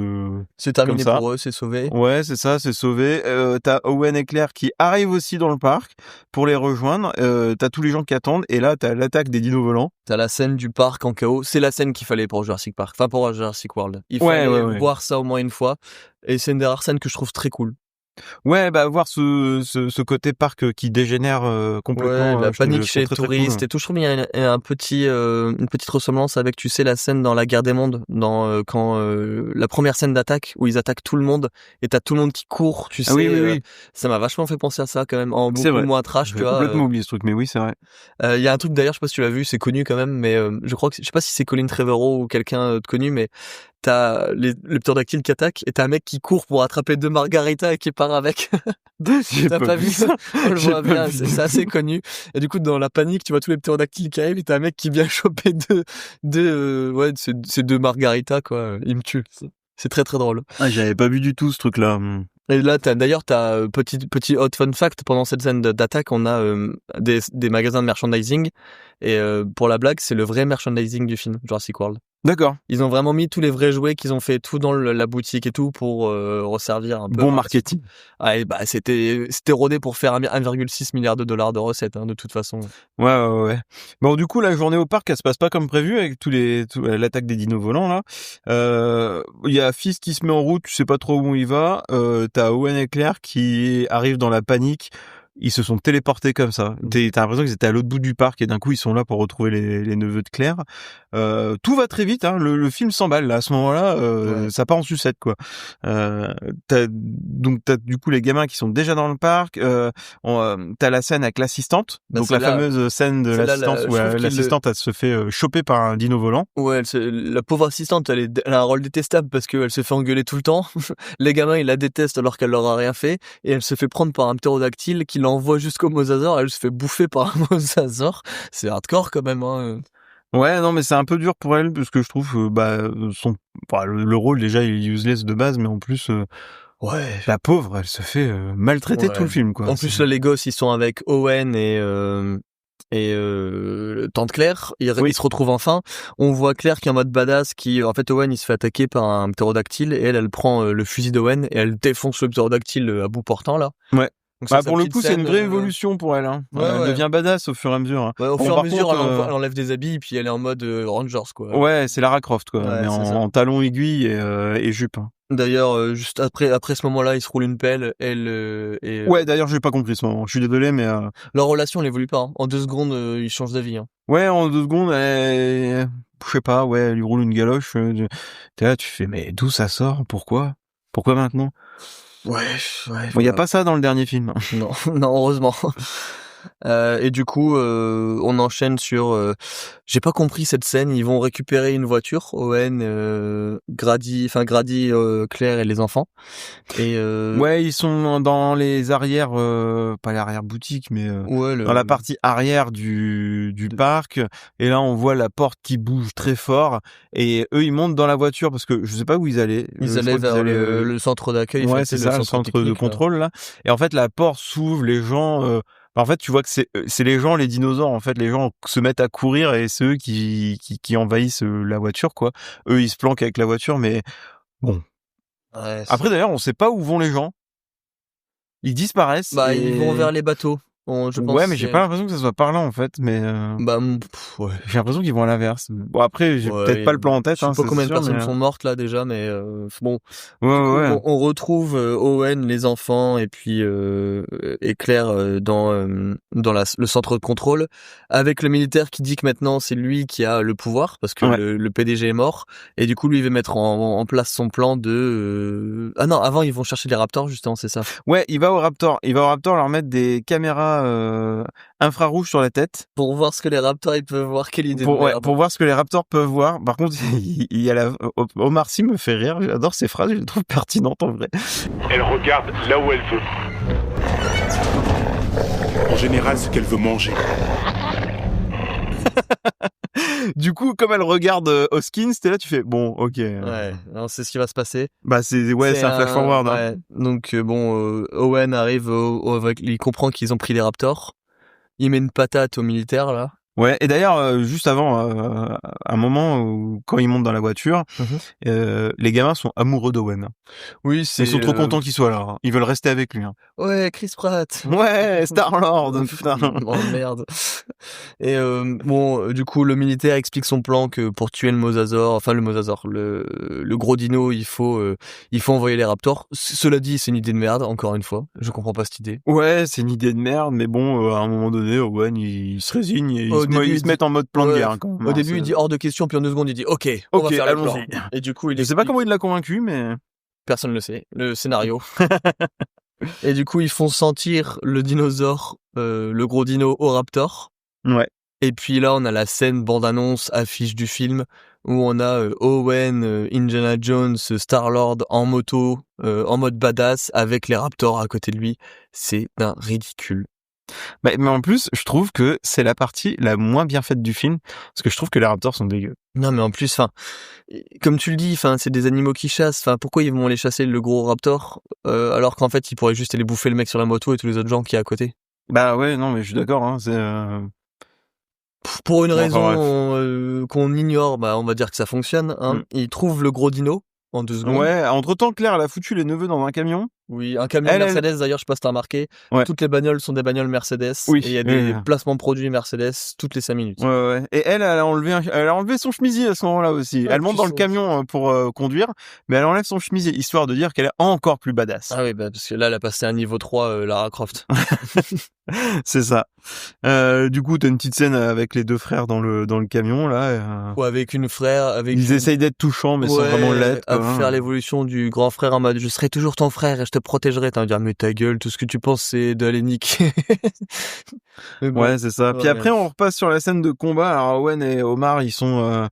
C'est terminé pour eux, c'est sauvé. Ouais, c'est ça, c'est sauvé. T'as Owen et Claire qui arrivent aussi dans le parc pour les rejoindre. T'as tous les gens qui attendent et là, t'as l'attaque des dinos volants. T'as la scène du parc en chaos. C'est la scène qu'il fallait pour Jurassic Park. Enfin, pour Jurassic World. Il fallait voir ça au moins une fois. Et c'est une des rares scènes que je trouve très cool. Ouais, voir ce côté parc qui dégénère complètement. Ouais, la panique chez les touristes et tout. Je trouve qu'il y a une petite ressemblance avec, tu sais, la scène dans La Guerre des Mondes, quand la première scène d'attaque où ils attaquent tout le monde et t'as tout le monde qui court, tu sais. Oui. Ça m'a vachement fait penser à ça quand même, en beaucoup moins trash, tu vois. J'ai complètement oublié ce truc, mais oui, c'est vrai. Il y a un truc d'ailleurs, je sais pas si tu l'as vu, c'est connu quand même, mais je sais pas si c'est Colin Trevorrow ou quelqu'un de connu, mais t'as le ptérodactyle qui attaque et t'as un mec qui court pour attraper deux margaritas et qui part avec. T'as pas vu ça? On le voit bien, c'est assez connu. Et du coup, dans la panique, tu vois tous les ptérodactyles qui arrivent et t'as un mec qui vient choper ces deux margaritas, quoi. Il me tue. C'est très très drôle. Ah, j'avais pas vu du tout ce truc-là. Et là, t'as petit hot fun fact, pendant cette scène d'attaque, on a des magasins de merchandising Et pour la blague, c'est le vrai merchandising du film Jurassic World. D'accord. Ils ont vraiment mis tous les vrais jouets qu'ils ont fait tout dans la boutique et tout pour resservir un peu. Bon marketing. Ah, et bah c'était rodé pour faire 1,6 milliard de dollars de recettes de toute façon. Ouais. Bon, du coup, la journée au parc, elle se passe pas comme prévu avec l'attaque des dinos volants là. Il y a Fils qui se met en route, tu sais pas trop où il va. T'as Owen et Claire qui arrivent dans la panique. Ils se sont téléportés comme ça. T'as l'impression qu'ils étaient à l'autre bout du parc et d'un coup ils sont là pour retrouver les neveux de Claire. Tout va très vite, hein. Le film s'emballe là. À ce moment-là, ça part en sucette quoi. T'as du coup les gamins qui sont déjà dans le parc. T'as la scène avec l'assistante, donc la fameuse scène de l'assistance où l'assistante elle se fait choper par un dino volant. Ouais, la pauvre assistante, elle a un rôle détestable parce qu'elle se fait engueuler tout le temps. Les gamins ils la détestent alors qu'elle leur a rien fait et elle se fait prendre par un ptérodactyle qui l'envoie jusqu'au mosasaure. Elle se fait bouffer par un mosasaure. C'est hardcore quand même. Hein. Ouais, non, mais c'est un peu dur pour elle parce que je trouve le rôle déjà il est useless de base, mais en plus la pauvre elle se fait maltraiter tout le film quoi. En plus là les gosses ils sont avec Owen et tante Claire, ils se retrouvent enfin. On voit Claire qui est en mode badass, en fait Owen il se fait attaquer par un ptérodactyle et elle prend le fusil d'Owen et elle défonce le ptérodactyle à bout portant là. Ouais. Donc pour le coup, c'est une vraie évolution pour elle. Hein. Elle devient badass au fur et à mesure. Hein. Ouais, au fur et à mesure, elle enlève des habits et puis elle est en mode Rangers quoi. Ouais, c'est Lara Croft quoi, mais en talons aiguilles et jupe. Hein. D'ailleurs, juste après ce moment-là, ils se roulent une pelle. Ouais, d'ailleurs, j'ai pas compris ce moment. Je suis désolé, mais leur relation n'évolue pas. Hein. En 2 secondes, ils changent d'avis. Hein. Ouais, en 2 secondes, je sais pas. Ouais, elle lui roule une galoche. T'es là, tu fais, mais d'où ça sort? Pourquoi maintenant? Ouais. Bon, y a pas ça dans le dernier film. Non, heureusement. Et du coup, on enchaîne sur. J'ai pas compris cette scène. Ils vont récupérer une voiture, Owen, Grady, Claire et les enfants. Et ouais, ils sont dans les arrières, pas l'arrière boutique, mais dans la partie arrière du parc. Et là, on voit la porte qui bouge très fort. Et eux, ils montent dans la voiture parce que je sais pas où ils allaient. Ils allaient vers le centre d'accueil. Ouais, c'est ça, le centre de contrôle là. Et en fait, la porte s'ouvre, les gens. En fait, tu vois que c'est les gens, les dinosaures. En fait, les gens se mettent à courir et c'est eux qui envahissent la voiture, quoi. Eux, ils se planquent avec la voiture, mais bon. Ouais, après, d'ailleurs, on sait pas où vont les gens. Ils disparaissent. Bah, ils vont vers les bateaux. Je pense ouais, mais j'ai pas l'impression que ça soit par là en fait, mais ouais. J'ai l'impression qu'ils vont à l'inverse. Bon après, j'ai peut-être pas le plan en tête. Je sais pas combien de personnes sont mortes là déjà, mais bon. Ouais. On retrouve Owen, les enfants et puis et Claire dans le centre de contrôle avec le militaire qui dit que maintenant c'est lui qui a le pouvoir parce que le PDG est mort et du coup lui il veut mettre en place son plan de. Ah non, avant ils vont chercher les raptors justement, c'est ça. Ouais, il va au raptor leur mettre des caméras infrarouges sur la tête pour voir ce que les raptors ils peuvent voir. Quelle idée pour voir ce que les raptors peuvent voir. Par contre, il y a Omar Sy me fait rire, j'adore ses phrases, je les trouve pertinentes en vrai. Elle regarde là où elle veut. En général, ce qu'elle veut manger. Du coup, comme elle regarde Hoskins, t'es là, tu fais bon, ok. Ouais, c'est ce qui va se passer. Bah c'est un flash forward. Hein. Donc Owen arrive, il comprend qu'ils ont pris les raptors. Il met une patate aux militaires là. Ouais, et d'ailleurs, juste avant, un moment où, quand ils montent dans la voiture, les gamins sont amoureux d'Owen. Oui, ils sont trop contents qu'il soit là. Hein. Ils veulent rester avec lui. Hein. Ouais, Chris Pratt. Ouais, Star-Lord. Putain. Oh merde. Et du coup, le militaire explique son plan que pour tuer le mosasaure, le gros dino, il faut envoyer les raptors. Cela dit, c'est une idée de merde, encore une fois. Je comprends pas cette idée. Ouais, c'est une idée de merde, mais bon, à un moment donné, Owen, il se résigne et ils se mettent en mode plan de guerre. Quand même, au début, il dit hors de question, puis en 2 secondes, il dit OK, on va faire le plan. Et du coup, je sais pas comment il l'a convaincu, mais personne ne le sait. Le scénario. Et du coup, ils font sentir le dinosaure, le gros dino au raptor. Ouais. Et puis là, on a la scène bande-annonce, affiche du film, où on a Owen, Indiana Jones, Star-Lord en moto, en mode badass, avec les raptors à côté de lui. C'est d'un ridicule. Mais en plus, je trouve que c'est la partie la moins bien faite du film, parce que je trouve que les raptors sont dégueux. Non, mais en plus, comme tu le dis, c'est des animaux qui chassent. Pourquoi ils vont aller chasser le gros raptor, alors qu'en fait, ils pourraient juste aller bouffer le mec sur la moto et tous les autres gens qui est à côté. Bah ouais, non, mais je suis d'accord. Hein, Pour une Bon, raison enfin, qu'on ignore, on va dire que ça fonctionne. Hein. Il trouve le gros dino en 2 secondes. Ouais, entre-temps, Claire, elle a foutu les neveux dans un camion. Oui, un camion Mercedes, d'ailleurs, je sais pas si t'as remarqué. Ouais. Toutes les bagnoles sont des bagnoles Mercedes. Oui. Et il y a des placements produits Mercedes toutes les 5 minutes. Ouais. Et elle a enlevé son chemisier à ce moment-là aussi. Ouais, elle monte dans le camion pour conduire, mais elle enlève son chemisier, histoire de dire qu'elle est encore plus badass. Ah oui, parce que là, elle a passé un niveau 3, Lara Croft. C'est ça. Du coup, t'as une petite scène avec les 2 frères dans le camion, là. Ou avec une frère. Ils essayent d'être touchants, mais sans vraiment l'être. À faire l'évolution du grand frère en mode je serai toujours ton frère et je te protégerai. T'as envie de dire mais ta gueule, tout ce que tu penses c'est d'aller niquer. Bon, ouais, c'est ça. Puis après, on repasse sur la scène de combat. Alors Owen et Omar, ils sont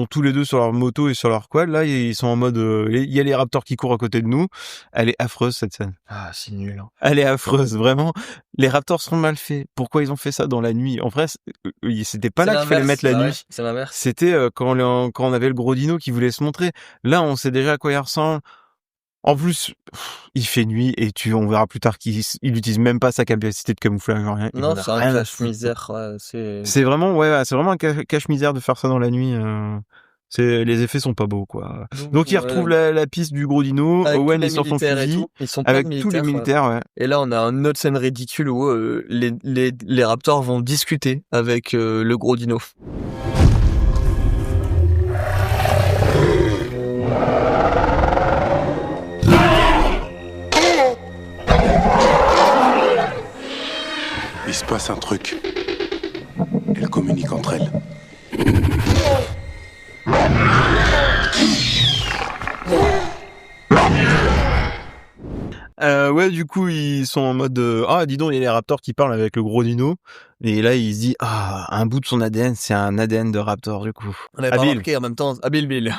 tous les deux sur leur moto et sur leur quad. Là, ils sont en mode, il y a les Raptors qui courent à côté de nous. Elle est affreuse, cette scène. Ah, c'est nul. Hein. Elle est affreuse, vraiment. Les Raptors sont mal faits. Pourquoi ils ont fait ça dans la nuit? En vrai, c'était pas là qu'il fallait mettre la nuit. C'est l'inverse. C'était quand on avait le gros dino qui voulait se montrer. Là, on sait déjà à quoi il ressemble. En plus, il fait nuit et on verra plus tard qu'il utilise même pas sa capacité de camouflage. Rien. Non, c'est un cache-misère. C'est vraiment un cache-misère de faire ça dans la nuit. Les effets sont pas beaux, quoi. Donc ils retrouvent la piste du gros dino. Avec Owen est sur son fusil. Ils sont avec tous les militaires, ouais. Et là, on a une autre scène ridicule où les Raptors vont discuter avec le gros dino. Il se passe un truc. Elles communiquent entre elles. Ouais, du coup, ils sont en mode ah, dis donc, il y a les Raptors qui parlent avec le gros dino. Et là, il se dit un bout de son ADN, c'est un ADN de Raptor, du coup. On avait pas remarqué en même temps. Bill.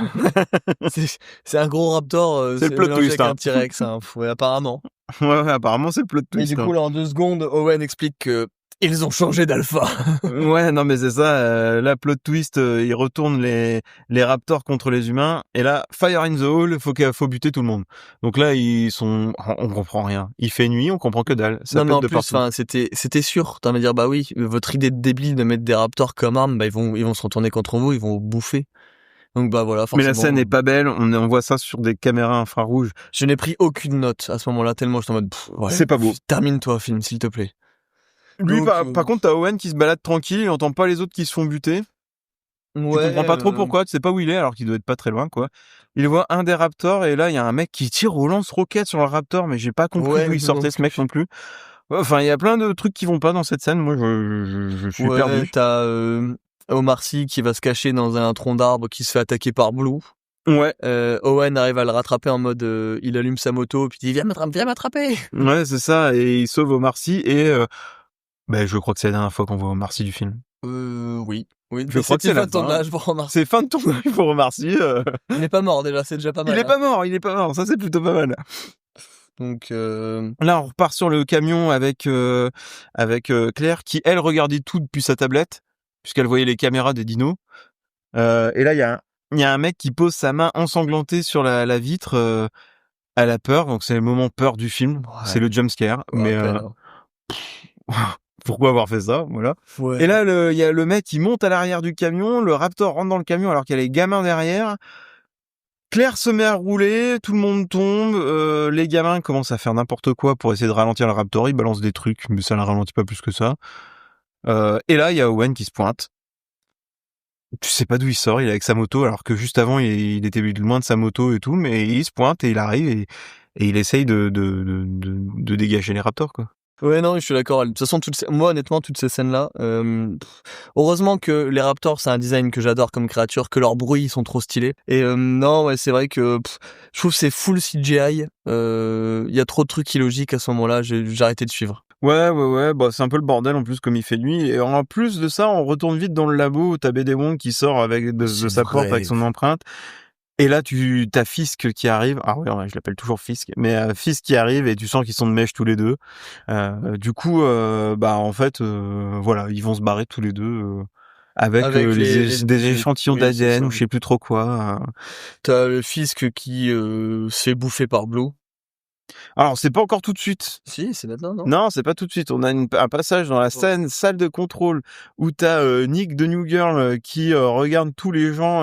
c'est un gros Raptor. C'est le plot twist. Un T-Rex, ouais, apparemment. Ouais, apparemment, c'est le plot twist. Et du coup, là, en 2 secondes, Owen explique que ils ont changé d'alpha. Ouais, non, mais c'est ça. Là, plot twist, ils retournent les Raptors contre les humains. Et là, fire in the hole, faut buter tout le monde. Donc là, on comprend rien. Il fait nuit, on comprend que dalle. Ça non, mais en de plus, c'était sûr. T'as envie de dire, bah oui, votre idée de débile de mettre des Raptors comme arme, ils vont se retourner contre vous, ils vont vous bouffer. Donc bah voilà, forcément. Mais la scène est pas belle, on voit ça sur des caméras infrarouges. Je n'ai pris aucune note à ce moment-là, tellement j'étais en mode c'est pas beau. Termine-toi, film, s'il te plaît. Lui, par contre, t'as Owen qui se balade tranquille, il entend pas les autres qui se font buter. Ouais, tu comprends pas trop pourquoi, tu sais pas où il est, alors qu'il doit être pas très loin, quoi. Il voit un des Raptors, et là, il y a un mec qui tire au lance-roquette sur le Raptor, mais j'ai pas compris d'où il sortait ce mec non plus. Enfin, il y a plein de trucs qui vont pas dans cette scène, moi, je suis perdu. T'as Omar Sy qui va se cacher dans un tronc d'arbre qui se fait attaquer par Blue. Ouais. Owen arrive à le rattraper en mode il allume sa moto puis il dit viens m'attraper. Ouais, c'est ça, et il sauve Omar Sy, et je crois que c'est la dernière fois qu'on voit Omar Sy du film. Oui. Je crois que c'est fin de tournage pour Omar Sy. C'est fin de tournage pour Omar Sy. Il n'est pas mort déjà, c'est déjà pas mal. Il est pas mort, ça c'est plutôt pas mal. Donc là, on repart sur le camion avec Claire qui, elle, regardait tout depuis sa tablette, puisqu'elle voyait les caméras des dinos. Et là, il y a un mec qui pose sa main ensanglantée sur la vitre. Elle a peur, donc c'est le moment peur du film. Ouais. C'est le jump scare. Mais pourquoi avoir fait ça, voilà. Ouais. Et là, il y a le mec qui monte à l'arrière du camion, le Raptor rentre dans le camion alors qu'il y a les gamins derrière. Claire se met à rouler, tout le monde tombe, les gamins commencent à faire n'importe quoi pour essayer de ralentir le Raptor, ils balancent des trucs, mais ça ne ralentit pas plus que ça. Et là, il y a Owen qui se pointe. Tu sais pas d'où il sort, il est avec sa moto, alors que juste avant, il était loin de sa moto et tout, mais il se pointe et il arrive et il essaye de dégager les Raptors, quoi. Ouais, non, je suis d'accord. De toute façon, moi, honnêtement, toutes ces scènes-là, heureusement que les Raptors, c'est un design que j'adore comme créature, que leurs bruits sont trop stylés. Et non, ouais, c'est vrai que je trouve que c'est full CGI. Il y a trop de trucs illogiques à ce moment-là, j'ai arrêté de suivre. Ouais, c'est un peu le bordel en plus comme il fait nuit. Et en plus de ça, on retourne vite dans le labo où t'as BD Wong qui sort avec de sa porte avec son empreinte. Et là, t'as Fisk qui arrive. Ah ouais, je l'appelle toujours Fisk. Mais Fisk qui arrive et tu sens qu'ils sont de mèche tous les deux. Du coup, en fait, voilà, ils vont se barrer tous les deux avec des échantillons d'ADN ou je sais plus trop quoi. T'as le Fisk qui se fait bouffer par Blue. Alors, c'est pas encore tout de suite. Si, c'est maintenant, non? Non, c'est pas tout de suite. On a un passage dans la salle de contrôle où t'as Nick de New Girl qui regarde tous les gens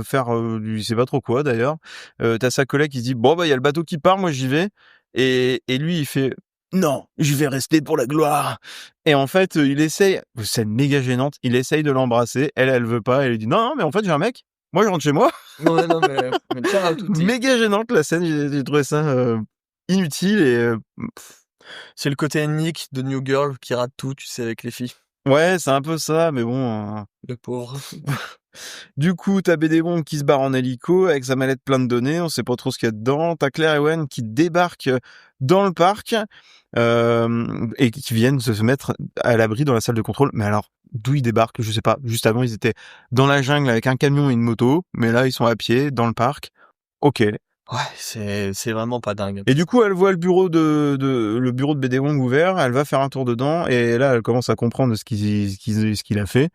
faire il sait pas trop quoi d'ailleurs. T'as sa collègue qui se dit bon bah il y a le bateau qui part, moi j'y vais. Et lui il fait non, je vais rester pour la gloire. Et en fait il essaye, c'est méga gênante. Il essaye de l'embrasser, elle veut pas. Elle lui dit non mais en fait j'ai un mec. Moi je rentre chez moi. Ouais, non mais tiens à tout dit. Méga gênante la scène. J'ai trouvé ça inutile et c'est le côté Nick de New Girl qui rate tout, tu sais, avec les filles. Ouais, c'est un peu ça, mais bon. Le pauvre. Du coup, t'as BD-Bon qui se barre en hélico avec sa mallette pleine de données, on sait pas trop ce qu'il y a dedans. T'as Claire et Owen qui débarquent dans le parc et qui viennent se mettre à l'abri dans la salle de contrôle. Mais alors, d'où ils débarquent, je sais pas. Juste avant, ils étaient dans la jungle avec un camion et une moto, mais là, ils sont à pied dans le parc. Ok. Ouais, c'est vraiment pas dingue. Et du coup, elle voit le bureau de BD Wong ouvert, elle va faire un tour dedans, et là, elle commence à comprendre ce qu'il a fait.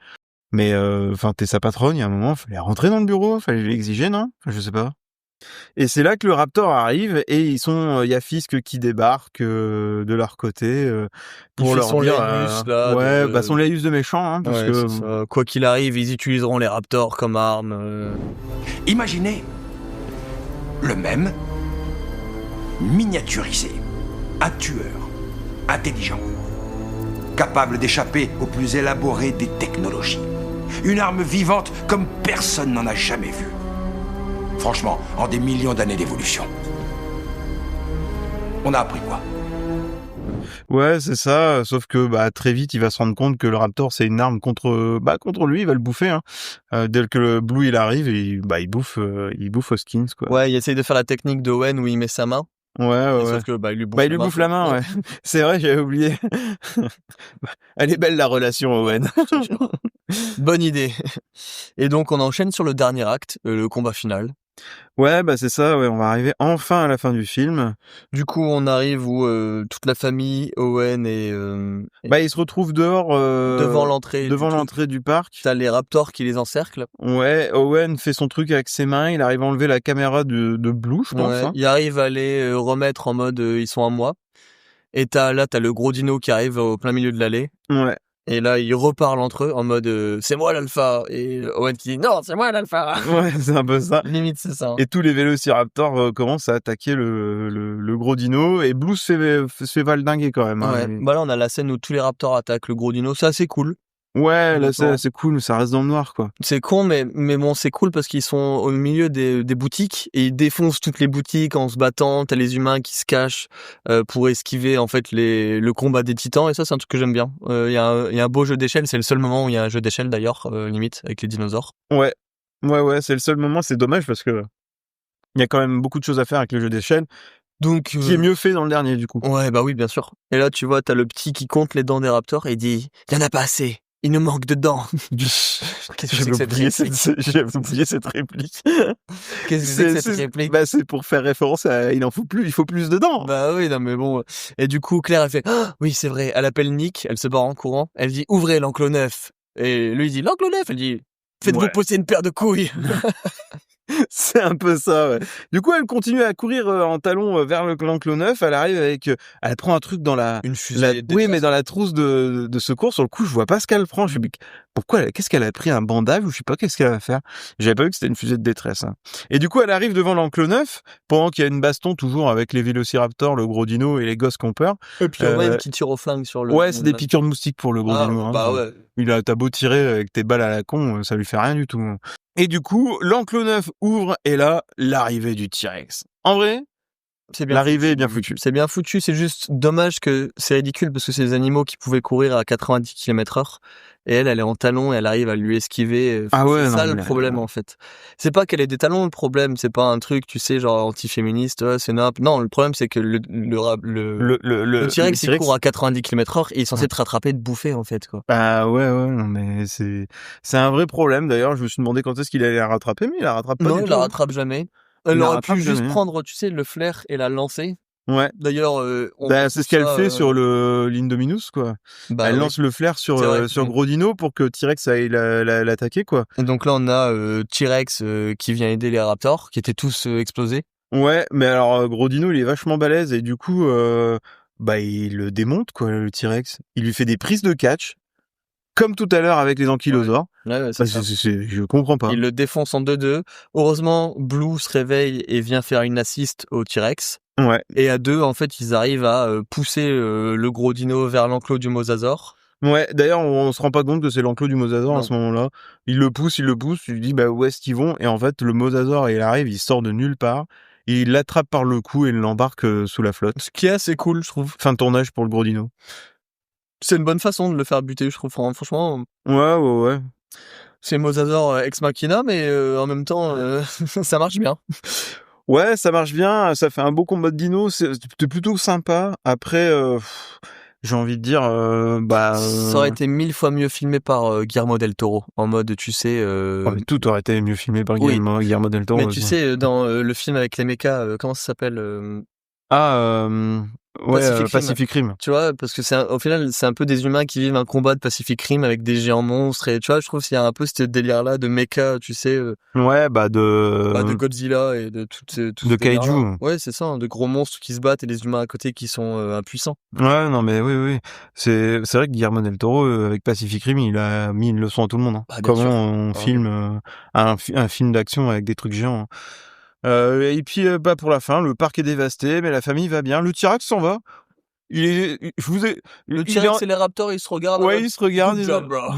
Mais, enfin, t'es sa patronne, il y a un moment, fallait rentrer dans le bureau, fallait l'exiger, non? Enfin, je sais pas. Et c'est là que le Raptor arrive, et il y a Fisk qui débarque, de leur côté, pour leur son dire, Laïus, là, ouais, son Laïus de méchant, hein, parce ouais, que, c'est ça. Quoi qu'il arrive, ils utiliseront les Raptors comme arme. Imaginez le même, miniaturisé, un tueur, intelligent, capable d'échapper au plus élaboré des technologies. Une arme vivante comme personne n'en a jamais vu. Franchement, en des millions d'années d'évolution. On a appris quoi? Ouais, c'est ça, sauf que très vite, il va se rendre compte que le Raptor, c'est une arme contre lui, il va le bouffer, hein. Dès que le Blue il arrive, il bouffe Hoskins, quoi. Ouais, il essaye de faire la technique de Owen où il met sa main. Ouais. Sauf que il lui bouffe la main, ouais. C'est vrai, j'avais oublié. Elle est belle la relation, Owen. Bonne idée. Et donc on enchaîne sur le dernier acte, le combat final. Ouais, c'est ça, ouais, on va arriver enfin à la fin du film. Du coup, on arrive où toute la famille, Owen et ils se retrouvent dehors devant l'entrée du parc. T'as les Raptors qui les encerclent. Ouais, Owen fait son truc avec ses mains, il arrive à enlever la caméra de Blue, je pense. Ouais, hein. Il arrive à les remettre en mode ils sont à moi. Et t'as le gros dino qui arrive au plein milieu de l'allée. Ouais. Et là, ils reparlent entre eux en mode c'est moi l'alpha. Et Owen qui dit non, c'est moi l'alpha. Ouais, c'est un peu ça. Limite, c'est ça. Et tous les vélociraptors commencent à attaquer le gros dino. Et Blue se fait valdinguer quand même. Ouais. Hein. Là, on a la scène où tous les raptors attaquent le gros dino. C'est assez cool. Ouais, là, c'est cool, mais ça reste dans le noir, quoi. C'est con, mais bon, c'est cool parce qu'ils sont au milieu des boutiques et ils défoncent toutes les boutiques en se battant. T'as les humains qui se cachent pour esquiver en fait le combat des titans, et ça, c'est un truc que j'aime bien. Il y a un beau jeu d'échelle, c'est le seul moment où il y a un jeu d'échelle d'ailleurs, limite, avec les dinosaures. Ouais, c'est le seul moment, c'est dommage parce que il y a quand même beaucoup de choses à faire avec le jeu d'échelle. Donc, qui est mieux fait dans le dernier, du coup. Ouais, oui, bien sûr. Et là, tu vois, t'as le petit qui compte les dents des raptors et il dit « Il y en a pas assez. Il nous manque de dents. » J'avais oublié cette réplique. Qu'est-ce que c'est cette réplique? C'est pour faire référence à il faut plus de dents. Bah oui, non mais bon. Et du coup, Claire, elle fait oui, c'est vrai. Elle appelle Nick, elle se barre en courant. Elle dit ouvrez l'enclos neuf. Et lui, il dit l'enclos neuf. Elle dit faites-vous pousser une paire de couilles. C'est un peu ça, ouais. Du coup, elle continue à courir en talons vers l'enclos neuf. Elle arrive elle prend un truc dans une fusée. Oui, mais dans la trousse de secours. Sur le coup, je vois pas ce qu'elle prend. Je me dis, pourquoi, qu'est-ce qu'elle a pris, un bandage ou je sais pas qu'est-ce qu'elle va faire. J'avais pas vu que c'était une fusée de détresse. Hein. Et du coup, elle arrive devant l'enclos neuf pendant qu'il y a une baston toujours avec les vélociraptors, le gros dino et les gosses qui ont peur. Et puis Owen qui tire au flingue sur le. Ouais, c'est des piqûres de moustiques pour le gros dino. Hein. Bah ouais. T'as beau tirer avec tes balles à la con, ça lui fait rien du tout. Hein. Et du coup, l'enclos neuf ouvre et là, l'arrivée du T-Rex. En vrai, l'arrivée est bien foutue. C'est bien foutu, c'est juste dommage que c'est ridicule parce que c'est des animaux qui pouvaient courir à 90 km/h et elle est en talons et elle arrive à lui esquiver. C'est ça le problème en fait. C'est pas qu'elle ait des talons le problème, c'est pas un truc, tu sais, genre anti-féministe, c'est nappe. Non, le problème c'est que le T-Rex il court à 90 km/h et il est censé te rattraper, te bouffer en fait quoi. Ah ouais, non mais c'est un vrai problème. D'ailleurs, je me suis demandé quand est-ce qu'il allait la rattraper, mais il la rattrape pas du tout. Non, il la rattrape jamais. Elle aurait pu juste prendre, tu sais, le flair et la lancer. Ouais. D'ailleurs, c'est ce qu'elle fait sur l'Indominus, quoi. Elle lance le flair sur Gros Dino pour que T-Rex aille l'attaquer, quoi. Et donc là, on a T-Rex qui vient aider les Raptors, qui étaient tous explosés. Ouais, mais alors Gros Dino, il est vachement balèze et du coup, bah il le démonte quoi, le T-Rex. Il lui fait des prises de catch, comme tout à l'heure avec les ankylosaures. Ouais, c'est ça. Je comprends pas. Il le défonce en 2-2. Heureusement, Blue se réveille et vient faire une assist au T-Rex. Ouais. Et à 2, en fait, ils arrivent à pousser le Gros Dino vers l'enclos du Mosasaur. Ouais, d'ailleurs, on se rend pas compte que c'est l'enclos du Mosasaur à ce moment-là. Il le pousse, tu lui dis, bah, où est-ce qu'ils vont? Et en fait, le Mosasaur, il arrive, il sort de nulle part, et il l'attrape par le cou et l'embarque sous la flotte. Ce qui est assez cool, je trouve. Fin de tournage pour le Gros Dino. C'est une bonne façon de le faire buter, je trouve. Franchement. Ouais. C'est Mosasaur ex machina, mais en même temps, ça marche bien. Ouais, ça marche bien, ça fait un beau combat de dino, c'était plutôt sympa. Après, j'ai envie de dire, Ça aurait été 1000 fois mieux filmé par Guillermo del Toro, en mode, tu sais... Ouais, mais tout aurait été mieux filmé par Guillermo del Toro. Mais tu sais, dans le film avec les mechas, comment ça s'appelle Pacific Rim. Tu vois, parce que au final, c'est un peu des humains qui vivent un combat de Pacific Rim avec des géants monstres, et tu vois, je trouve qu'il y a un peu ce délire-là de mecha, tu sais... de Godzilla et de tout de kaiju. Ouais, c'est ça, hein, de gros monstres qui se battent et des humains à côté qui sont impuissants. Ouais, non, mais oui. C'est vrai que Guillermo del Toro, avec Pacific Rim, il a mis une leçon à tout le monde. Hein. Comment on filme un film d'action avec des trucs géants. Hein. Et puis, pour la fin, le parc est dévasté, mais la famille va bien. Le T-Rex s'en va. Le T-Rex et les raptors, ils se regardent. Ouais, ils se regardent.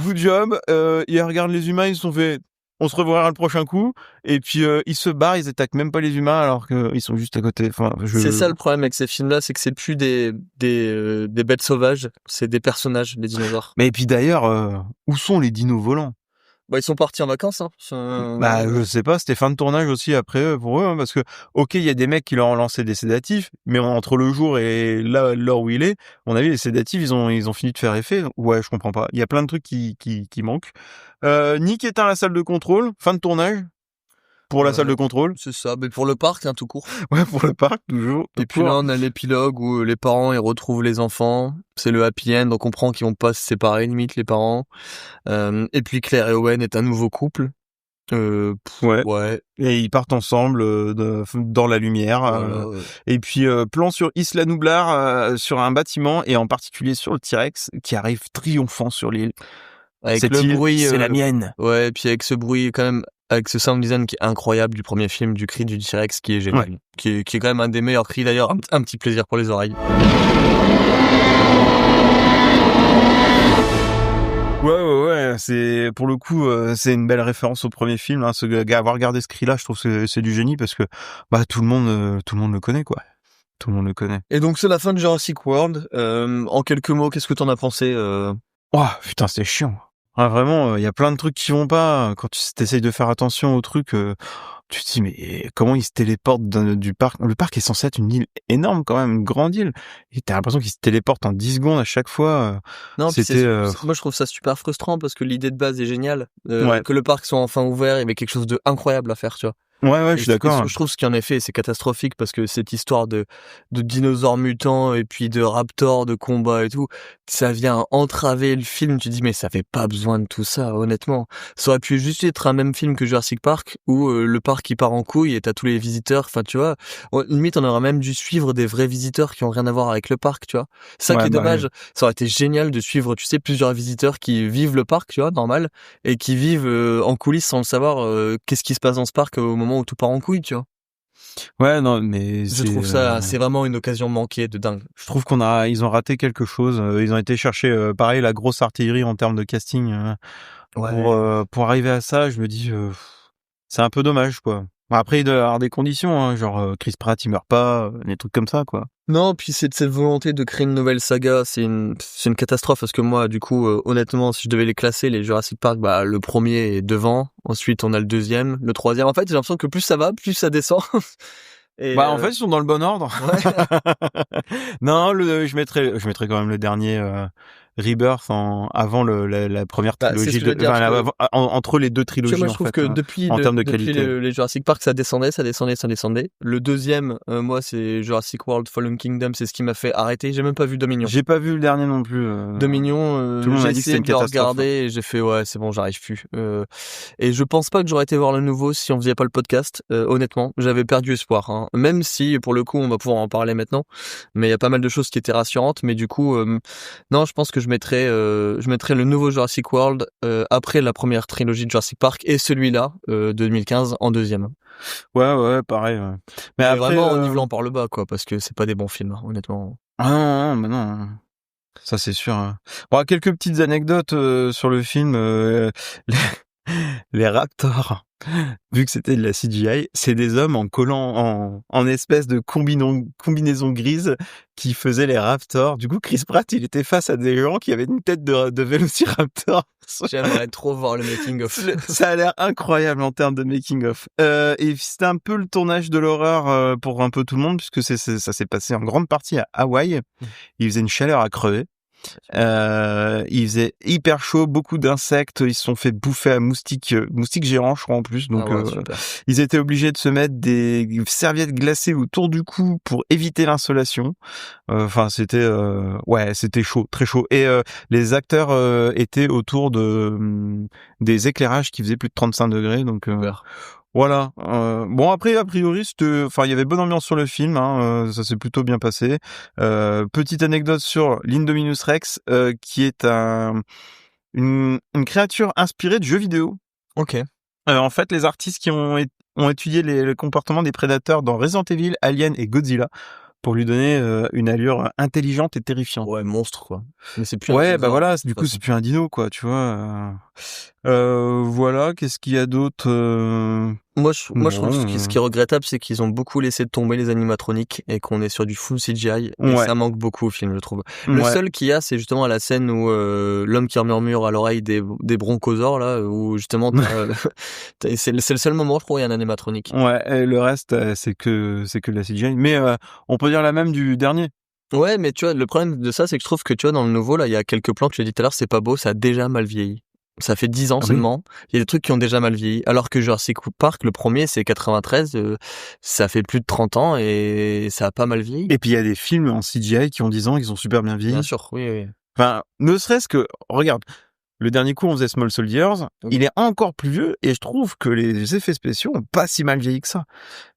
Good job. Ils regardent les humains, ils se sont fait... On se reverra le prochain coup. Et puis, ils se barrent, ils attaquent même pas les humains alors qu'ils sont juste à côté. Enfin, C'est ça le problème avec ces films-là, c'est que c'est plus des bêtes sauvages, c'est des personnages, les dinosaures. Mais et puis d'ailleurs, où sont les dinos volants? Bah, ils sont partis en vacances, hein. Je sais pas, c'était fin de tournage aussi après pour eux, hein, parce que, ok, il y a des mecs qui leur ont lancé des sédatifs, mais entre le jour et l'heure où il est, on a vu les sédatifs, ils ont fini de faire effet. Ouais, je comprends pas. Il y a plein de trucs qui manquent. Nick éteint la salle de contrôle, fin de tournage. Pour la salle de contrôle. C'est ça, mais pour le parc, hein, tout court. Ouais, pour le parc, toujours. Et puis là, on a l'épilogue où les parents, ils retrouvent les enfants. C'est le happy end, on comprend qu'ils vont pas se séparer, limite, les parents. Et puis Claire et Owen est un nouveau couple. Ouais. Et ils partent ensemble dans la lumière. Voilà, ouais. Et puis, plan sur Isla Nublar, sur un bâtiment, et en particulier sur le T-Rex, qui arrive triomphant sur l'île. Avec Cette le île, bruit... c'est la mienne. Ouais, et puis avec ce bruit, quand même... Avec ce sound design qui est incroyable du premier film, du cri du T-Rex qui est génial. Ouais. Qui est quand même un des meilleurs cris d'ailleurs, un petit plaisir pour les oreilles. Ouais, c'est, pour le coup, c'est une belle référence au premier film, hein. Avoir regardé ce cri-là, je trouve que c'est du génie parce que, tout le monde le connaît, quoi. Tout le monde le connaît. Et donc, c'est la fin de Jurassic World. En quelques mots, qu'est-ce que t'en as pensé? Oh, putain, c'est chiant. Ah, vraiment, il y a plein de trucs qui vont pas. Quand tu essayes de faire attention aux trucs, tu te dis, mais comment ils se téléportent du parc? Le parc est censé être une île énorme quand même, une grande île. Et t'as l'impression qu'ils se téléportent en 10 secondes à chaque fois. Non, c'était... Moi, je trouve ça super frustrant parce que l'idée de base est géniale. Que le parc soit enfin ouvert, il y avait quelque chose de incroyable à faire, tu vois. Ouais, je suis d'accord. Je trouve ce qu'il en est fait, c'est catastrophique parce que cette histoire de dinosaures mutants et puis de raptors, de combat et tout, ça vient entraver le film. Tu dis, mais ça avait pas besoin de tout ça, honnêtement. Ça aurait pu juste être un même film que Jurassic Park où le parc qui part en couille et t'as tous les visiteurs. Enfin, tu vois, limite, on aurait même dû suivre des vrais visiteurs qui ont rien à voir avec le parc, tu vois. Ça qui est dommage. Ouais. Ça aurait été génial de suivre, tu sais, plusieurs visiteurs qui vivent le parc, tu vois, normal, et qui vivent en coulisses sans le savoir qu'est-ce qui se passe dans ce parc au moment où tout part en couille, tu vois. Ouais, non, mais je trouve ça, c'est vraiment une occasion manquée de dingue. Je trouve ils ont raté quelque chose. Ils ont été chercher, pareil, la grosse artillerie en termes de casting pour arriver à ça. Je me dis, c'est un peu dommage, quoi. Après, il doit y avoir des conditions, hein, genre Chris Pratt, il meurt pas, des trucs comme ça, quoi. Non, puis c'est de cette volonté de créer une nouvelle saga, c'est une catastrophe parce que moi, du coup, honnêtement, si je devais les classer, les Jurassic Park, le premier est devant, ensuite on a le deuxième, le troisième. En fait, j'ai l'impression que plus ça va, plus ça descend. Et en fait, ils sont dans le bon ordre. Ouais. Non, je mettrais quand même le dernier Rebirth avant la première Bah, c'est ce trilogie que je veux dire, enfin, je- entre les deux Tu vois, trilogies moi, je en trouve fait, que hein, depuis, en termes de depuis qualité. les Jurassic Park, ça descendait. Le deuxième, moi, c'est Jurassic World Fallen Kingdom, c'est ce qui m'a fait arrêter. J'ai même pas vu Dominion. J'ai pas vu le dernier non plus. Dominion, Tout le monde j'ai m'a dit que c'était essayé une de le catastrophe. regarder et j'ai fait ouais, c'est bon, j'arrive plus. Et je pense pas que j'aurais été voir le nouveau si on faisait pas le podcast. Honnêtement, j'avais perdu espoir. Hein. Même si pour le coup, on va pouvoir en parler maintenant, mais il y a pas mal de choses qui étaient rassurantes. Mais du coup, non, je pense que je mettrais le nouveau Jurassic World après la première trilogie de Jurassic Park et celui-là 2015 en deuxième. Ouais, pareil. Ouais. Mais après, vraiment en nivelant par le bas, quoi, parce que c'est pas des bons films, hein, honnêtement. Ah non, mais non. Ça c'est sûr. Hein. Bon, quelques petites anecdotes sur le film. Les Raptors, vu que c'était de la CGI, c'est des hommes en collant en espèce de combinaison grise qui faisaient les Raptors. Du coup, Chris Pratt, il était face à des gens qui avaient une tête de Vélociraptor. J'aimerais trop voir le making of. Ça a l'air incroyable en termes de making of. Et c'était un peu le tournage de l'horreur pour un peu tout le monde, puisque ça s'est passé en grande partie à Hawaï. Il faisait une chaleur à crever. Il faisait hyper chaud, beaucoup d'insectes, ils se sont fait bouffer à moustiques géants, je crois, en plus. Donc, ils étaient obligés de se mettre des serviettes glacées autour du cou pour éviter l'insolation. Enfin, c'était chaud, très chaud. Et les acteurs étaient autour des éclairages qui faisaient plus de 35 degrés. Donc, voilà. Bon, après, a priori, il y avait bonne ambiance sur le film, hein, ça s'est plutôt bien passé. Petite anecdote sur l'Indominus Rex, qui est une créature inspirée de jeux vidéo. Ok. En fait, les artistes qui ont étudié le comportement des prédateurs dans Resident Evil, Alien et Godzilla, pour lui donner une allure intelligente et terrifiante. Ouais, monstre, quoi. Mais c'est plus ouais, bah voilà, du coup, c'est plus un dino, quoi, tu vois. Voilà, qu'est-ce qu'il y a d'autre Moi, je trouve ce qui est regrettable, c'est qu'ils ont beaucoup laissé tomber les animatroniques et qu'on est sur du full CGI. Et ça manque beaucoup au film, je trouve. Le seul qu'il y a, c'est justement la scène où l'homme qui murmure à l'oreille des bronchosaures, là, où justement, c'est le seul moment, je trouve, où il y a un animatronique. Ouais, et le reste, c'est que de la CGI. Mais on peut dire la même du dernier. Ouais, mais tu vois, le problème de ça, c'est que je trouve que, tu vois, dans le nouveau, là, il y a quelques plans que je t'ai dit tout à l'heure, c'est pas beau, ça a déjà mal vieilli. Ça fait 10 ans seulement. Il y a des trucs qui ont déjà mal vieilli. Alors que Jurassic Park, le premier, c'est 93, ça fait plus de 30 ans et ça a pas mal vieilli. Et puis il y a des films en CGI qui ont 10 ans, ils ont super bien vieilli. Bien sûr, oui. Enfin, ne serait-ce que, regarde, le dernier coup, on faisait Small Soldiers, il est encore plus vieux et je trouve que les effets spéciaux ont pas si mal vieilli que ça.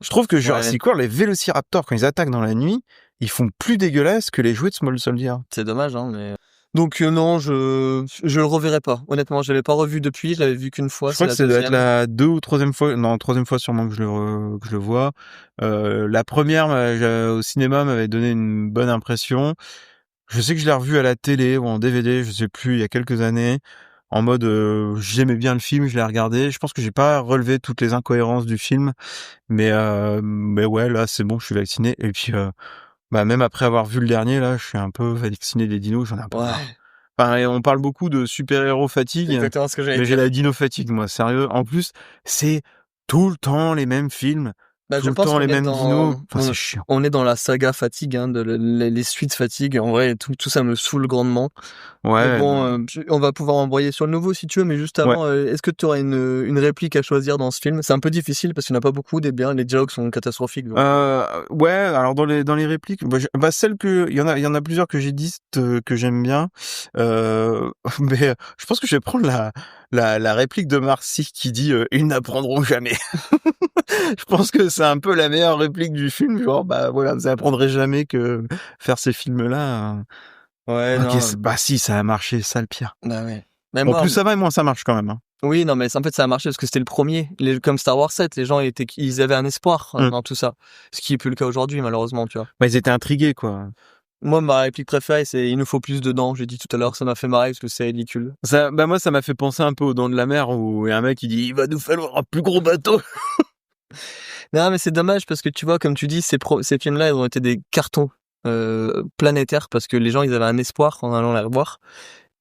Je trouve que Jurassic World, les Vélociraptors, quand ils attaquent dans la nuit, ils font plus dégueulasse que les jouets de Small Soldiers. C'est dommage, hein, mais... Donc non, je le reverrai pas. Honnêtement, je l'avais pas revu depuis, je l'avais vu qu'une fois. Je crois que ça doit être la 2 ou 3e fois, non, 3e fois sûrement que je le vois. La première au cinéma m'avait donné une bonne impression. Je sais que je l'ai revu à la télé ou en DVD, je sais plus, il y a quelques années, en mode j'aimais bien le film, je l'ai regardé. Je pense que j'ai pas relevé toutes les incohérences du film, mais ouais, là c'est bon, je suis vacciné. Et puis même après avoir vu le dernier, là, je suis un peu vacciné des dinos, j'en ai un peu marre. Enfin, on parle beaucoup de super-héros fatigue, exactement ce que j'allais mais dire. j'ai la dino fatigue, moi, sérieux. En plus, c'est tout le temps les mêmes films, tout le temps les mêmes dinos. Enfin, c'est chiant. On est dans la saga fatigue, hein, les suites fatigue. En vrai, tout ça me saoule grandement. Ouais. Mais bon, on va pouvoir embrayer sur le nouveau si tu veux, mais juste avant, est-ce que tu aurais une réplique à choisir dans ce film? C'est un peu difficile parce qu'il n'y en a pas beaucoup, les dialogues sont catastrophiques. Donc. Ouais, alors dans les répliques, celles il y en a plusieurs que j'ai dites que j'aime bien, mais je pense que je vais prendre la réplique de Marcy qui dit ils n'apprendront jamais. Je pense que c'est un peu la meilleure réplique du film, genre voilà, vous apprendrez jamais que faire ces films-là. Ouais, okay, non. Si, ça a marché, ça le pire. Bah ouais. Mais Plus ça va et moins ça marche quand même. Hein. Oui, non, mais en fait, ça a marché parce que c'était le premier. Comme Star Wars 7, les gens ils avaient un espoir dans tout ça. Ce qui est plus le cas aujourd'hui, malheureusement, tu vois. Ils étaient intrigués, quoi. Moi, ma réplique préférée, c'est il nous faut plus de dents. J'ai dit tout à l'heure, ça m'a fait marrer parce que c'est ridicule. Moi, ça m'a fait penser un peu aux Dents de la Mer où il y a un mec qui dit il va nous falloir un plus gros bateau. Non, mais c'est dommage parce que tu vois, comme tu dis, ces films-là, ils ont été des cartons planétaires parce que les gens, ils avaient un espoir en allant les revoir.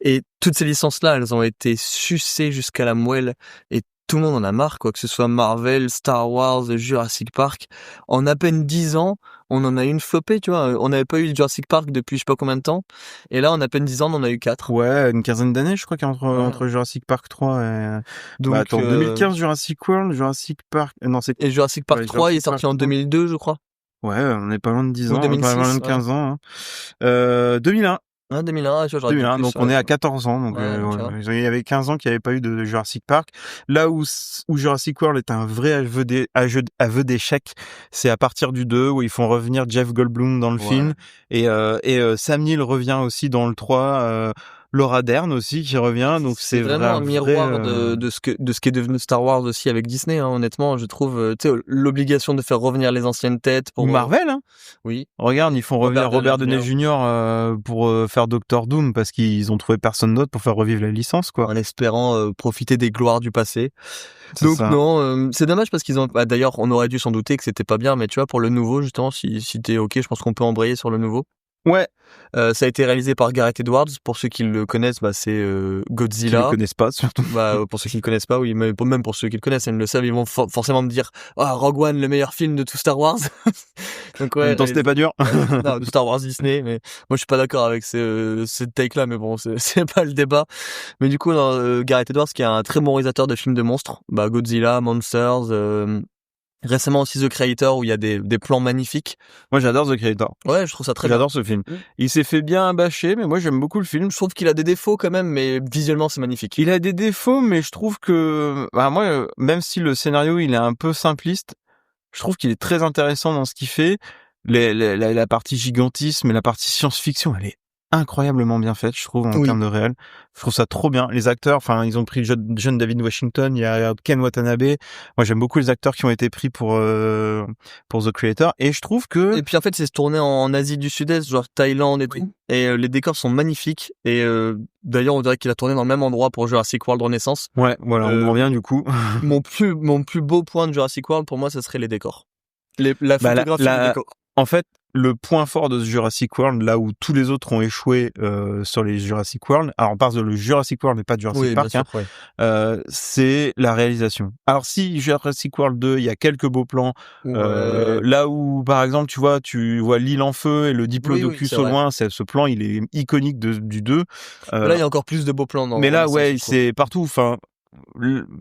Et toutes ces licences-là, elles ont été sucées jusqu'à la moelle et tout le monde en a marre, quoi, que ce soit Marvel, Star Wars, Jurassic Park. En à peine 10 ans, on en a eu une flopée, tu vois. On n'avait pas eu Jurassic Park depuis je sais pas combien de temps. Et là, en à peine 10 ans, on en a eu 4. Ouais, une quinzaine d'années, je crois, entre Jurassic Park 3 et... Donc, attends, 2015, Jurassic World, Jurassic Park... Non, c'est... Et Jurassic Park 3, Jurassic il est sorti Park en 2002, je crois. Ouais, on est pas loin de 10 Ou ans, 2006, pas loin de 15 ans. Hein. 2001. Ah, 2001, tu vois, j'aurais 2001, dit plus, donc on est à 14 ans. Donc tu il y avait 15 ans qu'il n'y avait pas eu de Jurassic Park. Là où Jurassic World est un vrai aveu d'échec, c'est à partir du 2 où ils font revenir Jeff Goldblum dans le film et Sam Neill revient aussi dans le 3. Laura Dern aussi qui revient, donc c'est vraiment un miroir de ce qui est devenu Star Wars aussi avec Disney, hein, honnêtement, je trouve, tu sais, l'obligation de faire revenir les anciennes têtes pour... Ou Marvel, hein. Oui. Regarde, ils font revenir Robert Downey Jr. Pour faire Doctor Doom parce qu'ils ont trouvé personne d'autre pour faire revivre la licence, quoi. En espérant profiter des gloires du passé. Donc non, c'est dommage parce qu'ils ont... d'ailleurs, on aurait dû s'en douter que c'était pas bien, mais tu vois, pour le nouveau, justement, si t'es ok, je pense qu'on peut embrayer sur le nouveau. Ouais. Ça a été réalisé par Gareth Edwards. Pour ceux qui le connaissent, c'est Godzilla. Qui le connaissent pas, surtout. Pour ceux qui le connaissent pas, oui, mais même pour ceux qui le connaissent, ils le savent, ils vont forcément me dire Rogue One, le meilleur film de tout Star Wars. Donc ouais. Attends, c'était pas dur. Non, de Star Wars Disney, mais moi je suis pas d'accord avec cette take-là, mais bon, c'est pas le débat. Mais du coup, Gareth Edwards, qui est un très bon réalisateur de films de monstres, Godzilla, Monsters. Récemment aussi The Creator où il y a des plans magnifiques. Moi j'adore The Creator. Ouais, je trouve ça très bien. J'adore ce film. Il s'est fait bien bâcher, mais moi j'aime beaucoup le film. Je trouve qu'il a des défauts quand même, mais visuellement c'est magnifique. Il a des défauts, mais je trouve que moi, même si le scénario il est un peu simpliste, je trouve qu'il est très intéressant dans ce qu'il fait. La partie gigantisme et la partie science-fiction, elle est incroyablement bien faite, je trouve, en termes de réel. Je trouve ça trop bien. Les acteurs, ils ont pris John David Washington, il y a Ken Watanabe. Moi, j'aime beaucoup les acteurs qui ont été pris pour The Creator. Et je trouve que... Et puis, en fait, c'est tourné en Asie du Sud-Est, genre Thaïlande et tout. Et les décors sont magnifiques. Et d'ailleurs, on dirait qu'il a tourné dans le même endroit pour Jurassic World Renaissance. Ouais, voilà, on revient du coup. mon plus beau point de Jurassic World, pour moi, ce serait les décors. La photographie des décors. En fait, le point fort de Jurassic World, là où tous les autres ont échoué sur les Jurassic World, alors on parle de le Jurassic World et pas de Jurassic Park, c'est la réalisation. Alors si Jurassic World 2, il y a quelques beaux plans, là où par exemple tu vois l'île en feu et le diplodocus au loin, ce plan il est iconique du 2. Là il y a encore plus de beaux plans. Mais là c'est partout. Enfin,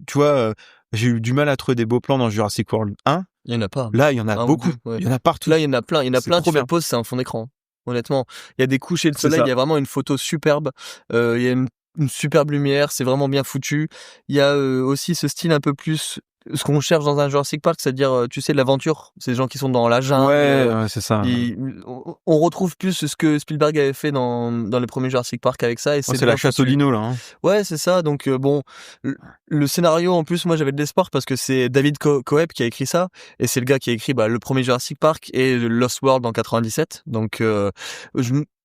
tu vois, j'ai eu du mal à trouver des beaux plans dans Jurassic World 1. Il y en a pas. Là, il y en a beaucoup. Il y en a partout. Là, il y en a plein. Il y en a plein. Tu fais pause, c'est un fond d'écran. Honnêtement, il y a des couchers de soleil. Il y a vraiment une photo superbe. Il y a une superbe lumière. C'est vraiment bien foutu. Il y a aussi ce style un peu plus ce qu'on cherche dans un Jurassic Park, c'est-à-dire, tu sais, l'aventure. Ces gens qui sont dans la jungle. Ouais, c'est ça. On retrouve plus ce que Spielberg avait fait dans les premiers Jurassic Park avec ça. Et c'est la chasse aux dinos, là. Hein. Ouais, c'est ça. Donc, bon, le scénario, en plus, moi, j'avais de l'espoir parce que c'est David Coeb qui a écrit ça. Et c'est le gars qui a écrit le premier Jurassic Park et Lost World en 97. Donc,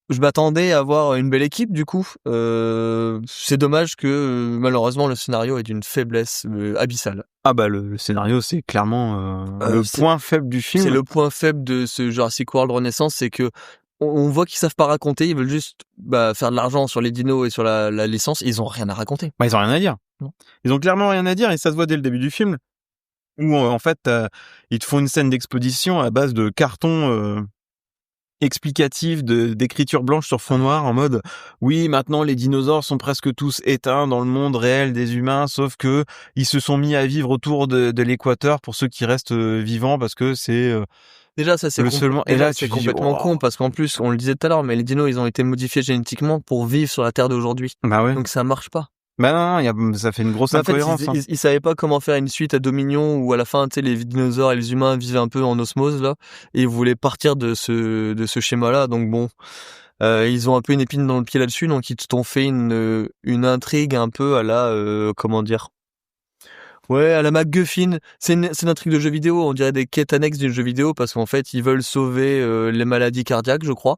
je m'attendais à avoir une belle équipe, du coup. C'est dommage que, malheureusement, le scénario est d'une faiblesse abyssale. Ah le scénario, c'est clairement le point faible du film. C'est le point faible de ce Jurassic World Renaissance, c'est que on voit qu'ils savent pas raconter, ils veulent juste faire de l'argent sur les dinos et sur la licence, ils ont rien à raconter. Ils ont rien à dire. Non. Ils ont clairement rien à dire et ça se voit dès le début du film, où en fait, ils te font une scène d'exposition à base de cartons... explicatif d'écriture blanche sur fond noir en mode oui maintenant les dinosaures sont presque tous éteints dans le monde réel des humains sauf que ils se sont mis à vivre autour de l'équateur pour ceux qui restent vivants parce que c'est déjà ça c'est complètement con parce qu'en plus on le disait tout à l'heure mais les dinos ils ont été modifiés génétiquement pour vivre sur la terre d'aujourd'hui donc ça marche pas. Non, ça fait une grosse incohérence. En fait, ils savaient pas comment faire une suite à Dominion où à la fin, tu sais, les dinosaures et les humains vivent un peu en osmose là, et ils voulaient partir de ce schéma-là. Donc bon, ils ont un peu une épine dans le pied là-dessus, donc ils t'ont fait une intrigue un peu à la comment dire. Ouais, à la MacGuffin, c'est une intrigue de jeu vidéo, on dirait des quêtes annexes du jeu vidéo parce qu'en fait, ils veulent sauver les maladies cardiaques, je crois.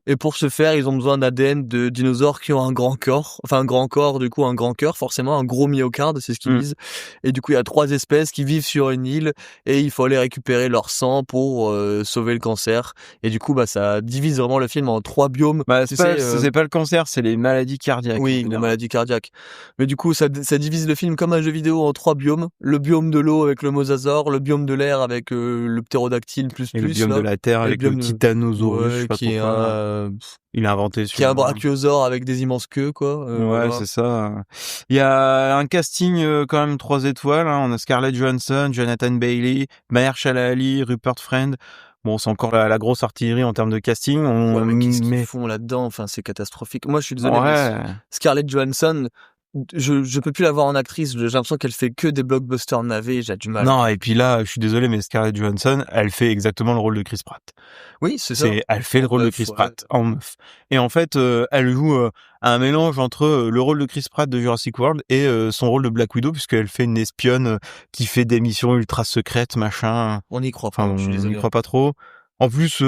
Et pour ce faire, ils ont besoin d'ADN de dinosaures qui ont un grand corps. Enfin, un grand corps, du coup, un grand cœur, forcément, un gros myocarde, c'est ce qu'ils disent. Et du coup, il y a 3 espèces qui vivent sur une île et il faut aller récupérer leur sang pour sauver le cancer. Et du coup, ça divise vraiment le film en 3 biomes. C'est pas le cancer, c'est les maladies cardiaques. Oui, les maladies cardiaques. Mais du coup, ça divise le film comme un jeu vidéo en 3 biomes. Le biome de l'eau avec le mosasaure, le biome de l'air avec le ptérodactyle et le biome de la terre avec le titanosaurus, je sais pas qui est il a inventé qui est un brachiosaure avec des immenses queues, quoi. Voilà. C'est ça. Il y a un casting quand même 3 étoiles. On a Scarlett Johansson, Jonathan Bailey, Mahershala Ali, Rupert Friend. Bon, c'est encore la grosse artillerie en termes de casting. Mais qu'est-ce qu'ils font là-dedans? Enfin, c'est catastrophique. Moi, je suis désolé. Mais Scarlett Johansson, je peux plus la voir en actrice. J'ai l'impression qu'elle fait que des blockbusters navets. J'ai du mal. Non, et puis là, je suis désolé, mais Scarlett Johansson, elle fait exactement le rôle de Chris Pratt. Oui, c'est ça. Elle fait le rôle de Chris Pratt en meuf. Et en fait, elle joue un mélange entre le rôle de Chris Pratt de Jurassic World et son rôle de Black Widow, puisqu'elle fait une espionne qui fait des missions ultra secrètes, machin. On n'y croit pas. Enfin, on n'y croit pas trop. En plus,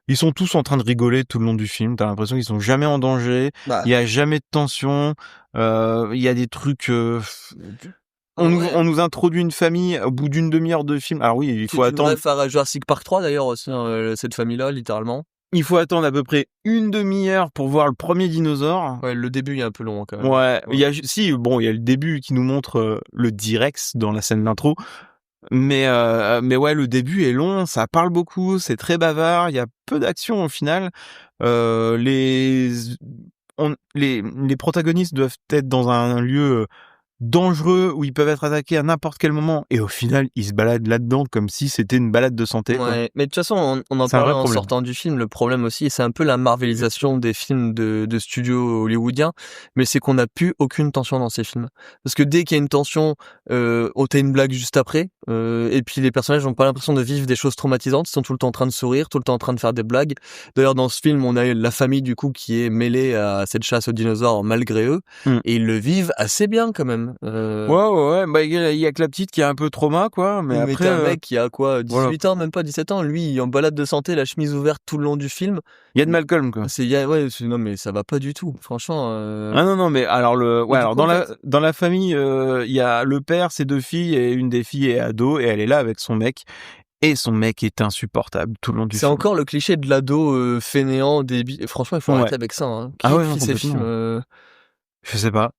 ils sont tous en train de rigoler tout le long du film. T'as l'impression qu'ils sont jamais en danger. Il y a jamais de tension. Il y a des trucs. On nous introduit une famille au bout d'une demi-heure de film. Alors oui, il faut attendre. Faire à Jurassic Park 3 d'ailleurs aussi, cette famille-là, littéralement. Il faut attendre à peu près une demi-heure pour voir le premier dinosaure. Ouais, le début est un peu long quand même. Ouais. Il y a le début qui nous montre le T-Rex dans la scène d'intro. Mais ouais, le début est long, ça parle beaucoup, c'est très bavard, il y a peu d'action au final. Les protagonistes doivent être dans un lieu dangereux où ils peuvent être attaqués à n'importe quel moment, et au final ils se baladent là-dedans comme si c'était une balade de santé. Ouais, mais de toute façon on en parlait en sortant du film. Le problème aussi, c'est un peu la marvelisation des films de studios hollywoodiens, mais c'est qu'on n'a plus aucune tension dans ces films, parce que dès qu'il y a une tension, t'as une blague juste après, et puis les personnages n'ont pas l'impression de vivre des choses traumatisantes, ils sont tout le temps en train de sourire, tout le temps en train de faire des blagues. D'ailleurs dans ce film on a la famille du coup qui est mêlée à cette chasse aux dinosaures malgré eux, et ils le vivent assez bien quand même. Ouais. Il y a que la petite qui a un peu trauma, quoi. Mais après, t'as un mec qui a quoi, 18 ans, même pas 17 ans. Lui, il est en balade de santé, la chemise ouverte tout le long du film. Il y a de Malcolm, quoi. Non, mais ça va pas du tout, franchement. Ah non, mais alors dans la famille, il y a le père, ses 2 filles, et une des filles est ado, et elle est là avec son mec. Et son mec est insupportable tout le long du film. C'est encore le cliché de l'ado fainéant, débile. Franchement, il faut arrêter avec ça. Hein. Qui écrit ces films Je sais pas.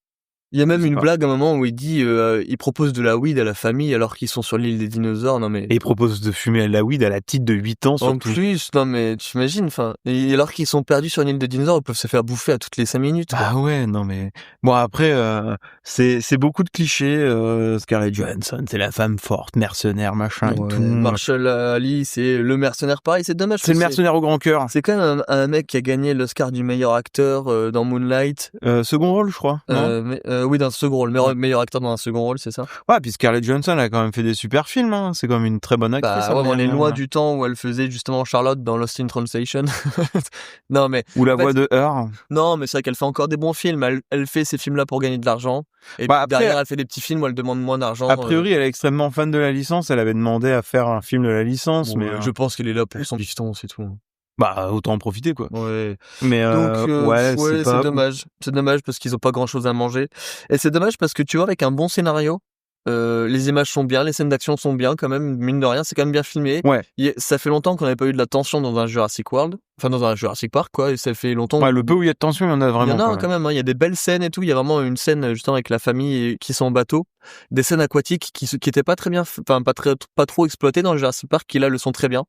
Il y a même une blague à un moment où il dit il propose de la weed à la famille alors qu'ils sont sur l'île des dinosaures. Non mais et il propose de fumer la weed à la petite de 8 ans surtout. En plus, non mais tu imagines, et alors qu'ils sont perdus sur une île des dinosaures, ils peuvent se faire bouffer à toutes les 5 minutes. Quoi. Ah ouais, non mais bon après c'est beaucoup de clichés. Scarlett Johansson, c'est la femme forte, mercenaire, machin et tout. Mahershala Ali, c'est le mercenaire, pareil, c'est dommage. C'est le mercenaire au grand cœur. C'est quand même un mec qui a gagné l'Oscar du meilleur acteur dans Moonlight. Second rôle, je crois. Oui, dans un second rôle, meilleur acteur dans un second rôle, c'est ça. Ouais, puis Scarlett Johansson a quand même fait des super films, hein. C'est quand même une très bonne actrice. On est loin du temps où elle faisait justement Charlotte dans Lost in Translation. Non mais ou la voix de Her. Non, mais c'est vrai qu'elle fait encore des bons films. Elle fait ces films-là pour gagner de l'argent. Et après, derrière, elle fait des petits films où elle demande moins d'argent. A priori, elle est extrêmement fan de la licence. Elle avait demandé à faire un film de la licence, mais je pense qu'elle est là pour son bifton, c'est tout. Autant en profiter, quoi. Ouais. Mais donc, c'est dommage. C'est dommage parce qu'ils ont pas grand chose à manger. Et c'est dommage parce que tu vois, avec un bon scénario, les images sont bien, les scènes d'action sont bien quand même, mine de rien, c'est quand même bien filmé. Ouais. Ça fait longtemps qu'on n'avait pas eu de la tension dans un Jurassic World. Enfin, dans un Jurassic Park, quoi, et ça fait longtemps. Ouais, le peu où il y a de tension, il y en a vraiment. Il y en a quand même, hein. Il y a des belles scènes et tout. Il y a vraiment une scène, justement, avec la famille qui sont en bateau. Des scènes aquatiques qui étaient pas très bien, enfin, pas trop exploitées dans le Jurassic Park, qui là le sont très bien.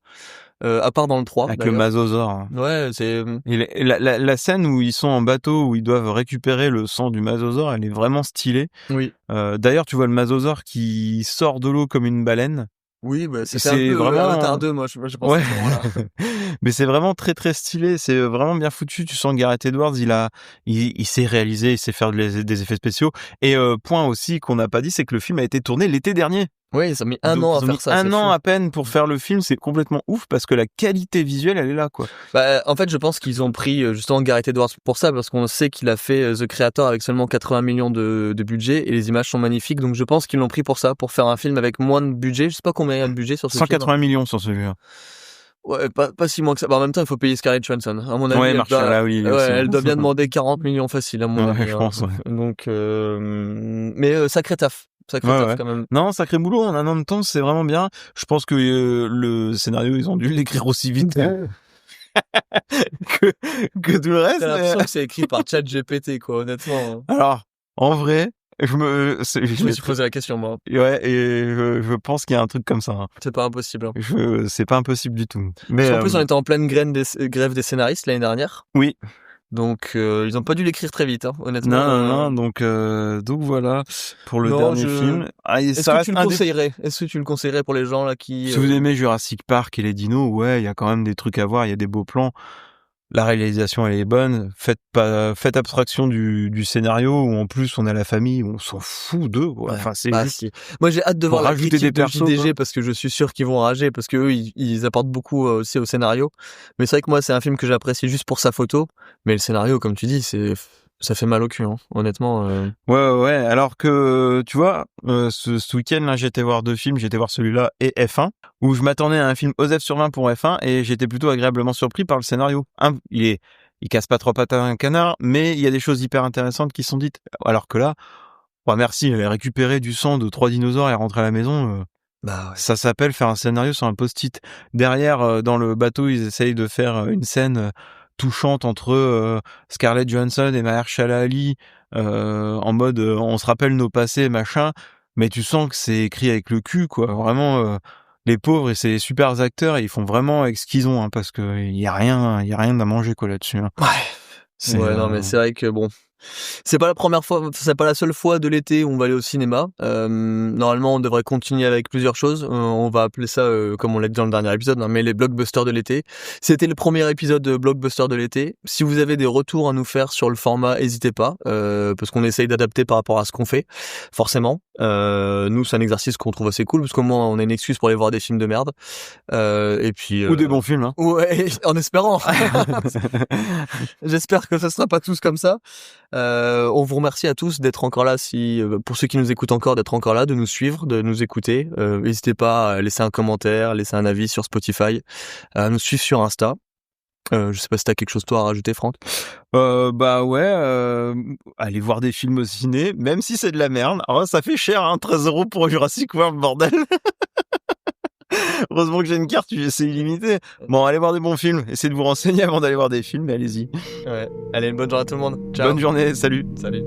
À part dans le 3. Avec le masosaure. Ouais, c'est. Et la scène où ils sont en bateau, où ils doivent récupérer le sang du masosaure, elle est vraiment stylée. Oui. D'ailleurs, tu vois le masosaure qui sort de l'eau comme une baleine. Oui, c'est un peu vraiment Avatar 2, moi, je pense. Ouais. Mais c'est vraiment très très stylé, c'est vraiment bien foutu. Tu sens que Gareth Edwards, il sait réaliser, il sait faire des effets spéciaux. Et point aussi qu'on n'a pas dit, c'est que le film a été tourné l'été dernier. Oui, ça a mis un an à faire ça. Un an à peine pour faire le film, c'est complètement ouf parce que la qualité visuelle, elle est là, quoi. En fait, je pense qu'ils ont pris justement Gareth Edwards pour ça, parce qu'on sait qu'il a fait The Creator avec seulement 80 millions de budget et les images sont magnifiques, donc je pense qu'ils l'ont pris pour ça, pour faire un film avec moins de budget. Je sais pas combien il y a de budget sur ce 180 film. millions sur celui-là. Ouais, pas si moins que ça. Bah, en même temps, il faut payer Scarlett Johansson. À mon avis, Ouais, Mahershala Ali ouais, aussi. elle doit bien demander 40 millions facile, à mon Ouais, avis. je hein. pense, ouais. Donc, sacré taf. Sacré Ouais, taf, ouais. quand même. Non, sacré boulot. En un an de temps, c'est vraiment bien. Je pense que le scénario, ils ont dû l'écrire aussi vite que tout le reste. T'as l'impression que c'est écrit par ChatGPT, quoi, honnêtement. Alors, en vrai, je me suis posé la question, moi. Ouais, et je pense qu'il y a un truc comme ça. Hein. C'est pas impossible. Hein. C'est pas impossible du tout. Mais en plus, on était en pleine grève des scénaristes l'année dernière. Oui. Donc, ils ont pas dû l'écrire très vite, hein, honnêtement. Non. Donc voilà pour le dernier film. Est-ce que tu le conseillerais? Est-ce que tu le conseillerais pour les gens là qui... Si vous aimez Jurassic Park et les dinos, ouais, il y a quand même des trucs à voir, il y a des beaux plans. La réalisation, elle est bonne. Faites abstraction du scénario où en plus on a la famille, on s'en fout d'eux. Ouais. Enfin, c'est juste... Si. Moi, j'ai hâte de voir la critique des de persos, JDG quoi. parce que je suis sûr qu'ils vont rager parce que eux, ils apportent beaucoup aussi au scénario. Mais c'est vrai que moi, c'est un film que j'apprécie juste pour sa photo. Mais le scénario, comme tu dis, ça fait mal au cul, hein, honnêtement. Ouais. Alors que, tu vois, ce week-end, là, j'étais voir 2 films. J'étais voir celui-là et F1, où je m'attendais à un film OSEF sur 20 pour F1 et j'étais plutôt agréablement surpris par le scénario. Il casse pas 3 pattes à un canard, mais il y a des choses hyper intéressantes qui sont dites. Alors que là, merci, elle a récupéré du sang de 3 dinosaures et rentrer à la maison. Bah ouais. Ça s'appelle faire un scénario sur un post-it. Derrière, dans le bateau, ils essayent de faire une scène touchante entre Scarlett Johansson et Mahershala Ali, en mode on se rappelle nos passés, machin, mais tu sens que c'est écrit avec le cul, quoi. Vraiment, les pauvres, et c'est les super acteurs, et ils font vraiment avec ce qu'ils ont, hein, parce que il y a rien à manger, quoi, là-dessus. Hein. Ouais. Non, mais c'est vrai que bon. C'est pas la première fois, c'est pas la seule fois de l'été où on va aller au cinéma. Normalement, on devrait continuer avec plusieurs choses. On va appeler ça, comme on l'a dit dans le dernier épisode, mais les blockbusters de l'été. C'était le premier épisode de blockbuster de l'été. Si vous avez des retours à nous faire sur le format, n'hésitez pas, parce qu'on essaye d'adapter par rapport à ce qu'on fait. Forcément, nous, c'est un exercice qu'on trouve assez cool, parce qu'au moins, on a une excuse pour aller voir des films de merde. Et puis ou des bons films. Hein. Ouais, en espérant. J'espère que ça sera pas tous comme ça. On vous remercie à tous d'être encore là, pour ceux qui nous écoutent encore, d'être encore là, de nous suivre, de nous écouter. N'hésitez pas à laisser un commentaire, laisser un avis sur Spotify, à nous suivre sur Insta. Je sais pas si t'as quelque chose toi à rajouter, Franck. Allez voir des films au ciné, même si c'est de la merde. Alors, ça fait cher, hein, 13 € pour Jurassic World, bordel. Heureusement que j'ai une carte, c'est illimité. Bon, allez voir des bons films. Essayez de vous renseigner avant d'aller voir des films, mais allez-y. Ouais. Allez, une bonne journée à tout le monde. Ciao. Bonne journée, salut. Salut.